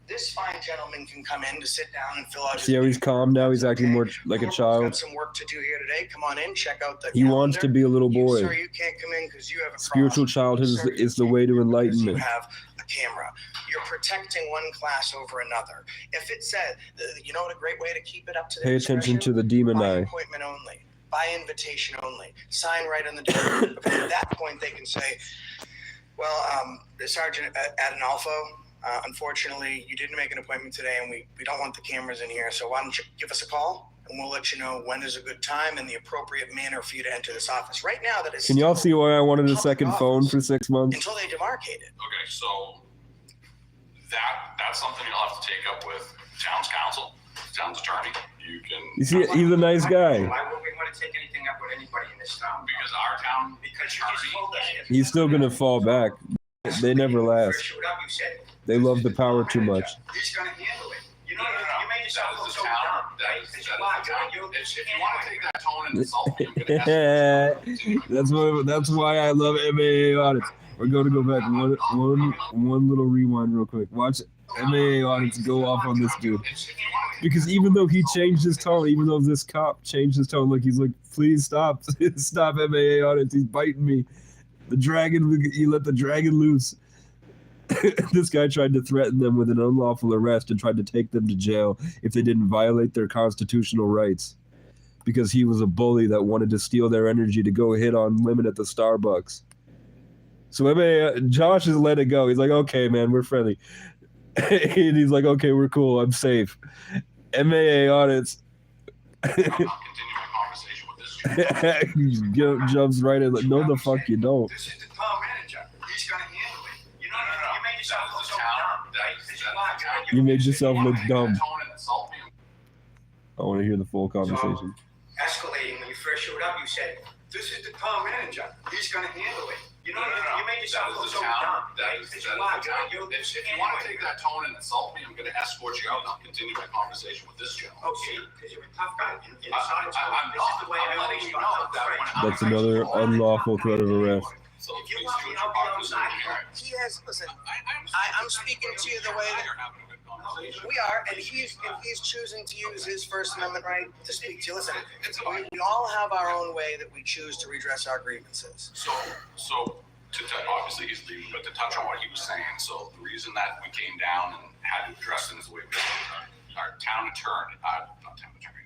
This fine gentleman can come in to sit down and fill out his See how he's calm now? He's acting more like a We've child. got some work to do here today. Come on in, check out the He wants to be a little You, boy. sir, you can't come in because you have a Spiritual childhood is the way to you enlightenment. have a camera. You're protecting one class over another. If it said, you know what a great way to keep it up to Pay attention to the demon by eye. appointment only, by invitation only, sign right on the door. Because at that point they can say, well, Sergeant Adinolfo, unfortunately, you didn't make an appointment today, and we don't want the cameras in here, so why don't you give us a call, and we'll let you know when is a good time and the appropriate manner for you to enter this office. Right now, that is Can y'all see why I wanted a second phone for 6 months? until they demarcate it. Okay, so that's something you'll have to take up with town's council, town's attorney. You can. You see, he's a nice guy. Why would we want to take anything up with anybody in this town? Because our town, Because you just told us. He's still gonna fall back. They never last. First showed up, you said, They love the power too much. he's gonna handle it. You know, No, no, no. you made yourself That look is so the town. dumb. That right? is Because the you lied, town. you- If you want to take that tone and insult me, I'm gonna ask you. That's why I love MMA audits. We're going to go back one little rewind real quick. Watch MAA audience go off on this dude. Because even though he changed his tone, even though this cop changed his tone, look, he's like, please stop. Stop, MAA audience. He's biting me. The dragon, you let the dragon loose. This guy tried to threaten them with an unlawful arrest and tried to take them to jail if they didn't violate their constitutional rights. Because he was a bully that wanted to steal their energy to go hit on women at the Starbucks. So Josh has let it go. He's like, okay, man, we're friendly. And he's like, okay, we're cool. I'm safe. MAA audits. Jumps right in. Like, no, the fuck you don't. This is the town manager. He's gonna handle it. You know, you made yourself look so dumb. You made yourself look dumb. I want to hear the full conversation. Escalating when you first showed up, you said, "This is the town manager. He's gonna handle it." You know, you made yourself look so dumb. If you want to take that tone and insult me, I'm going to escort you out and I'll continue my conversation with this gentleman. Okay, because you're a tough guy. I'm letting you know that when That's another unlawful threat of arrest. So If you want me, I'll be outside. He has, listen, I'm speaking to you the way that we are, and he's choosing to use his First Amendment right to speak to you. Listen, we all have our own way that we choose to redress our grievances. So obviously he's leaving, but to touch on what he was saying, so the reason that we came down and had to address things the way we did, our town attorney,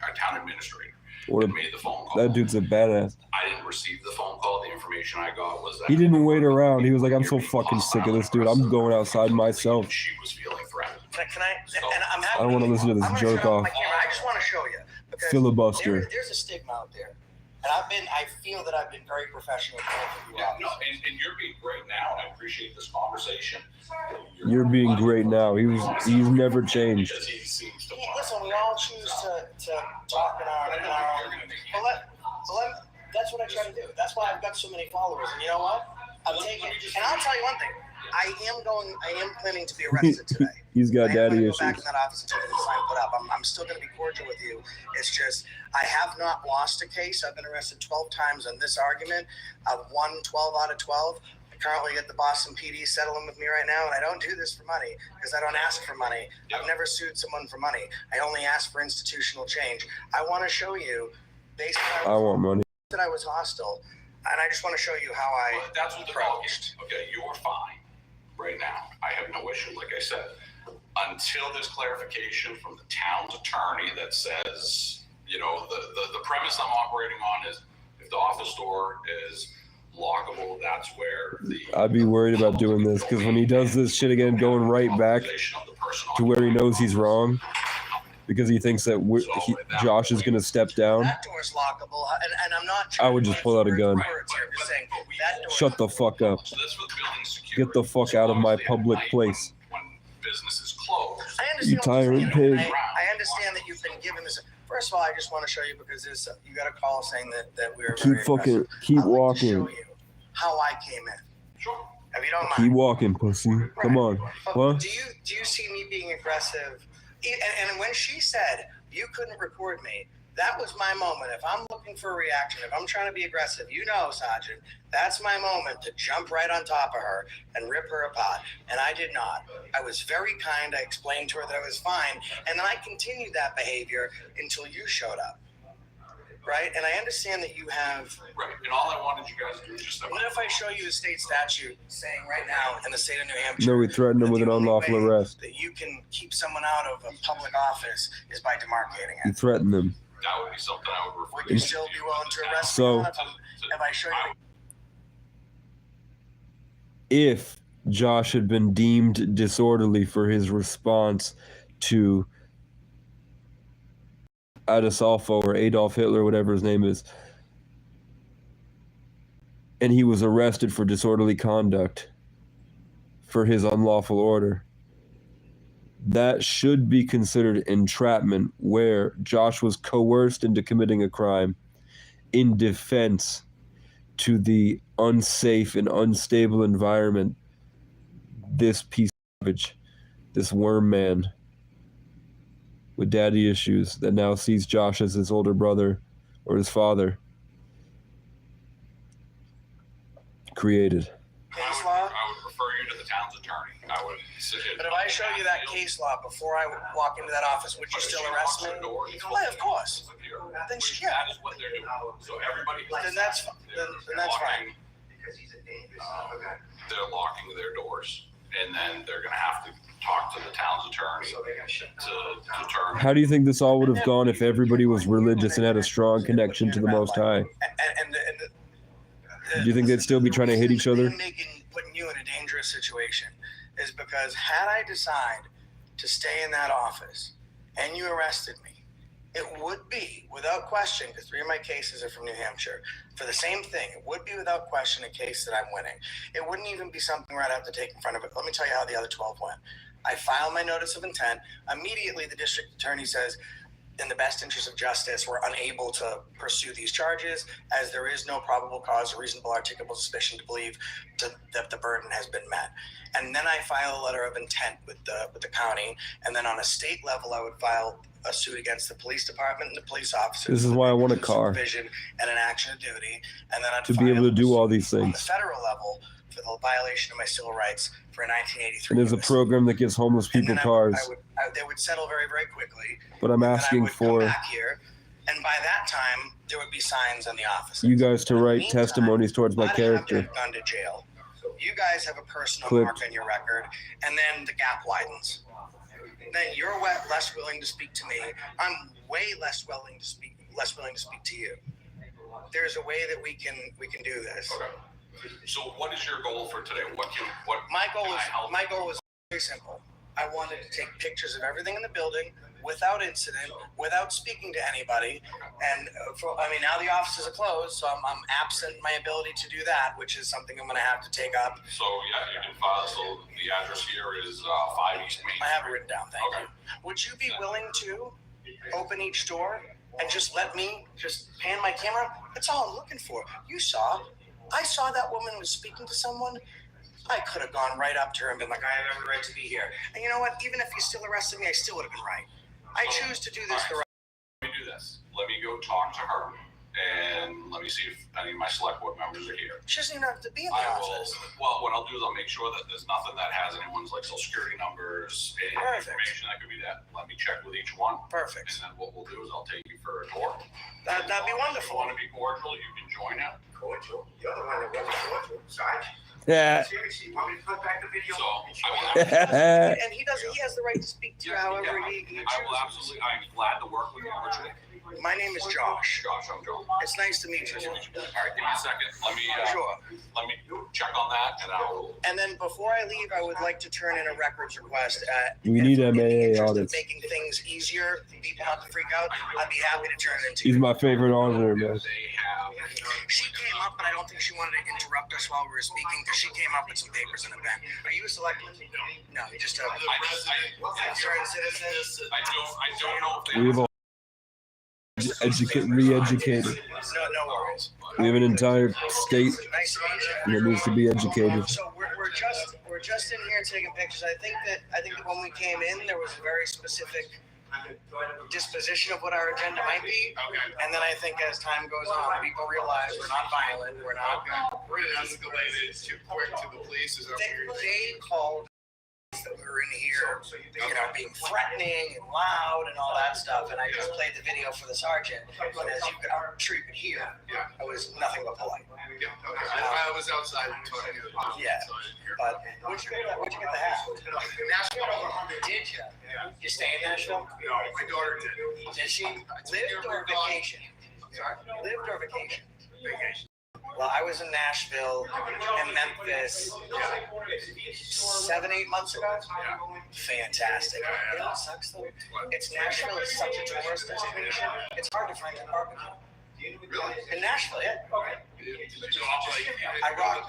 our town administrator made the phone call. That dude's a badass. I didn't receive the phone call. The information I got was that He didn't wait around. He was like, I'm so fucking sick of this dude. I'm going outside myself. she was feeling threatened. Can I? And I'm happy. I don't want to listen to this jerk off. I just want to show you. Because Filibuster. There's a stigma out there. And I feel that I've been very professional with both of you. Yeah, no, and you're being great now, and I appreciate this conversation. You're being great now. He's never changed. Because he seems to Listen, we all choose to talk in our own. But that's what I try to do. That's why I've got so many followers. And you know what? I'm taking. And I'll tell you one thing. I am planning to be arrested today. He's got daddy Go issues. back in that office until the sign put up. I'm still going to be cordial with you. It's just I have not lost a case. I've been arrested 12 times on this argument. I've won 12 out of 12. I currently get the Boston PD settling with me right now, and I don't do this for money because I don't ask for money. I've never sued someone for money. I only ask for institutional change. I want to show you, based on I want money. that I was hostile, and I just want to show you how I That's what the call is. Okay, you're fine right now. I have no issue, like I said. Until there's clarification from the town's attorney that says, you know, the premise I'm operating on is if the office door is lockable, that's where the I'd be worried about doing this because when he does this shit again, going right back to where he knows he's wrong because he thinks that Josh is going to step down, that door's lockable, and I'm not. I would just pull out a gun. Words here, just saying, that door- Shut the fuck up. Get the fuck out of my public place. business is closed. I understand You what you're tyrant saying. pig. I understand that you've been given this. First of all, I just want to show you because you got a call saying that we're Keep walking. show you how I came in. Sure. If you don't mind. Keep walking, pussy. Come on. What? Do you see me being aggressive? And when she said you couldn't record me, that was my moment. If I'm looking for a reaction, if I'm trying to be aggressive, you know, Sergeant, that's my moment to jump right on top of her and rip her apart. And I did not. I was very kind. I explained to her that I was fine. And then I continued that behavior until you showed up. Right? And I understand that you have... Right. And all I wanted you guys to do is just... What if I show you a state statute saying right now in the state of New Hampshire... No, we threatened him with an unlawful arrest. ...that you can keep someone out of a public office is by demarcating You it. threatened him. That would be something I would refer Would you still be willing to arrest So- me if I show you... If Josh had been deemed disorderly for his response to Adolfo or Adolf Hitler, whatever his name is, and he was arrested for disorderly conduct for his unlawful order, that should be considered entrapment, where Josh was coerced into committing a crime in defense to the unsafe and unstable environment this piece of garbage, this worm man with daddy issues that now sees Josh as his older brother or his father created. Case law But if I show you that case law before I walk into that office, would you still arrest me? Well, of course. Then yeah. That is what they're doing. So everybody. Then that's fine. They're locking their doors, and then they're gonna have to talk to the town's attorney to determine. How do you think this all would have gone if everybody was religious and had a strong connection to the Most High? Do you think they'd still be trying to hit each other? Putting you in a dangerous situation is because had I decided to stay in that office and you arrested me, it would be, without question, because 3 of my cases are from New Hampshire, for the same thing, it would be without question a case that I'm winning. It wouldn't even be something where I'd have to take in front of it. Let me tell you how the other 12 went. I file my notice of intent. Immediately, the district attorney says, in the best interest of justice, we're unable to pursue these charges as there is no probable cause or reasonable articulable suspicion to believe that the burden has been met. And then I file a letter of intent with the county. And then on a state level, I would file a suit against the police department and the police officers. This is why I want a car. Supervision and an action of duty. And then I'd To be able to do all these on the things. federal level for the violation of my civil rights for a 1983. And there's a program that gives homeless people cars. They would settle very, very quickly. But I'm And then I asking would come for back here, and by that time, there would be signs on the office. you guys to write testimonies towards my character. I've gone to jail. You guys have a personal Click. mark on your record, and then the gap widens. Then you're less willing to speak to me. I'm way less willing to speak to you. There's a way that we can do this. Okay. So what is your goal for today? My goal is very simple. I wanted to take pictures of everything in the building without incident, without speaking to anybody. And now the offices are closed, so I'm absent my ability to do that, which is something I'm going to have to take up. So yeah, you can file. So the address here is 5 East Main. I have it written down. Thank you. Would you be willing to open each door and just let me just pan my camera? That's all I'm looking for. I saw that woman was speaking to someone. I could have gone right up to her and been like, I have every right to be here. And you know what? Even if you still arrested me, I still would have been right. I choose to do this the right way. Let me do this. Let me go talk to her, and let me see if any of my select board members are here. She doesn't even have to be in the office. Well, what I'll do is I'll make sure that there's nothing that has anyone's like social security numbers, any information that could be that. Let me check with each one. Perfect. And then what we'll do is I'll take you for a tour. That'd be wonderful. If you want to be cordial, you can join in. Cordial? You're the one that wasn't cordial, Sarge. Yeah. Seriously, you want me to put back the video? And he has the right to speak to you however he chooses. I will absolutely. I'm glad to work with you, Richard. My name is Josh. Josh, I'm Joe. It's nice to meet you. All right, give me a second. Let me check on that, and I'll. And then before I leave, I would like to turn in a records request. We need in the MAA interest of audits. making things easier for people not to freak out, I'd be happy to turn it into. He's my favorite auditor, man. She came up, but I don't think she wanted to interrupt us while we were speaking because she came up with some papers in the pen. Are you a selectman? No, you're just a concerned citizen. I don't know if they. We've all re-educated. No worries. We have an entire state Nice to meet you. that needs to be educated. So we're just in here taking pictures. I think that when we came in, there was a very specific disposition of what our agenda might be. And then I think as time goes on, people realize we're not violent. We're not. We're escalated too quick to the police. Is that They called that we were in here, being threatening and loud and all that stuff. And I just played the video for the sergeant. But as you could, I'm sure you could hear, it was nothing but polite. Yeah, okay. I was outside talking to the police. Yeah, but where'd you get the hat? Nashville. Did you? Yeah. You stay in Nashville? No, my daughter did. Did she? Lived or vacation? Lived or vacation? Vacation. Well, I was in Nashville and Memphis 7-8 months ago. Fantastic. You know what sucks though? Nashville is such a tourist destination. It's hard to find a barbecue. Really? In Nashville, yeah. Okay. I rock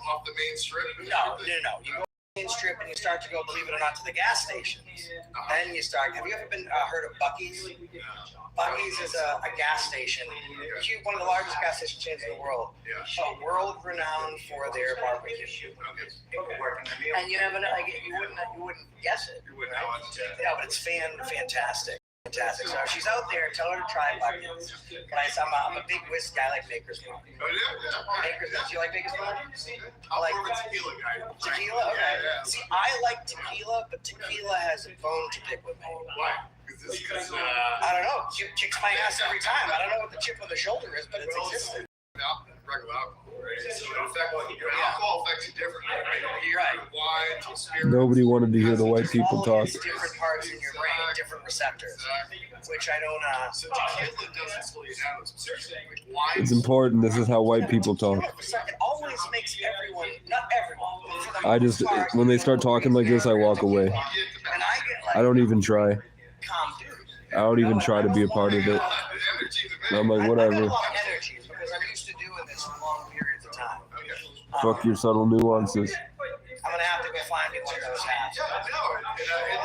off the main strip. No. You go to the main strip and you start to go, believe it or not, to the gas stations. Then you start. Have you ever been heard of Buc-ee's? Buc-ee's is a gas station, one of the largest gas station chains in the world. World renowned for their barbecue. And you never know, you wouldn't guess it. You wouldn't know it. Yeah, but it's fantastic. Fantastic. So if she's out there, tell her to try buckets. I'm a big whiskey. I like Maker's Mark. Oh, yeah. Maker's Mark. Do you like Maker's Mark? I'm more of a tequila guy. Tequila? Okay. See, I like tequila, but tequila has a bone to pick with me. Why? Because I don't know. It kicks my ass every time. I don't know what the chip on the shoulder is, but it's existent. regular alcohol, right? So in fact, alcohol affects you differently, right? You're right. Wine to spirit. Nobody wanted to hear the white people All talk. these different parts in your brain, different receptors, which I don't. So tequila doesn't slow you down as much. Like wine. It's important. This is how white people talk. It always makes everyone, not everyone, but for the I just, when they start talking like this, I walk away. and I get like I don't even try. calm dude. I don't even try to be a part of it. I'm like, I whatever. get a lot of energies because I'm used to doing this for long periods of time. Fuck your subtle nuances. I'm gonna have to go find me one of those hats. Yeah, no, and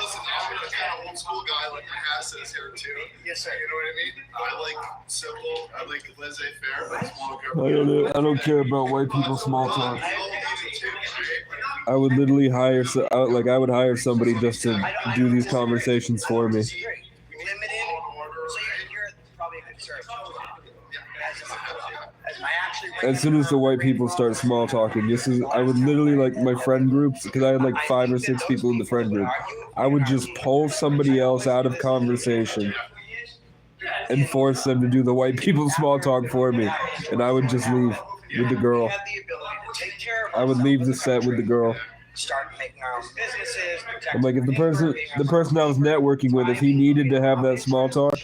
listen, I'm a kind of old school guy, like my hat says here too. Yes, sir. You know what I mean? I like simple, I like laissez-faire, but small I don't care about white people small talk. I would literally hire, I would hire somebody just to do these conversations for me. Limited, so you're probably a good server. I actually As soon as the white people start small talking, I would literally, like, my friend groups, because I had like 5 or 6 people in the friend group, I would just pull somebody else out of conversation and force them to do the white people small talk for me, and I would just leave with the girl. have the ability to take care of I would leave the set with the girl. start making our own businesses. I'm like, if the person I was networking with, if he needed to have that small talk,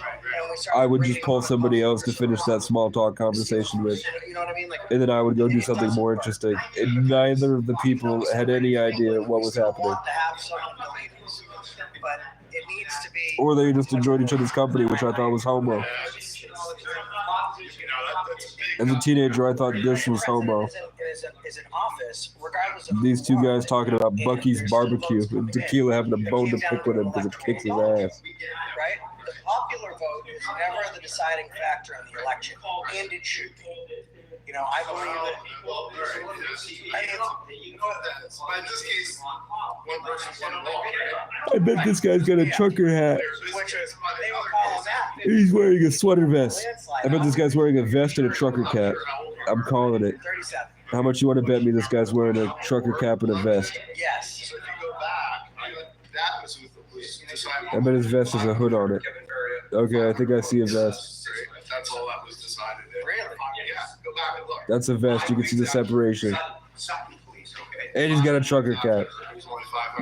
I would just pull somebody else to finish that small talk conversation with. You know what I mean? Like, And then I would go do something more interesting. And neither of the people had any idea what was happening. want to have someone believe this, but it needs to be. Or they just enjoyed each other's company, which I thought was homo. As a teenager, I thought this was homo. Is an office, regardless of These 2 guys talking about Bucky's barbecue and tequila having a bone to pick with him because it kicks his ass. right? The popular vote is never the deciding factor in the election, and it should be. You know, I believe that. But in this case, one person's one vote. I bet this guy's got a trucker hat. Which is, they will call that. He's wearing a sweater vest. I bet this guy's wearing a vest and a trucker cap. I'm calling it. 37. How much you want to bet me this guy's wearing a trucker cap and a vest? Yes. So if you go back, that was decided. I bet his vest has a hood on it. Okay, I think I see a vest. That's all that was decided. Really? Yeah, go back and look. That's a vest. You can see the separation. And he's got a trucker cap.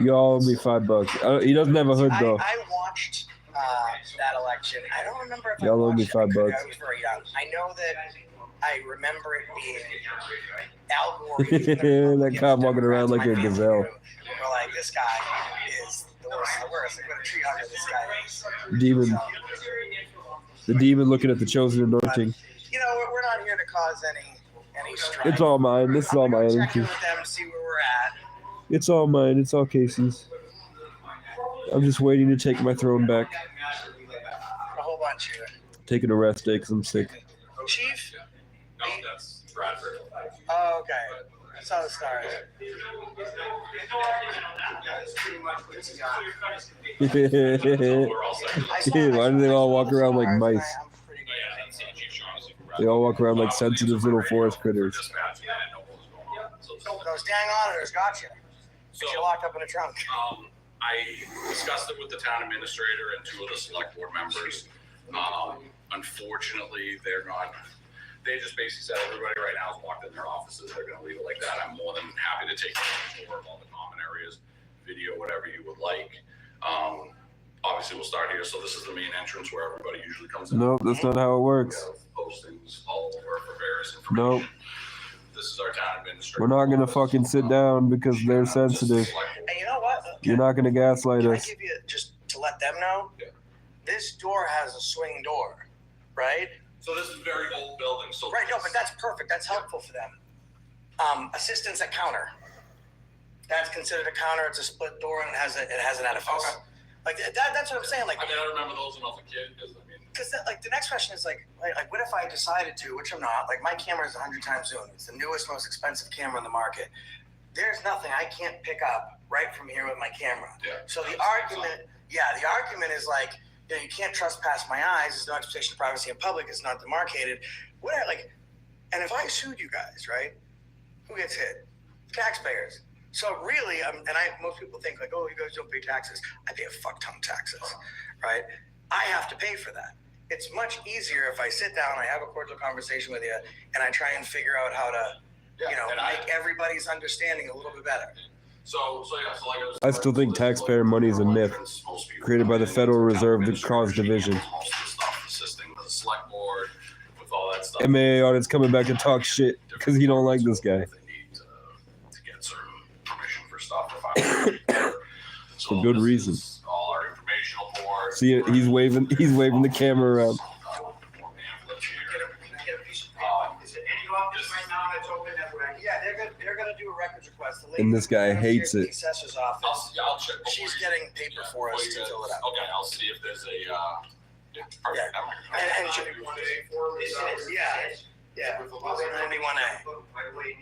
Y'all owe me $5. He doesn't have a hood though. I watched that election. I don't remember if Y'all owe me $5. I was very young. I know that I remember it being Al Gore. That cop walking around like a gazelle. We're like, this guy is the worst of the worst. Like, what a tree hugger this guy is. Demon. The demon looking at the chosen anointing. You know, we're not here to cause any strife. It's all mine. This is all my Check in energy. with them, see where we're at. It's all mine. It's all Casey's. I'm just waiting to take my throne back. A whole bunch here. Taking a rest day because I'm sick. Chief? No, that's Bradford. Oh, okay. I saw the stars. Why do they all walk around like mice? They all walk around like sensitive little forest critters. Those dang auditors got you. Because you're locked up in a trunk. I discussed it with the town administrator and 2 of the select board members. Unfortunately, they just basically said everybody right now is locked in their offices. They're going to leave it like that. I'm more than happy to take a tour of all the common areas, video, whatever you would like. Obviously, we'll start here. So this is the main entrance where everybody usually comes in. Nope, that's not how it works. Postings all over for various information. Nope. This is our town administrator. We're not going to fucking sit down because they're sensitive. And you know what? You're not going to gaslight Can I us. give you, just to let them know? Yeah. This door has a swing door, right? So this is a very old building. So Right, no, but that's perfect. That's helpful for them. Assistance at counter. That's considered a counter. It's a split door and it has an edifice. Okay. Like that's what I'm saying. Like, I mean, I remember those when I was a kid because like the next question is like what if I decided to, which I'm not. Like my camera is 100 times zoom. It's the newest, most expensive camera in the market. There's nothing I can't pick up right from here with my camera. Yeah. So the argument is like, you can't trespass my eyes. There's no expectation of privacy in public. It's not demarcated. Whatever, like, and if I sued you guys, right? Who gets hit? Taxpayers. So really, most people think like, oh, you guys don't pay taxes. I pay a fuck ton of taxes, right? I have to pay for that. It's much easier if I sit down, I have a cordial conversation with you, and I try and figure out how to, make everybody's understanding a little bit better. I still think taxpayer money is a myth created by the Federal Reserve to cause division. MAA audit's coming back to talk shit because you don't like this guy. For good reason. See, he's waving the camera around. Is there any office right now that's open that would? Yeah, they're gonna do a records request. The lady And this guy hates the it. assessor's office. I'll check. She's getting paper for us to fill it out. Okay, I'll see if there's a, Yeah. And she, yeah. 91A. Okay, great.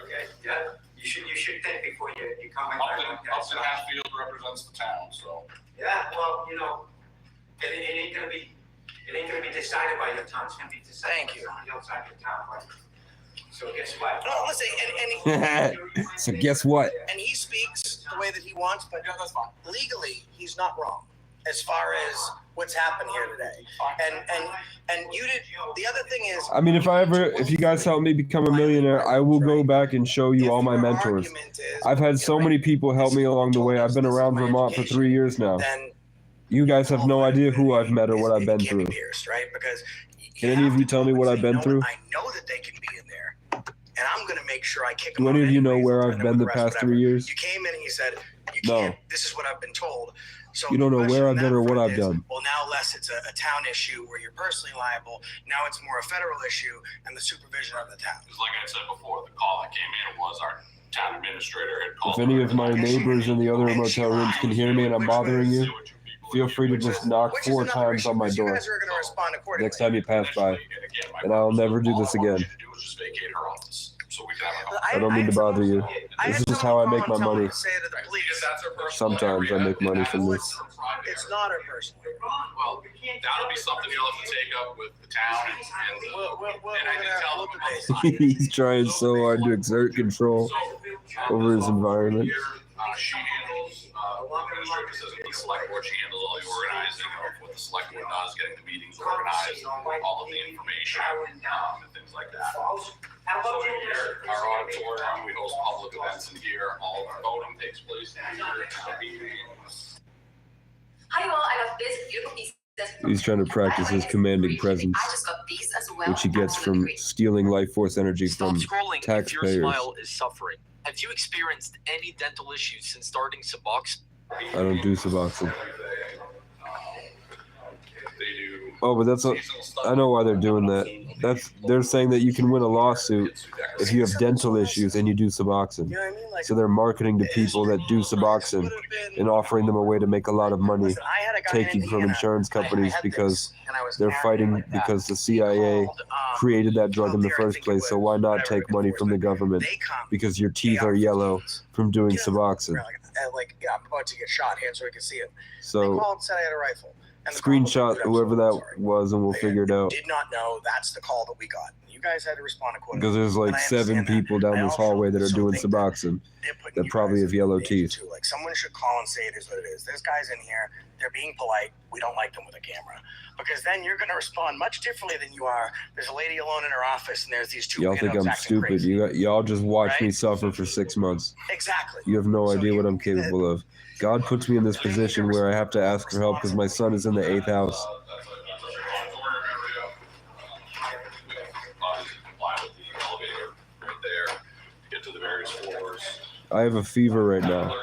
Okay, yeah, you should think before you comment on that. Upton Hatfield represents the town, so. Yeah, well, it ain't gonna be decided by your town, it's gonna be decided by somebody outside your town, right? So guess what? No, listen, and So guess what? and he speaks the way that he wants, but legally, he's not wrong as far as what's happened here today. And you did. The other thing is, I mean, if you guys help me become a millionaire, I will go back and show you all my mentors. I've had so many people help me along the way. I've been around Vermont for 3 years now. You guys have no idea who I've met or what I've been through. right? Because Can any of you tell me what I've been through? I know that they can be in there, and I'm gonna make sure I kick them Do out any of you know anyways, where and I've then been the with rest, past 3 years? You came in and you said, you No. can't, this is what I've been told. So You don't know the where I've question been or on what that I've front is, done. Well, now less it's a town issue where you're personally liable. Now it's more a federal issue and the supervision of the town. Because like I said before, the call that came in was our town administrator had called. If any of my neighbors in the other motel rooms can hear me and I'm bothering you, feel free to just knock 4 times on my You door guys are gonna respond accordingly. next time you pass by, and I'll never do this again. Just vacate her office, so we can have a I don't mean to bother you. This is just how I make my money. Say to the police, Sometimes I make money from this. it's not her personal. Well, that'll be something you'll have to take up with the town and I can tell them about the He's trying so hard to exert control over his environment. She handles, administrator says the select board, she handles all the organizing of what the select board does, getting the meetings organized, all of the information, and things like that. So here, our auditorium, we host public events in here, all of our voting takes place in here, town meetings. Hi all, I got this beautiful piece. He's trying to practice his commanding presence, I just got these as well. which he gets from stealing life force energy from Scrolling if your taxpayers. smile is suffering. Have you experienced any dental issues since starting Suboxone? I don't do Suboxone. They do. Oh, but I know why they're doing that. They're saying that you can win a lawsuit if you have dental issues and you do Suboxone. So they're marketing to people that do Suboxone and offering them a way to make a lot of money, taking from insurance companies because they're fighting because the CIA created that drug in the first place. So why not take money from the government? Because your teeth are yellow from doing Suboxone. I'm about to get shot here so we can see it. They So called and said I had a rifle. And the screenshot whoever that was and we'll figure it out. did not know that's the call that we got. You guys had to respond accordingly. Because there's like 7 people down this hallway that are doing Suboxone that probably have yellow teeth. Like someone should call and say it is what it is. There's guys in here. They're being polite. We don't like them with a camera. Because then you're going to respond much differently than you are. There's a lady alone in her office, and there's these 2 Y'all think weirdos I'm acting stupid. crazy. Y'all just watch me suffer for 6 months. Exactly. You have no idea what I'm capable of. God puts me in this position where I have to ask for help because my son is in the 8th house. I have a fever right now.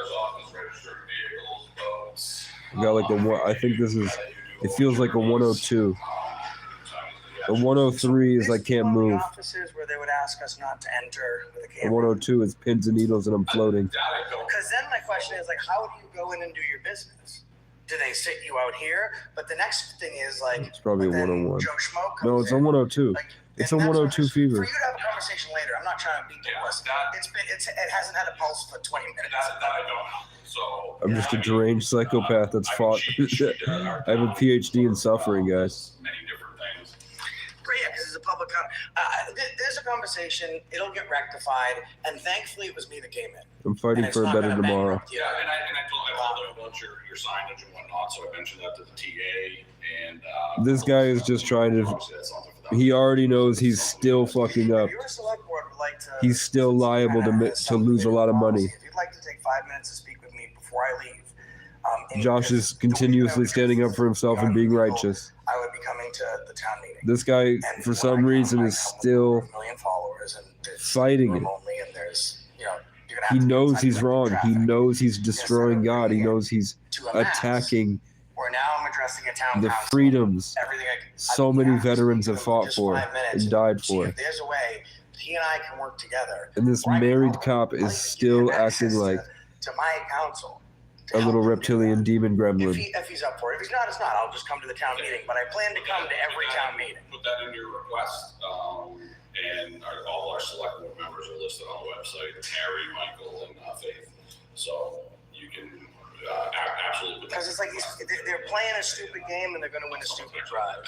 I got like I think this is, it feels like a 102. A 103 is I can't move. Offices where they would ask us not to enter with a A camera. 102 is pins and needles and I'm floating. Because then my question is like, how do you go in and do your business? Do they sit you out here? But the next thing is like, It's probably a 101. Joe Schmo comes No, it's a in. 102. It's a 102 fever. For you to have a conversation later, I'm not trying to beat the horse. It hasn't had a pulse for 20 minutes. That I don't know. So I'm just a deranged psychopath that's fought. I have a PhD in suffering, guys. many different things. Great, yeah, because it's a public. There's a conversation. It'll get rectified, and thankfully, it was me that came in. I'm fighting for a better tomorrow. Yeah, and I told him about your signage and whatnot, so I mentioned that to the TA, and This guy is just trying to. He already knows he's still fucking up. If your select board would like to, He's still liable to lose a lot of money. if you'd like to take 5 minutes to speak with me before I leave, Josh is continuously standing up for himself and being righteous. I would be coming to the town meeting. This guy, for some reason, is still 1 million followers, and it's fighting it. only, and there's, you're gonna He have to knows he's wrong. He knows he's destroying God. He knows he's attacking where now I'm addressing a town the council. freedoms Everything so many veterans have fought for and died See for. if there's a way he and I can work together And this married cop is still acting like to my council. a little reptilian demon gremlin. If he's up for it. If he's not, it's not. I'll just come to the town meeting. But I plan to come to every town meeting. Put that in your request, and all our select board members are listed on the website, Harry, Michael, and Faith. So you can absolutely. Because it's like they're playing a stupid game and they're going to win a stupid drive.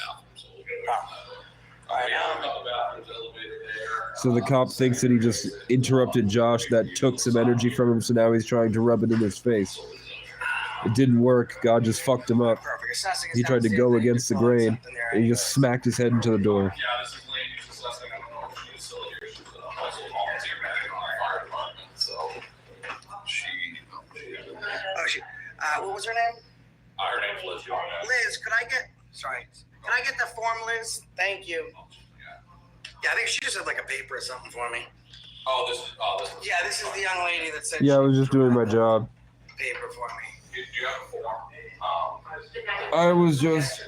So the cop thinks that he just interrupted Josh, that took some energy from him, so now he's trying to rub it in his face. It didn't work. God just fucked him up. He tried to go against the grain, and he just smacked his head into the door. Yeah, this is land use assessing. I don't know if she's still here. She's also a volunteer medic on the fire department. So she. What was her name? Her name's Liz Young. Liz, could I get? Sorry. Can I get the form, Liz? Thank you. Yeah, I think she just had like a paper or something for me. Oh, this is. Yeah, this is the young lady that said Yeah, I was just doing my job. paper for me. Do you have a form? I was just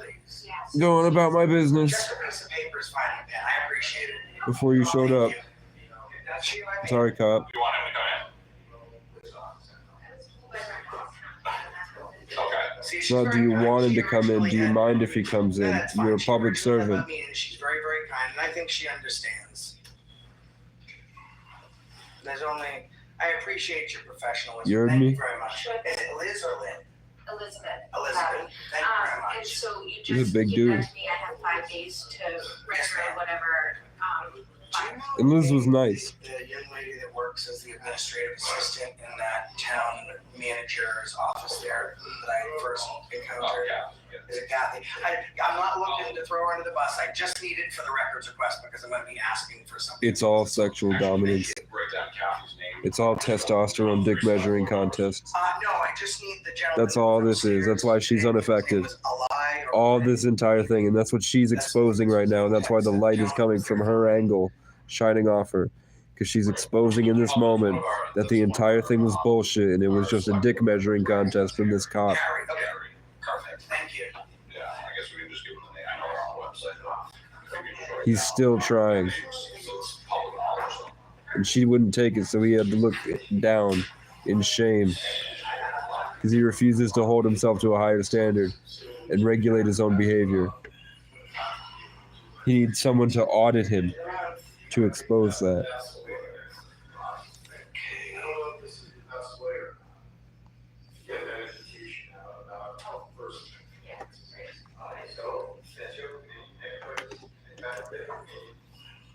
going about my business Just a piece of paper is fine with that. I appreciate it. before you showed up. Sorry, cop. You want him to come in? Okay. So do you want him to come in? Do you mind if he comes in? You're a public servant. She's very, very kind, and I think she understands. There's only. I appreciate your professionalism. You heard Thank me? you very much. Is it Liz or Lynn? Elizabeth. Elizabeth. Thank you very much. And so you He's a just big give dude. that to me. I have 5 days to render whatever. And Liz was nice. The young lady that works as the administrative assistant in that town manager's office there that I first encountered. Is it Kathy? I'm not looking to throw her under the bus. I just need it for the records request because I'm going to be asking for something. It's all sexual dominance. Break down Kathy's name. It's all testosterone dick measuring contests. No, I just need the gentleman. That's all this is. That's why she's unaffected. All this entire thing. And that's what she's exposing right now. And that's why the light is coming from her angle, shining off her. Because she's exposing in this moment that the entire thing was bullshit and it was just a dick measuring contest from this cop. Perfect. Thank you. Yeah, I guess we can just give him the name. I know we're on the website. He's still trying. And she wouldn't take it, so he had to look down in shame. Because he refuses to hold himself to a higher standard and regulate his own behavior. He needs someone to audit him to expose that.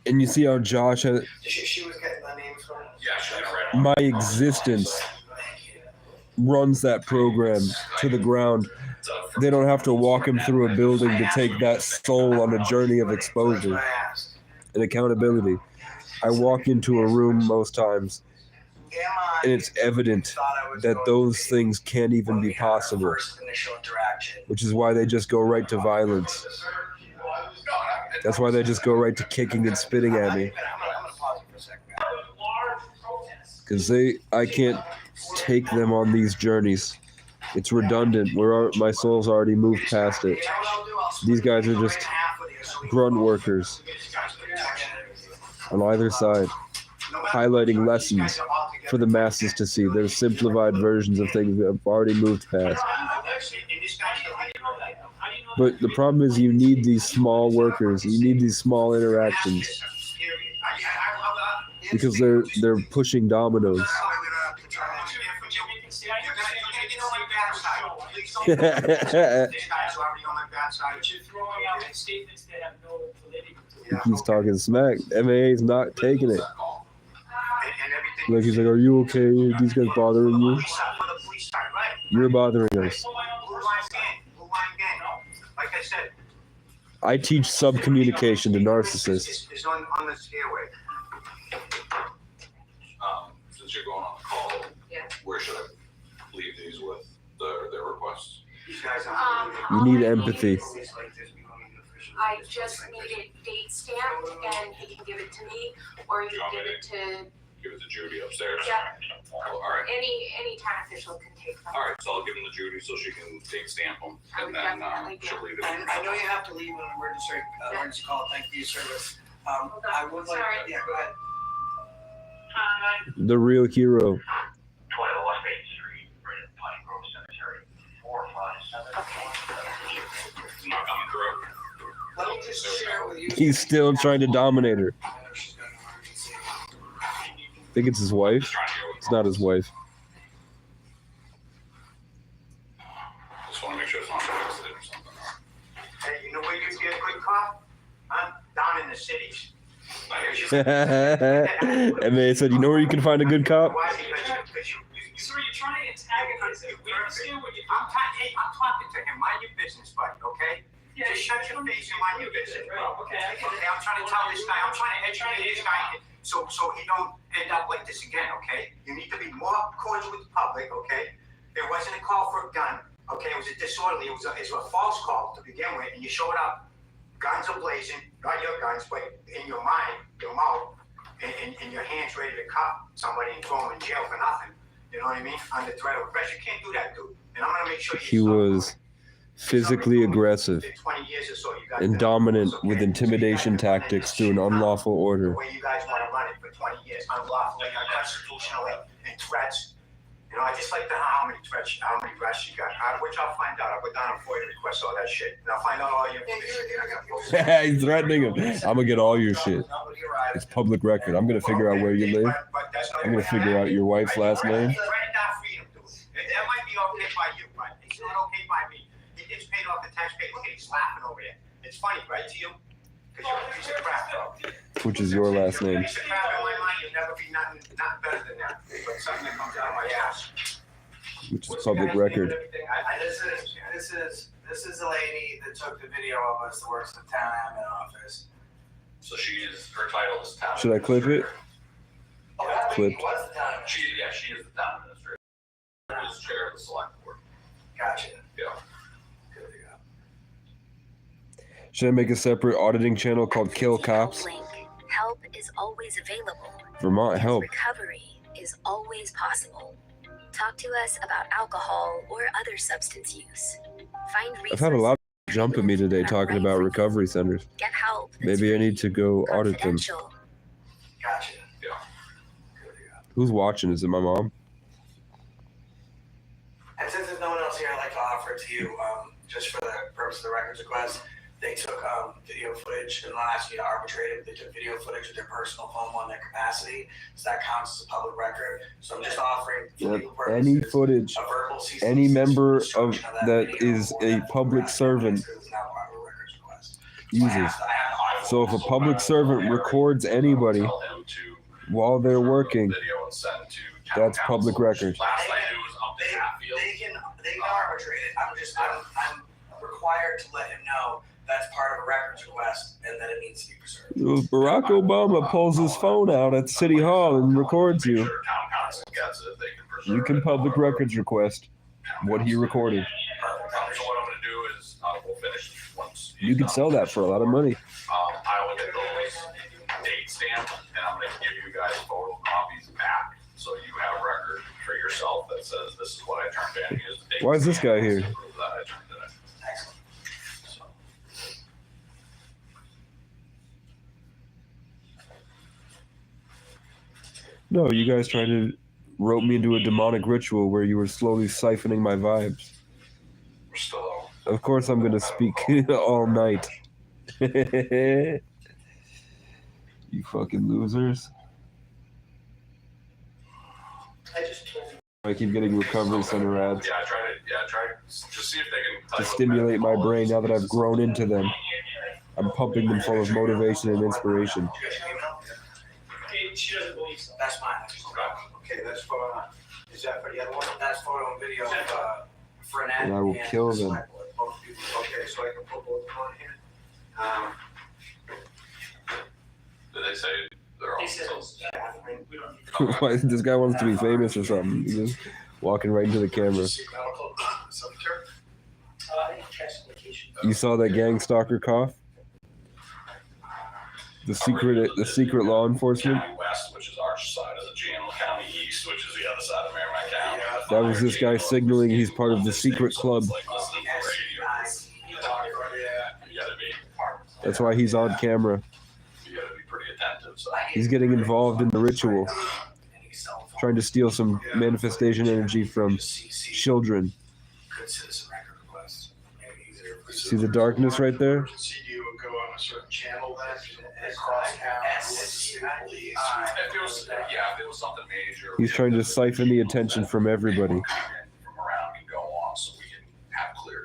And you see how Josh has, She was getting the names from. Yeah, my existence runs that program to the ground. They don't have to walk him through a building to take that soul on a journey of exposure and accountability. I walk into a room most times, and it's evident that those things can't even be possible, which is why they just go right to violence. That's why they just go right to kicking and spitting at me. Because I can't take them on these journeys. It's redundant. My soul's already moved past it. These guys are just grunt workers on either side, highlighting lessons for the masses to see. They're simplified versions of things that have already moved past. How do you know But the problem is you need these small workers. You need these small interactions because they're pushing dominoes. These guys are already on my bad side. But you're throwing out statements that have no validity to He keeps talking smack. MAA's not taking it. And everything. Like he's like, "Are you okay? Are these guys bothering you? For the police side, right? You're bothering us." Blue line gang. Like I said, I teach subcommunication to narcissists. is on the stairway. Since you're going on the call, where should I leave these with their requests? These guys You need empathy. I just need it date stamped and he can give it to me, or you can give it to Give it to Judy upstairs. Yeah. All right. any town official can take them. All right, so I'll give them to Judy so she can take stamp them, and then she'll leave it. I know you have to leave an emergency call. Thank you, service. I would like. Sorry. Yeah, go ahead. The real hero. 12 West 8th Street, right at Pine Grove Cemetery, 457. Not coming through. Let me just share with you. He's still trying to dominate her. I think it's his wife. It's not his wife. Just want to make sure it's not an accident or something. Hey, you know where you get a good cop? Huh? Down in the cities. MAA said, "You know where you can find a good cop?" Why? Sir, you're trying to antagonize it. We understand what you're I'm talking to him. Mind your business, buddy, okay? Yeah, Just shut your face and mind your business, bro. Okay, I get it. Okay, I'm trying to tell this guy, I'm trying to educate this guy so he don't end up like this again, okay? You need to be more cordial with the public, okay? There wasn't a call for a gun, okay? It was a disorderly, it was a false call to begin with, and you showed up, guns are blazing, not your guns, but in your mind, your mouth, and your hands ready to cuff somebody and throw them in jail for nothing. You know what I mean? Under threat of arrest. You can't do that, dude. And I'm gonna make sure He was physically aggressive 20 years or so, you guys and dominant with intimidation tactics through an unlawful order. the way you guys want to run it for 20 years, unlawfully, unconstitutionally, and threats. You know, I just like to know how many arrests you got. Which I'll find out. I'll go down and FOIA request all that shit. And I'll find out all your information. I got post- He's threatening him. I'm gonna get all your shit. It's public record. I'm gonna figure out where you live. But that's not I'm gonna figure out your wife's last name. Threatened our freedom, dude. That might be okay by you, but it's not okay by me. He gets paid off the taxpayer. Look at he's laughing over there. It's funny, right, to you? Because you're a piece of crap, bro. Which is your last name. Piece of crap in my mind, you'll never be nothing better than that. But something that comes out of my ass. Which is public record. This is the lady that took the video of us that works in the town admin office. So her title is town. Should I clip it? Oh, that Clip. lady was the town admin. She is the town administrator. Is chair of the select board. Gotcha. Yeah. Good to go. Should I make a separate auditing channel called Kill Cops? Help is always available. Vermont Help. Recovery is always possible. Talk to us about alcohol or other substance use. Find I've had a lot of jump at me today talking about recovery centers. Get help. Maybe I need to go audit them. Confidential. Gotcha. Yeah. Who's watching? Is it my mom? And since there's no one else here, I'd like to offer it to you, just for the purpose of the records request. They took video footage, and I'm not asking you to arbitrate it, but they took video footage of their personal home on their capacity, so that counts as a public record. So I'm just offering for legal purposes, Any footage, a verbal cease any and desist member of instruction of that video is or a that public photograph servant is not part of a records request. uses. So if a public servant records anybody Tell him to while they're working, video and send to town that's council. public record. Last I knew was up to Hatfield. They can arbitrate it. I'm required to let him know that's part of a records request and that it needs to be preserved. If Barack Obama pulls his phone out at City Hall and records you, Town council gets it, they can preserve you can it. public records request what he recorded. Perfect. So what I'm gonna do is, we'll finish once. You can sell that for a lot of money. I will get those date stamped, and I'm gonna give you guys photocopies back, so you have a record for yourself that says this is what I turned in. Here's the date Why is this stamp guy here? to prove that I turned it in. Excellent. So, No, you guys tried to rope me into a demonic ritual where you were slowly siphoning my vibes. we're still Of course I'm gonna speak all night. You fucking losers. I keep getting recovery center ads Yeah, try to just see if they can tell to you what stimulate my brain now that I've grown into them. I'm pumping them full of motivation and inspiration. She doesn't believe so. That's mine. Okay, that's for, is that for the other one? That's for on video, for an ad. And I will kill them. Both people. Okay, so I can put both of them on here. Did they say they're all He says, we don't need Why, this guy wants to be famous or something. He's just walking right into the camera. You saw that gang stalker cough? The secret law enforcement? County West, which is our side of the channel, County East, which is the other side of Merrimack County. That was this guy signaling he's part of the secret club. That's why he's on camera. You gotta be pretty attentive. So. He's getting involved in the ritual, trying to steal some manifestation energy from children. See the darkness right there? If it was something major, He's trying to siphon the attention from everybody. from around can go on, so we can have clear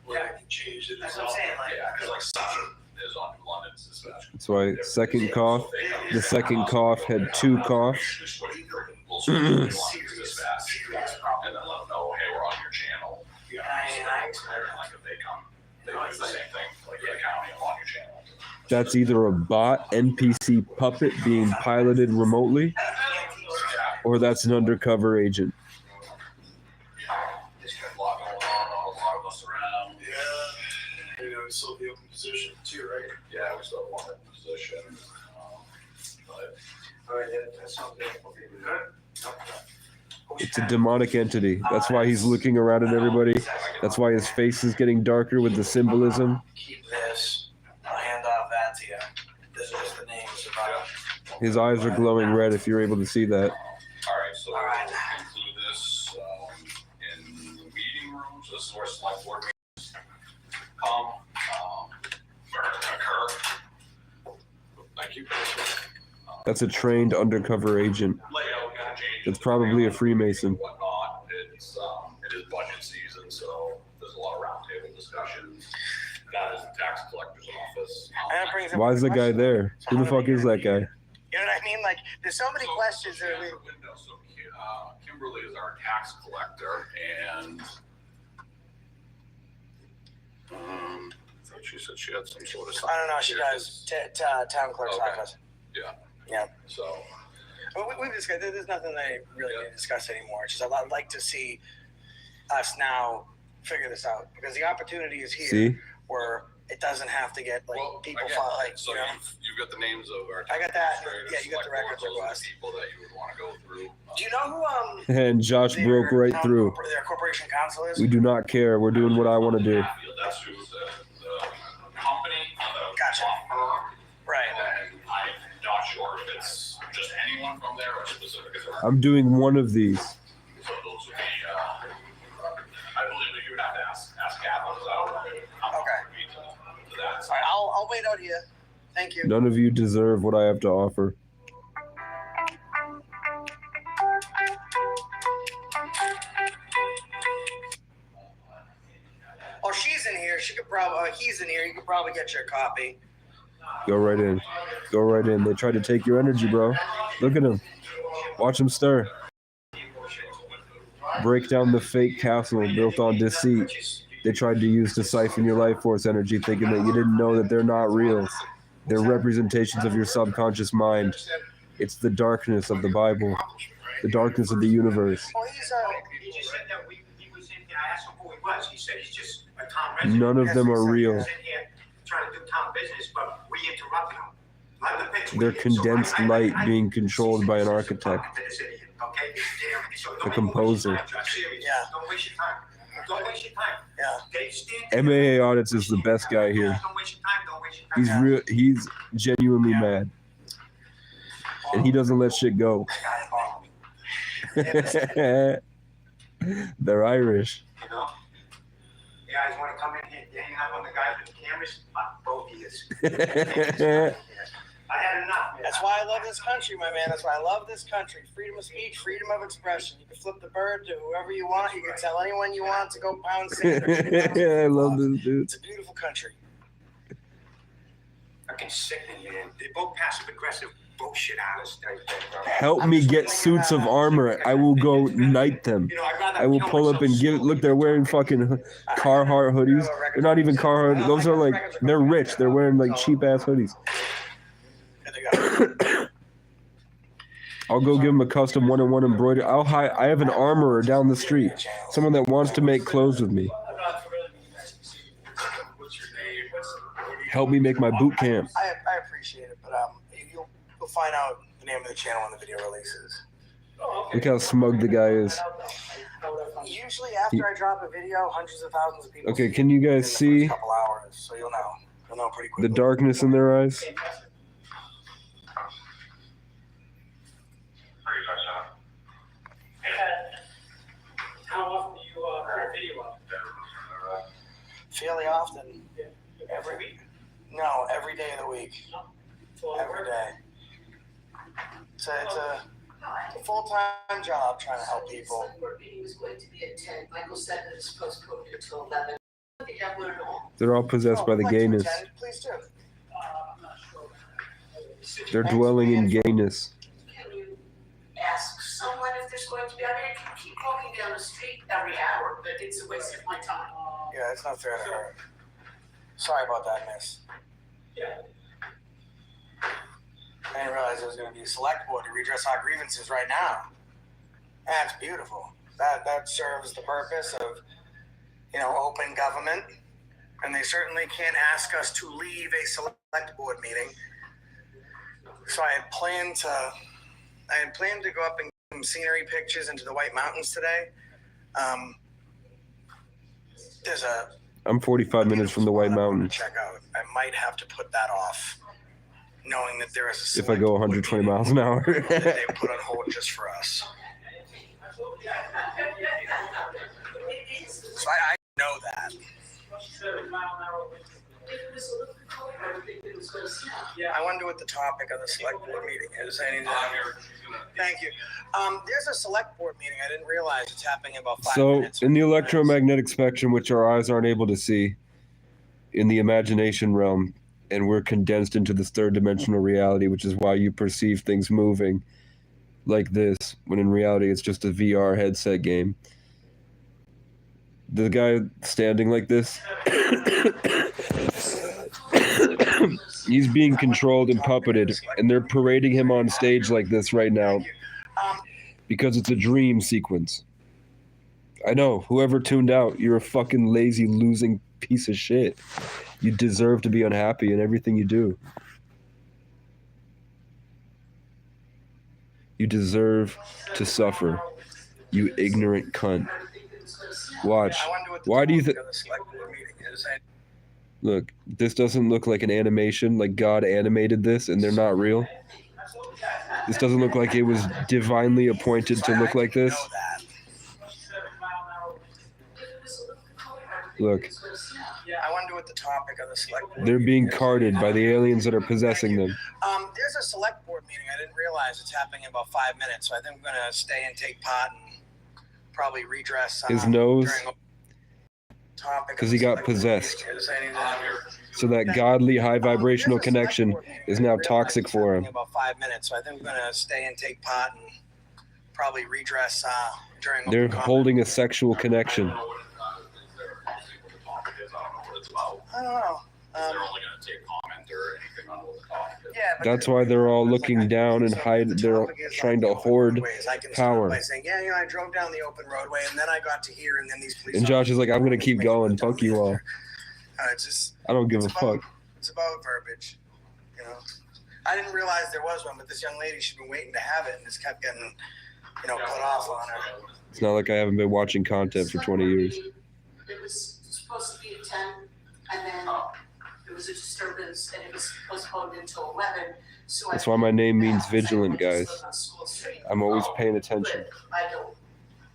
communication. That's what I'm saying, like. Yeah, because like Sutton is on New London's dispatch. That's why second cough. The second cough had two coughs. And then let them know, hey, we're on your channel. Like if they come, they do the same thing, like the county on your channel. That's either a bot NPC puppet being piloted remotely, or that's an undercover agent. There's a lot going on, a lot of us around. Yeah. You know, we still the open position too, right? Yeah, we still want that position. But All right, that sounds good. Okay, good. It's a demonic entity. That's why he's looking around at everybody. That's why his face is getting darker with the symbolism. Keep this. I'll hand off that to you. This is just the names of His eyes are glowing red if you're able to see that. all right, so we'll include this in the meeting rooms. This is where select board meetings come or occur. Thank you. That's a trained undercover agent. Layout kind of changes. That's probably a Freemason. Whatnot. It's it is budget season, so there's a lot of roundtable discussions. That is the tax collector's office. And that brings up Why is the guy there? Who the fuck is that guy? You know what I mean? Like, there's so many questions that we. So Kimberly is our tax collector, and so she said she had some sort of. I don't know. She does. Town clerk's office. Yeah. Yeah. So. We've discussed. There's nothing that I really need to discuss anymore. It's just I'd like to see us now figure this out because the opportunity is here. See? Where it doesn't have to get like people file like So you know. you've got the names of our. I got that. administrators, Yeah, you got the select records boards, those are request. the people that you would want to go through. Do you know who And Josh broke right through. their corporation counsel is? We do not care. We're doing what I want to do. That's who the company, the Gotcha. law firm. Right. And I'm not sure if it's just anyone from there or specific. I'm doing one of these. So those would be, I believe that you would have to ask Kaplan, because I don't know how far it would be to that. All right, I'll wait out here. Thank you. None of you deserve what I have to offer. Oh, she's in here. She could probably. He's in here. You could probably get your copy. Go right in. Go right in. They tried to take your energy, bro. Look at him. Watch him stir. Break down the fake castle built on deceit. They tried to use to siphon your life force energy, thinking that you didn't know that they're not real. They're representations of your subconscious mind. It's the darkness of the Bible, the darkness of the universe. Oh, he's He just said that he was in here. I asked him who he was. He said he's just a town resident. None of them are real. He was in here trying to do town business, but we interrupted him. Let the pitch They're we did. So condensed light being controlled by an architect, Okay? So a don't composer. waste your time. Serious. Don't waste your time. Don't waste your time. Yeah. They stand MAA Audits is the best guy here. Don't waste your time. Don't waste your time. He's real. He's genuinely mad, and he doesn't let shit go. They're Irish. You know? You guys want to come in here, hang out on the guys with the cameras? Fuck both of you. I had enough, man. That's why I love this country, my man. That's why I love this country. Freedom of speech, freedom of expression. You can flip the bird to whoever you want. You can tell anyone you want to go pound sand. I love this dude. It's a beautiful country. Fucking sickening, man. They both passive aggressive bullshit out of us. Help me get suits of armor. I will go knight them. I will pull up and give. Look, they're wearing fucking Carhartt hoodies. They're not even Carhartt. Those are like, they're rich. They're wearing like cheap ass hoodies. I'll go give them a custom one-on-one embroidery. I have an armorer down the street. Someone that wants to make clothes with me. Help me make my boot camp. I appreciate it, but you'll find out the name of the channel when the video releases. Look how smug the guy is. Usually after I drop a video, hundreds of thousands of people. Okay, can you guys see couple hours, so you'll know. You'll know pretty quickly. the darkness in their eyes? How often do you put a video up? Fairly often. Every week? No, every day of the week. Every day. It's a full-time job trying to help people. The board meeting was going to be at 10. Michael said that it's postponed until 11. I think I would all. They're all possessed by the gayness. Please do. I'm not sure. They're dwelling in gayness. Can you ask someone if there's going to be? I mean, I can keep walking down the street every hour, but it's a waste of my time. Yeah, it's not fair to her. Sorry about that, miss. Yeah. I didn't realize there was going to be a select board to redress our grievances right now. That's beautiful. That serves the purpose of, open government. And they certainly can't ask us to leave a select board meeting. So I had planned to go up and get some scenery pictures into the White Mountains today. I'm 45 minutes from the White Mountains. Check out. I might have to put that off, knowing that there is a If I go 120 miles an hour. that they put on hold just for us. So I know that. I wonder what the topic of the select board meeting is. Thank you. There's a select board meeting. I didn't realize it's happening in about 5 So, minutes. in the electromagnetic spectrum, which our eyes aren't able to see, in the imagination realm, and we're condensed into this third dimensional reality, which is why you perceive things moving like this, when in reality it's just a VR headset game. The guy standing like this, he's being controlled and puppeted, and they're parading him on stage like this right now because it's a dream sequence. I know, whoever tuned out, you're a fucking lazy, losing piece of shit. You deserve to be unhappy in everything you do. You deserve to suffer, you ignorant cunt. Watch. Why do you think... Look, this doesn't look like an animation, like God animated this and they're not real. This doesn't look like it was divinely appointed to look like this. Look. I wonder what the topic of the select board They're being carted by the aliens that are possessing them. There's a select board meeting. I didn't realize it's happening in about 5 minutes, so I think I'm going to stay and take part and probably redress His nose, topic because he got possessed. So that godly high vibrational connection is now toxic for him. In about 5 minutes, so I think I'm going to stay and take part and probably redress during. They're holding a sexual connection. I don't know. They're only going to take comment or anything on what the topic is. Yeah, but That's why they're all looking down and hide. They're trying to hoard I can start power. by saying, yeah, I drove down the open roadway, and then I got to here, and then these police. And Josh is like, I'm gonna keep going. Fuck you all. It's just. I don't give a fuck. It's about verbiage, I didn't realize there was one, but this young lady, she's been waiting to have it, and it's kept getting, put off on her. It's not like I haven't been watching content for 20 years. It was supposed to be at 10, and then there was a disturbance, and it was postponed until 11. So That's why my name means vigilant, guys. I'm always paying attention. I don't.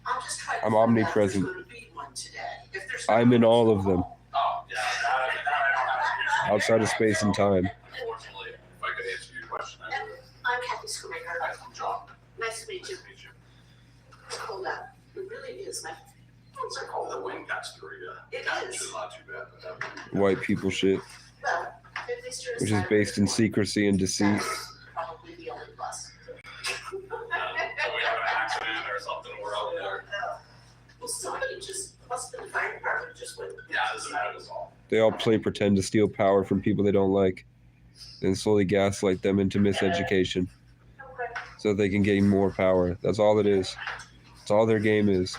I'm just trying to I'm find out if omnipresent. there's gonna be one. today. If there's I'm in all of them, Oh, yeah, that outside of space and time. Unfortunately, if I could answer your question, I would. I'm Kathy Schumacher. I'm John. Nice to meet you. It's cold out. It really is, man. It's like all the wind got through you. It Which is. is not too bad, but that would be. White people shit, Well, at least you're which is based in secrecy and deceit. probably the only plus. So we have an accident or something, we're out there. Well, somebody just must have been the fire department just went. Yeah, it doesn't matter, that's all. They all play pretend to steal power from people they don't like, and slowly gaslight them into miseducation so they can gain more power. That's all it is. That's all their game is.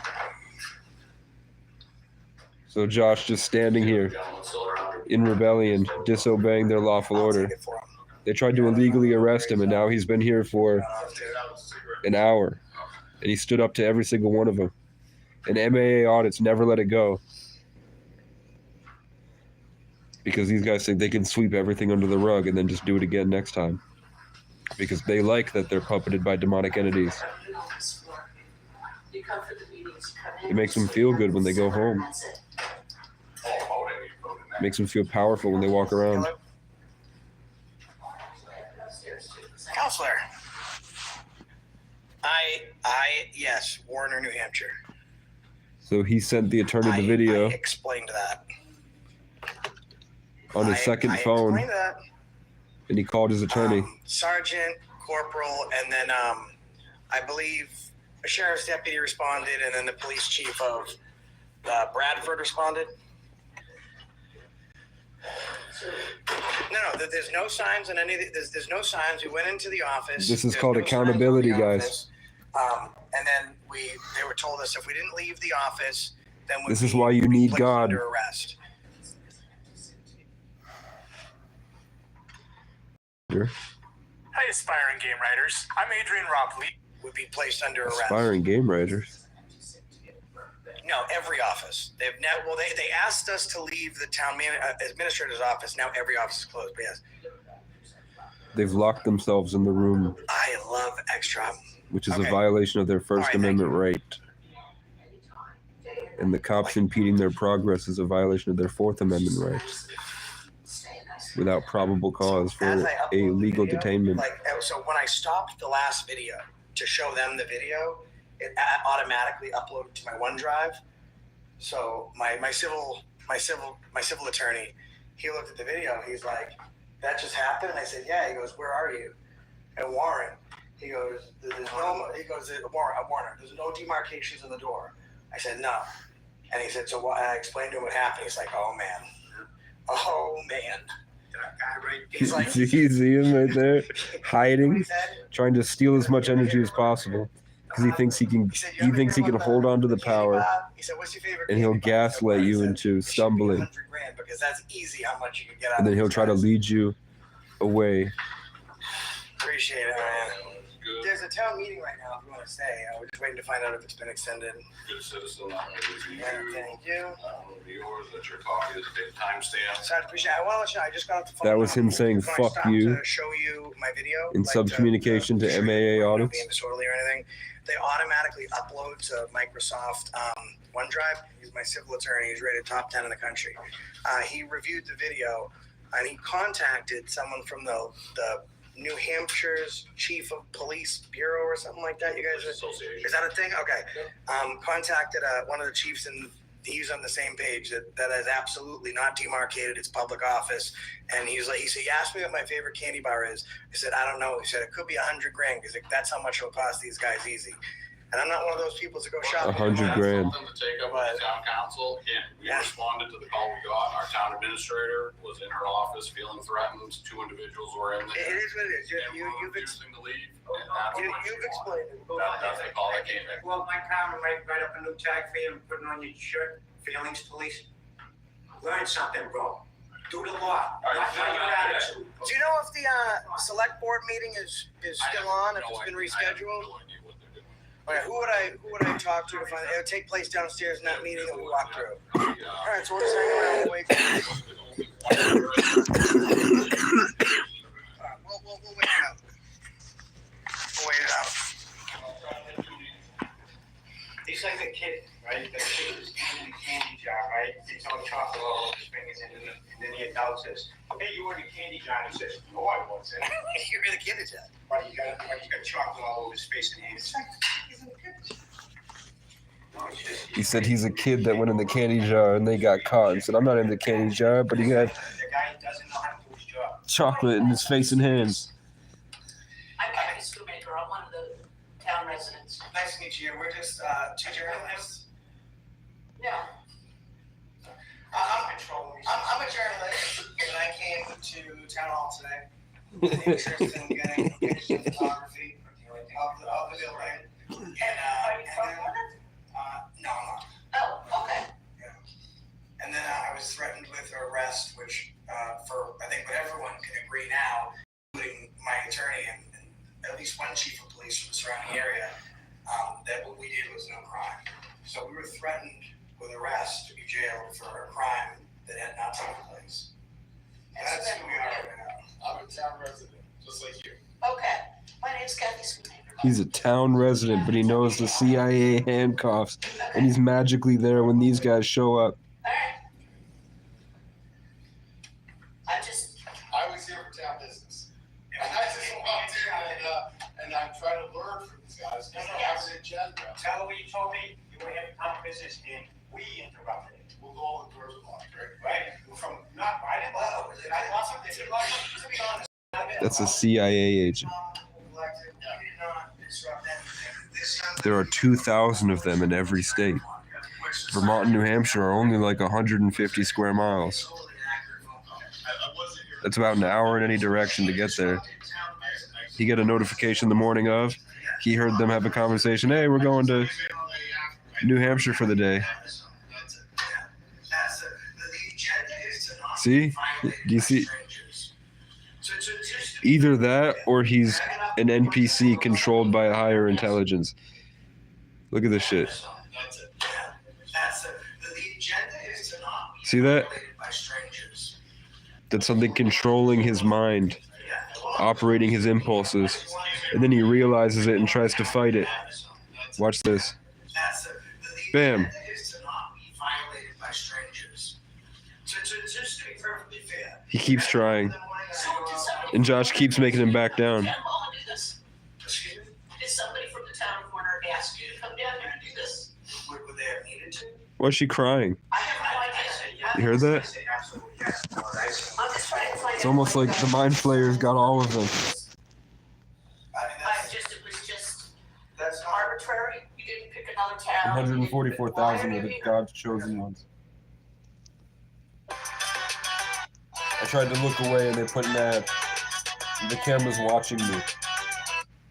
So Josh just standing here in rebellion, disobeying their lawful order. They tried to illegally arrest him, and now he's been here for an hour, and he stood up to every single one of them. And MAA audits never let it go, because these guys think they can sweep everything under the rug and then just do it again next time, because they like that they're puppeted by demonic entities. You come for the meetings, you come in. It makes them feel good when they go home. That's it. It makes them feel powerful when they walk around. Counselor. Yes, Warner, New Hampshire. So he sent the attorney the video I explained that. on his second I phone, explained that. and he called his attorney. Sergeant, corporal, and then I believe a sheriff's deputy responded, and then the police chief of Bradford responded. No, there's no signs in any of the, there's no signs. We went into the office. This is There's called no signs accountability, in the guys. office. And then they were told us if we didn't leave the office, then This is why you need placed God. under arrest. Hi, aspiring game writers. I'm Adrian Ropley. Would be placed under arrest. Aspiring game writers. No, every office. They've now. Well, they asked us to leave the town administrator's office. Now every office is closed. But yes, They've locked themselves in the room, I love extra. which is a Okay. violation of their First All right, thank Amendment right. And the cops impeding their progress is a violation of their Fourth Amendment right, without probable cause for As I a upload the legal video, detainment. So when I stopped the last video to show them the video, it automatically uploaded to my OneDrive. So my civil attorney, he looked at the video. He's like, "That just happened?" And I said, "Yeah." He goes, "Where are you?" And Warren. He goes, Warner, there's no demarcations in the door. I said, "No." And he said, "So what?" I explained to him what happened. He's like, "Oh man. That guy right there. He's like, Do you see him right there, hiding, trying to steal as much energy as possible, because he thinks he can. He thinks he can hold on to the power, he said, "What's your favorite?" and he'll gaslight you into stumbling, $100,000 because that's easy how much you can get out and then of he'll these try to guys. lead you away. Appreciate it, man. There's a town meeting right now if you want to stay. We're just waiting to find out if it's been extended. Good citizen, I'm gonna review Thank you. yours, that's your copy, is a timestamp. So I appreciate it. I want to let you know, I just got off the phone. That was him saying When I "fuck stopped you" to show you my video, in subcommunication to MAA audits. being disorderly or anything. They automatically upload to Microsoft OneDrive. He's my civil attorney. He's rated top 10 in the country. He reviewed the video, and he contacted someone from the New Hampshire's chief of police bureau or something like that. You guys, is that a thing? Okay. Contacted one of the chiefs, and he's on the same page that is absolutely not demarcated. It's public office. And he said, he asked me what my favorite candy bar is. I said, I don't know. He said, it could be $100,000 because that's how much it'll cost these guys easy. And I'm not one of those people to go shopping. $100,000. Something to take up with the town council. Yeah, we responded to the call we got. Our town administrator was in her office feeling threatened. 2 individuals were in there. It is what it is. You've refusing to leave. And that's what you've explained it. that's the call that came in. Well, my car and write up a new tag for you and put it on your shirt. Feelings police. Learn something, bro. Do the law. All right, Not your attitude. Do you know if the select board meeting is still on? If it's been rescheduled? Okay, who would I talk to find it? Would take place downstairs in that meeting that we walked through. All right, so we're just hanging around and wait. We'll wait it out. We'll wait it out. These like a kid, right? The kid who's eating the candy jar, right? He's throwing chocolate all over his fingers, and then the adult says, "Hey, you were in the candy jar," and he says, "No, I wasn't." You're the kid is that. But you got chocolate all over his face and hands. It's like, he's a kid. No, it's just- He said he's a kid that went in the candy jar and they got caught and said, I'm not in the candy jar, but he had The guy doesn't know how to do his job. chocolate in his face and hands. I'm Kathy Schoonmaker. I'm one of the town residents. Nice to meet you. We're just two journalists. Yeah. I'm a journalist, and I came to town hall today with an interest in getting pictures of photography of the building. And Are you from Plymouth? no, I'm not. Oh, okay. And then I was threatened with arrest, which for I think what everyone can agree now, including my attorney and at least one chief of police from the surrounding area, that what we did was no crime. So we were threatened with arrest to be jailed for a crime that had not taken place. That's who we are right now. I'm a town resident, just like you. Okay. My name's Kathy Schoonmaker. He's a town resident, but he knows the CIA handcuffs, and he's magically there when these guys show up. I was here for town business. And I just walked in and I'm trying to learn from these guys. They don't have an agenda. Tell her what you told me. You were having town business and we interrupted it. We'll go all the doors locked, right? Right? From not, I didn't know. I want something to be honest. That's a CIA agent. There are 2,000 of them in every state. Vermont and New Hampshire are only like 150 square miles. That's about an hour in any direction to get there. He got a notification the morning of. He heard them have a conversation. Hey, we're going to New Hampshire for the day. See? Do you see? Either that or he's an NPC controlled by a higher intelligence. Look at this shit. See that? That's something controlling his mind, operating his impulses. And then he realizes it and tries to fight it. Watch this. Bam. He keeps trying. And Josh keeps making him back down. Did somebody from the town of Warner ask you to come down here and do this? Would they have needed to? Why's she crying? I have no idea. You heard that? I'm just trying to find It's almost like the Mind Flayers got all of them. it was just arbitrary. You didn't pick another town. 144,000 are the God's chosen ones. I tried to look away and they put an ad. The camera's watching me.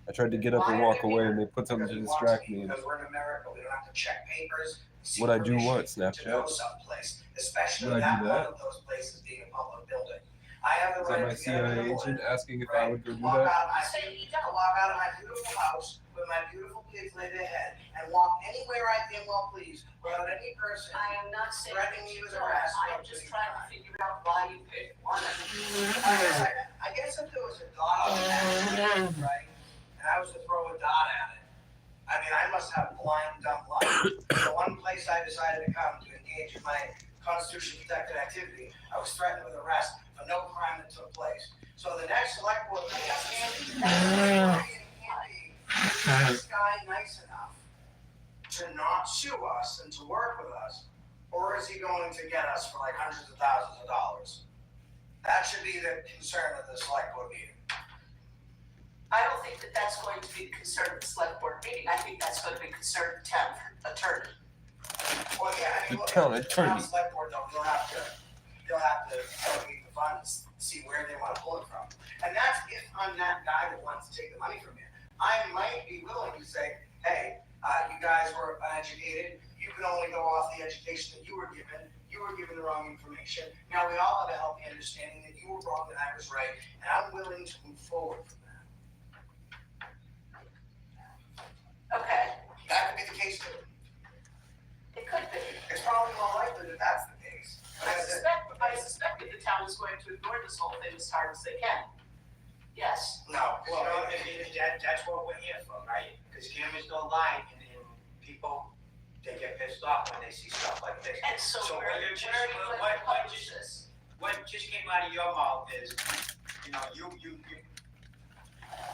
I tried to get up and walk away and they put something to distract me. Because we're in America, we don't have to check papers. Would I do what, To know Snapchat? someplace, especially Would I that do one that? of those places being a public building. I have the Is that right my to get out of CIA the agent wood, asking if I would go do walk that? out my walk out of my beautiful house with my beautiful kids lay their head and walk anywhere I damn well please without any person I am not saying threatening me with that you arrest. don't. I am just trying to figure out why you picked one. I guess if there was a dot on that, right, and I was to throw a dot at it, I mean, I must have blind, dumb luck. The one place I decided to come to engage in my constitution-protected activity, I was threatened with arrest for no crime that took place. So the next select board, is this guy nice enough to not sue us and to work with us, or is he going to get us for like hundreds of thousands of dollars? That should be the concern of the select board meeting. I don't think that that's going to be the concern of the select board meeting. I think that's going to be concern of the town attorney. Well, yeah, I mean, The town attorney. town select board though, they'll have to delegate the funds, see where they want to pull it from. And that's if I'm that guy that wants to take the money from you. I might be willing to say, hey, you guys were uneducated. You can only go off the education that you were given. You were given the wrong information. Now we all have a healthy understanding that you were wrong and I was right, and I'm willing to move forward from that. Okay, That could be the case too. it could be. It's probably more likely that that's the case. I suspect that the town is going to ignore this whole thing as hard as they can. Yes. No. Well, that's what we're here for, right? Because cameras don't lie and people they get pissed off when they see stuff like this. And so where what are you're just, you going what, to what publish just, this? what just came out of your mouth is, you know, you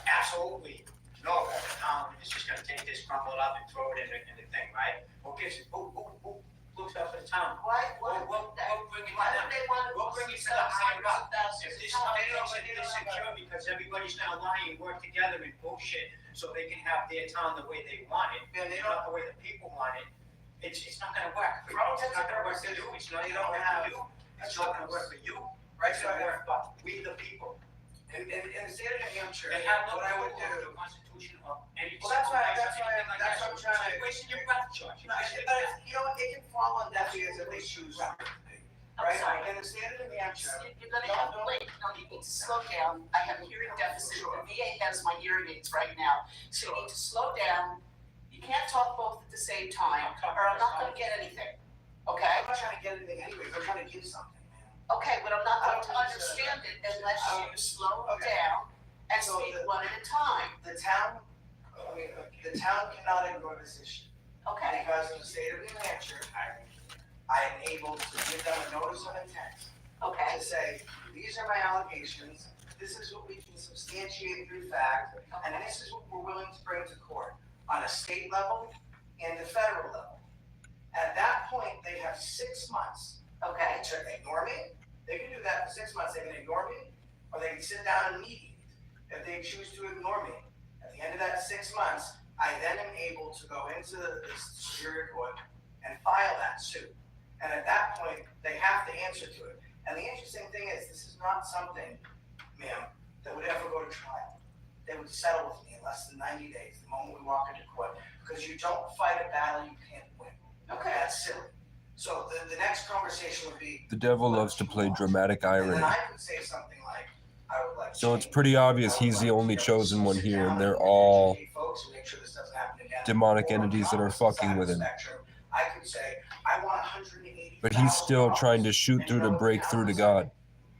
absolutely know that the town is just gonna take this, crumble it up and throw it in the thing, right? Who looks out for the town? Why We'll bring it to them. would they want to? We'll bring it to the higher up. If this is insecure because everybody's gonna lie and work together and bullshit so they can have their town the way they want it, not the way the people want it, it's not gonna work. It's not gonna work for you, it's not gonna work for you, it's not gonna work for you, right? It's gonna work for we the people. In the state of New Hampshire, They have no what I would control do. over the Constitution of any. Well, that's why anything like that's that. what I'm trying to. You're wasting your breath, George. No, but you know what? It can fall on deaf ears if they choose to. Right? In the state of New Hampshire. You're gonna have to wait, no, you need to slow down, I have a hearing deficit, the VA has my hearing aids right now, so you need to slow down. You can't talk both at the same time, or I'm not gonna get anything, okay? I'm not trying to get anything anyways. I'm trying to give something. Okay, but I'm not going to understand it unless you slow down and speak one at a time. The town cannot ignore this issue. Okay. Because in the state of New Hampshire, I am able to give them a notice of intent. Okay. To say, these are my allegations, this is what we can substantiate through fact, and this is what we're willing to bring to court on a state level and the federal level. At that point, they have 6 months. Okay. To ignore me. They can do that for 6 months. They can ignore me, or they can sit down and mediate. If they choose to ignore me, at the end of that 6 months, I then am able to go into the Superior Court and file that suit. And at that point, they have to answer to it. And the interesting thing is, this is not something, ma'am, that would ever go to trial. They would settle with me in less than 90 days, the moment we walk into court, because you don't fight a battle you can't win. Okay. That's silly. So the next conversation would be, The devil loves to play dramatic and irony. then I could say something like, I would like. So it's pretty obvious he's the only chosen one here, and they're all demonic entities that are fucking with him. I could say, I want 180. But he's still trying to shoot through to break through to God.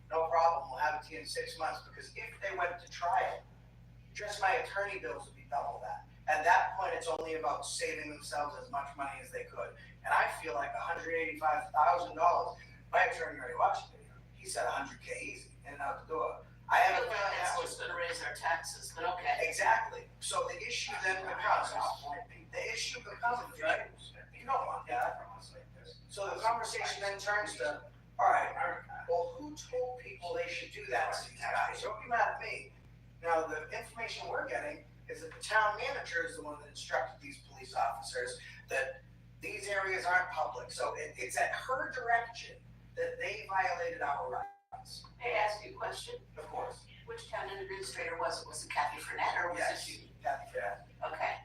No problem, we'll have it to you in 6 months, because if they went to trial, just my attorney bills would be double that. At that point, it's only about saving themselves as much money as they could. And I feel like $185,000, my attorney already watched it. He said $100K easy, in and out the door. I have a feeling that was gonna raise our taxes, but okay. exactly. So the issue then becomes, right? You don't want that. So the conversation then turns to, all right, well, who told people they should do that to these guys? Don't be mad at me. Now, the information we're getting is that the town manager is the one that instructed these police officers that these areas aren't public. So it's at her direction that they violated our rights. May I ask you a question? Of course. Which town administrator was it? Was it Kathy Frenette or was Yes, it you? Kathy Frenette. Okay.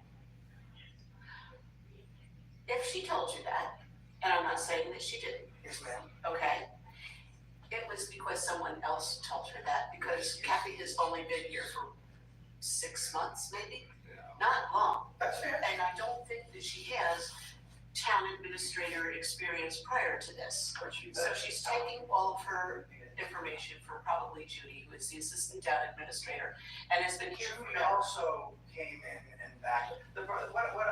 If she told you that, and I'm not saying that she didn't, Yes, ma'am. okay? It was because someone else told her that, because Kathy has only been here for 6 months, maybe? Not long. That's fair. And I don't think that she has town administrator experience prior to this. So she's taking all of her information from probably Judy, who is the assistant town administrator, and has been here Judy forever. also came in and back. What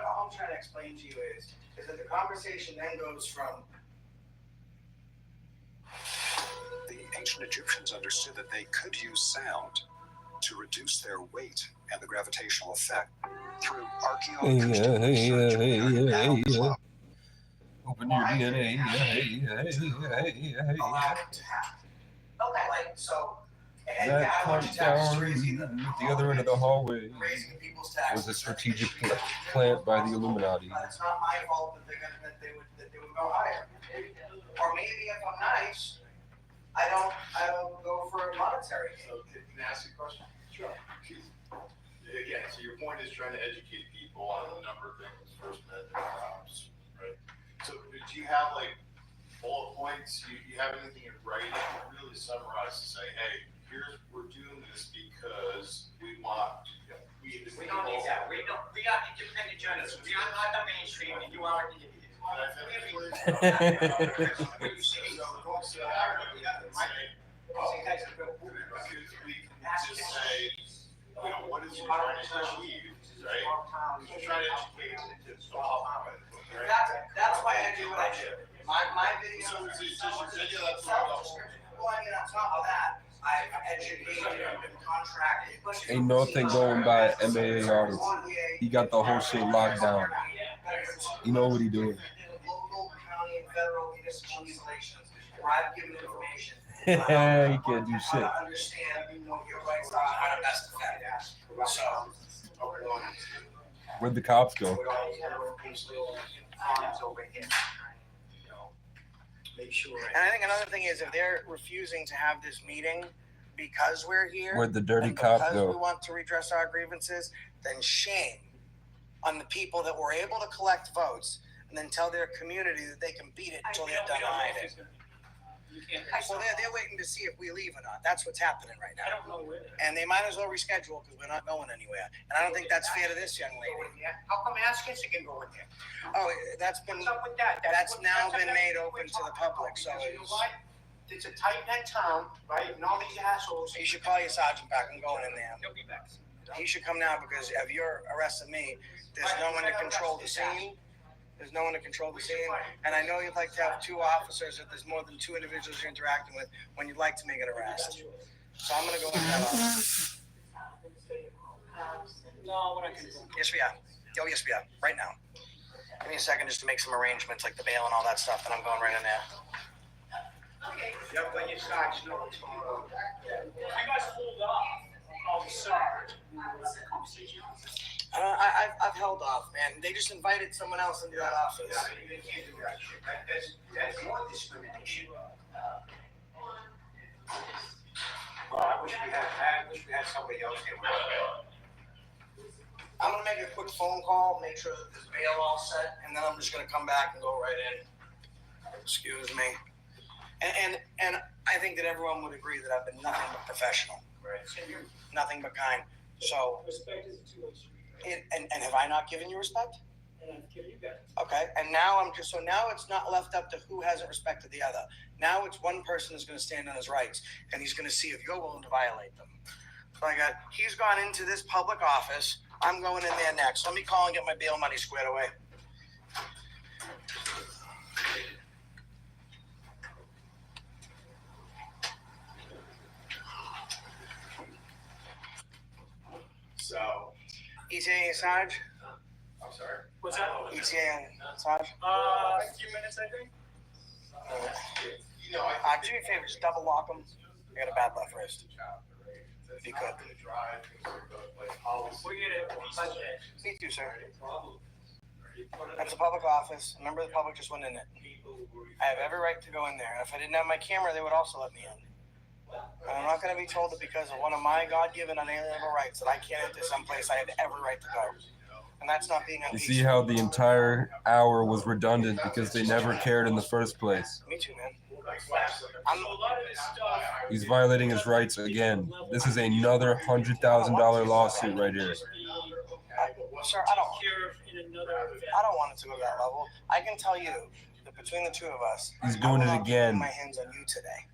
all I'm trying to explain to you is that the conversation then goes from The ancient Egyptians understood that they could use sound to reduce their weight and the gravitational effect through archaeoacoustical research and Al Club. Open your DNA. allow it to happen. Okay. Like, so, and That I want comes you to have down crazy at the other end of the hallway raising people's taxes. was a strategic plant by the Illuminati. But it's not my fault that they would go higher. Or maybe if I'm nice, I don't go for a monetary gain. So can I ask you a question? Sure. Again, so your point is trying to educate people on a number of things, First Amendment, jobs, right? So do you have like bullet points? You have anything in writing that really summarize to say, hey, here's, we're doing this because we want, We don't need that. We are independent journalists. We are not the mainstream, and you are the. Just say, you know, what is you trying to achieve, right? You're trying to educate to solve. That's why I do what I do. My videos. Well, I mean, on top of that, I've educated and been contracted. Ain't nothing going by MAA artists. He got the whole shit locked down. You know what he doing. Local, county, and federal municipal regulations where I've given information. He can't do shit. Understand, what your rights are, how to best defend that. So, Where'd the cops go? And I think another thing is if they're refusing to have this meeting because we're here, Where'd the dirty and cop because go? we want to redress our grievances, then shame on the people that were able to collect votes and then tell their community that they can beat it until they're done hiding. So they're waiting to see if we leave or not. That's what's happening right now. I don't know where. And they might as well reschedule because we're not going anywhere. And I don't think that's fair to this young lady. How come Askins can go in there? Oh, that's been, What's up with that? that's now been made open to the public, so Because you know what? It's a tight knit town, right? And all these assholes. you should call your sergeant back. I'm going in there. He'll be back. He should come now because if you're arresting me, there's no one to control the scene. There's no one to control the scene. And I know you'd like to have 2 officers if there's more than 2 individuals you're interacting with when you'd like to make an arrest. So I'm gonna go with that officer. No, we're not gonna go. Yes, we are. Oh, yes, we are. Right now. Give me a second just to make some arrangements like the bail and all that stuff, and I'm going right in there. Yep, when you start, you know what's going on. You guys hold off. I'll be sorry. I've held off, man. They just invited someone else into that office. Yeah, you can't do that shit. That's more discrimination. I wish we had somebody else here. I'm gonna make a quick phone call, make sure that there's bail all set, and then I'm just gonna come back and go right in. Excuse me. And I think that everyone would agree that I've been nothing but professional. Right. Nothing but kind. So, Respect is a two-way street. and have I not given you respect? And I've given you guys. Okay, and now now it's not left up to who hasn't respected the other. Now it's one person is gonna stand on his rights, and he's gonna see if you're willing to violate them. So he's gone into this public office, I'm going in there next. Let me call and get my bail money squared away. So, ETA Sarge? I'm sorry. What's that? ETA Sarge? A few minutes, I think. You know, Do me a favor, just double lock them. I got a bad left wrist. If you could. We're gonna. Me too, sir. That's a public office. A member of the public just went in it. I have every right to go in there. If I didn't have my camera, they would also let me in. And I'm not going to be told that because of one of my God-given unalienable rights that I can't enter someplace I have every right to go. And that's not being You unpeaceful. see how the entire hour was redundant because they never cared in the first place. Me too, man. So a lot of this stuff. He's violating his rights again. This is another $100,000 lawsuit right here. Sir, I don't want it to go to that level. I can tell you that between the two of us, He's doing I will it not again. put my hands on you today.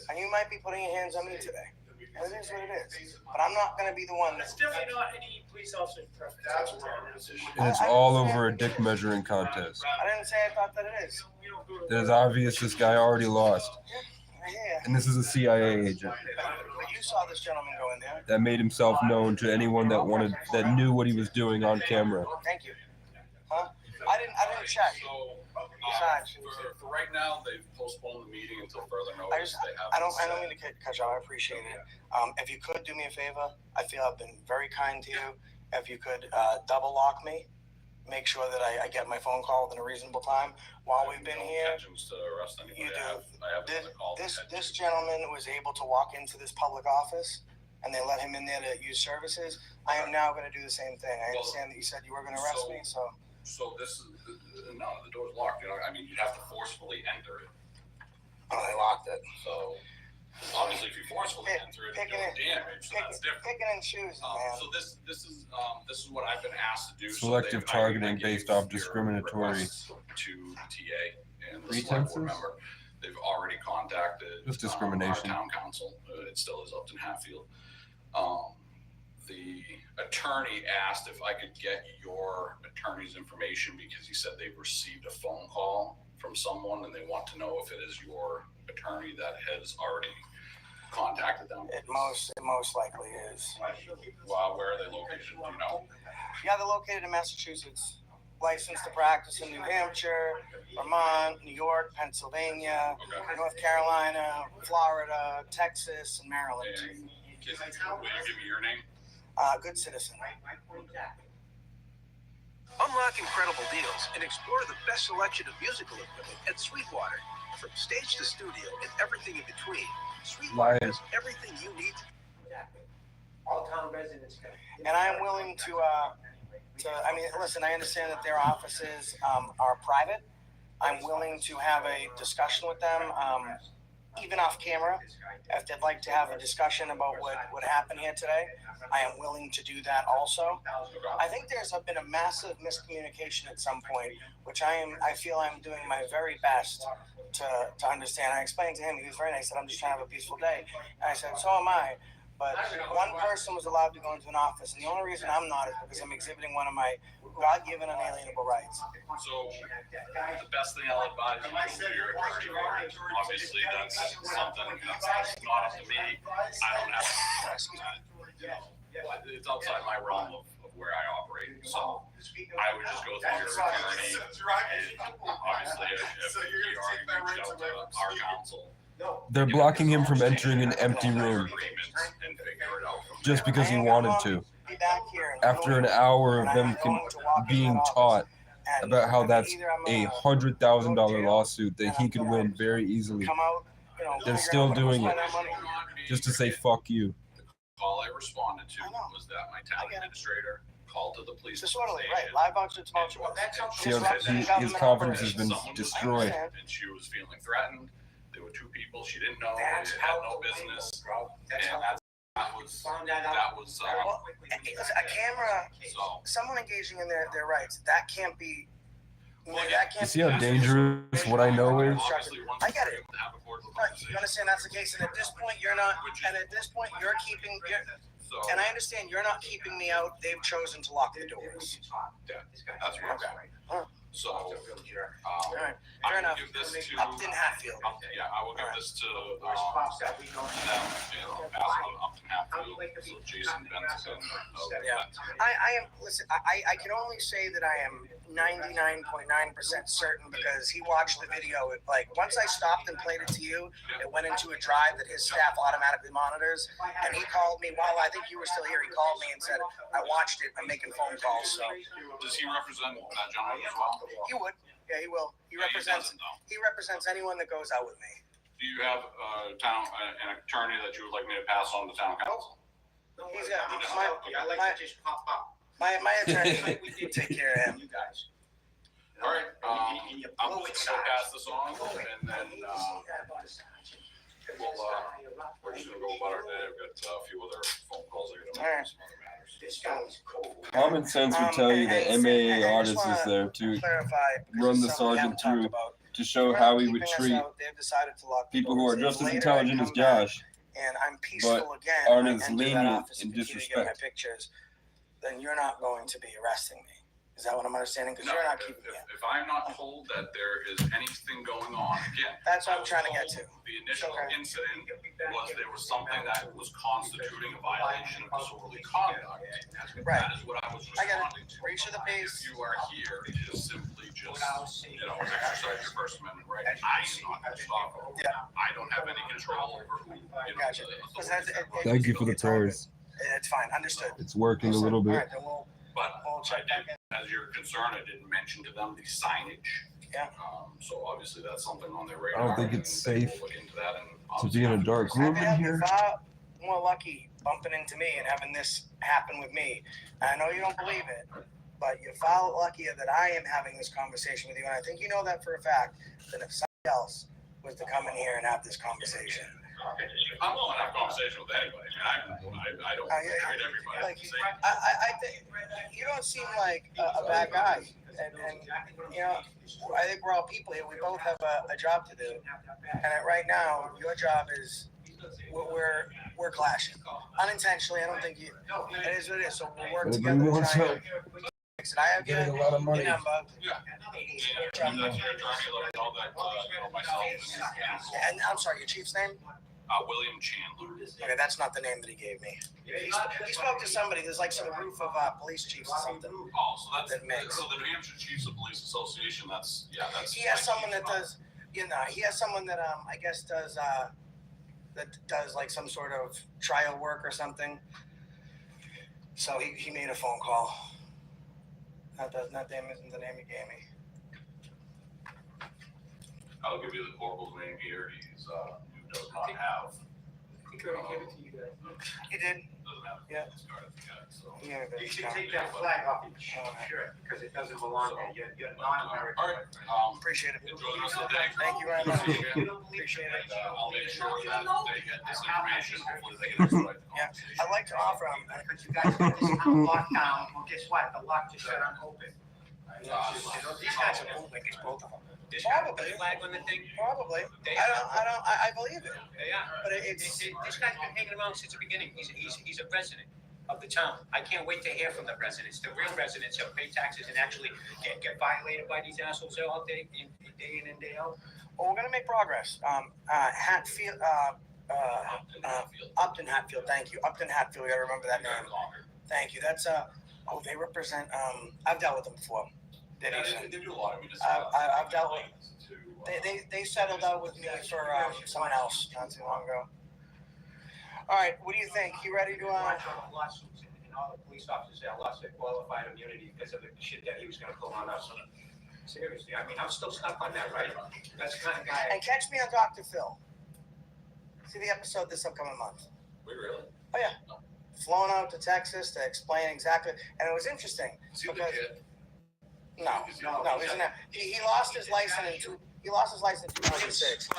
And you might be putting your hands on me today. It is what it is. But I'm not going to be the one It's that's definitely not any police officer's preference. And it's all over a dick measuring contest. I didn't say I thought that it is. It is obvious this guy already lost. Yeah. And this is a CIA agent But you saw this gentleman go in there. that made himself known to anyone that knew what he was doing on camera. Thank you. Huh? I didn't check. Besides, For right now, they've postponed the meeting until further notice. I don't mean to cut you off. I appreciate it. If you could do me a favor, I feel I've been very kind to you. If you could double lock me, make sure that I get my phone call within a reasonable time while we've been here. Intentions to arrest anybody. You do. I have another call. This gentleman was able to walk into this public office, and they let him in there to use services. I am now going to do the same thing. I understand that you said you were going to arrest me, so. So this is, no, the door's locked, you know, I mean, you'd have to forcefully enter it. Oh, they locked it. So, obviously, if you forcefully enter it, you do damage, so that's different. Picking and choosing, man. So this is what I've been asked to do. Selective targeting based off discriminatory To TA and the select pretenses. board member, they've already contacted. Just discrimination. Our town council, it still is Upton Hatfield. The attorney asked if I could get your attorney's information because he said they've received a phone call from someone and they want to know if it is your attorney that has already contacted them. It most likely is. Well, where are they located? Do you know? Yeah, they're located in Massachusetts. Licensed to practice in New Hampshire, Vermont, New York, Pennsylvania, North Carolina, Florida, Texas, and Maryland. And will you give me your name? Good Citizen. Unlock incredible deals and explore the best selection of musical equipment at Sweetwater. From stage to studio and everything in between, Sweetwater has everything you need. All town residents can. And I am willing to, I mean, listen, I understand that their offices are private. I'm willing to have a discussion with them, even off camera. If they'd like to have a discussion about what happened here today, I am willing to do that also. I think there's been a massive miscommunication at some point, which I feel I'm doing my very best to understand. I explained to him, he was very nice, that I'm just trying to have a peaceful day. And I said, so am I. But one person was allowed to go into an office, and the only reason I'm not is because I'm exhibiting one of my God-given unalienable rights. So the best thing I'll advise you to do your attorney, obviously that's something that's not up to me. I don't have, it's outside my realm of where I operate. So I would just go through your attorney. And obviously, if you already reached out to our counsel, They're blocking him from entering an empty room just because he wanted to. After an hour of them being taught about how that's a $100,000 lawsuit that he could win very easily, they're still doing it just to say fuck you. the call I responded to was that my town administrator called to the police Disorderly, station. right? Live box, it's See how his confidence has been destroyed. And she was feeling threatened. There were two people she didn't know. They had no business. And that was a camera, someone engaging in their rights, that can't be. You see how dangerous what I know is? I get it. You understand that's the case, and at this point you're not. And at this point you're keeping. And I understand you're not keeping me out. They've chosen to lock the doors. Yeah, that's what I'm saying. So, Alright, I fair will enough. give this to Upton Hatfield. Yeah, I will give this to them, Upton Hatfield, so Jason Benson. Yeah. I am. Listen, I can only say that I am 99.9% certain because he watched the video. Like once I stopped and played it to you, it went into a drive that his staff automatically monitors, and he called me while I think you were still here. He called me and said, "I watched it. I'm making phone calls." So. Does he represent that gentleman as well? He would. Yeah, he will. He represents anyone that goes out with me. Do you have an attorney that you would like me to pass on to town council? He's got my attorney. We take care of him. You guys. All right. I'm just gonna pass this on, and then we're just gonna go about our day. I've got a few other phone calls I gotta make. Some other matters. Common sense would tell you that MAA artist is there to run the sergeant through to show how he would treat people who are just as intelligent as Josh, and I'm but peaceful again, aren't I as enter that lenient office in and continue to get my disrespect. pictures, then you're not going to be arresting me. Is that what I'm understanding? Because No, you're not keeping me. if I'm not told that there is anything going on, again. That's what I I'm was trying to get told to. The initial incident was there was something that was constituting a violation of disorderly conduct. Right. That is what I was I got responding it. to. Reach to the base. If you are here to simply just, exercise your First Amendment right, I am not going to stop it. Yeah. I don't have any control over who, Gotcha. Thank you for the prayers. It's fine. Understood. It's working a little bit. But I did, as you're concerned, I didn't mention to them the signage. Yeah. So obviously that's something on their I radar. don't think it's and they safe will look into that and to be in a dark room in here. You're far more lucky bumping into me and having this happen with me. I know you don't believe it, but you're far luckier that I am having this conversation with you, and I think you know that for a fact. Than if somebody else was to come in here and have this conversation. I'm willing to have a conversation with anybody. I don't treat everybody Like, the same. I think you don't seem like a bad guy, and you know, I think we're all people here. We both have a job to do, and right now, your job is we're clashing unintentionally. I don't think you. It is what it is. So we'll work Everybody together. wants To try help. and fix it. I have Getting a lot of money. your number. Yeah. And that's your attorney, let me know that, myself. And I'm sorry, your chief's name? William Chandler. Okay, that's not the name that he gave me. He spoke to somebody. There's like some group of police chiefs or something. Oh, so that's, That makes. so the New Hampshire Chiefs of Police Association, that's. He has someone that does, he has someone that I guess does like some sort of trial work or something. So he made a phone call. That name isn't the name he gave me. I'll give you the corporal's name here, he's, who does not have. He could have given it to you guys. He did. Doesn't have. Yeah. His card yet, so. Yeah, but You should take that flag off your shirt, because it doesn't belong there. You're non-American. All right, Appreciate it. enjoy the rest of the day. Thank you very much. Appreciate it. I'll make sure that they get this information, hopefully they get it right. Yeah, I'd like to offer him. Because you guys got this lockdown, well, guess what? The lock just got unopened. These guys are bootlickers, both of them. Probably. Flag on the thing? Probably. I believe it. Yeah. But it's. This guy's been hanging around since the beginning. He's a resident of the town. I can't wait to hear from the residents, the real residents that pay taxes and actually get violated by these assholes all day in and day out. Well, we're gonna make progress. Hatfield, Upton Hatfield. Thank you, Upton Hatfield. You gotta remember that name. Thank you. That's they represent. I've dealt with them before. They do a lot of municipalities. I've dealt with. They settled out with me for someone else not too long ago. All right, what do you think? You ready to? Lawsuits and all the police officers that lost their qualified immunity because of the shit that he was gonna pull on us. Seriously, I mean, I'm still stuck on that, right? That's the kind of guy. And catch me on Dr. Phil. See the episode this upcoming month. Wait, really? Oh yeah, flown out to Texas to explain exactly, and it was interesting because no, isn't that he lost his license in 2006.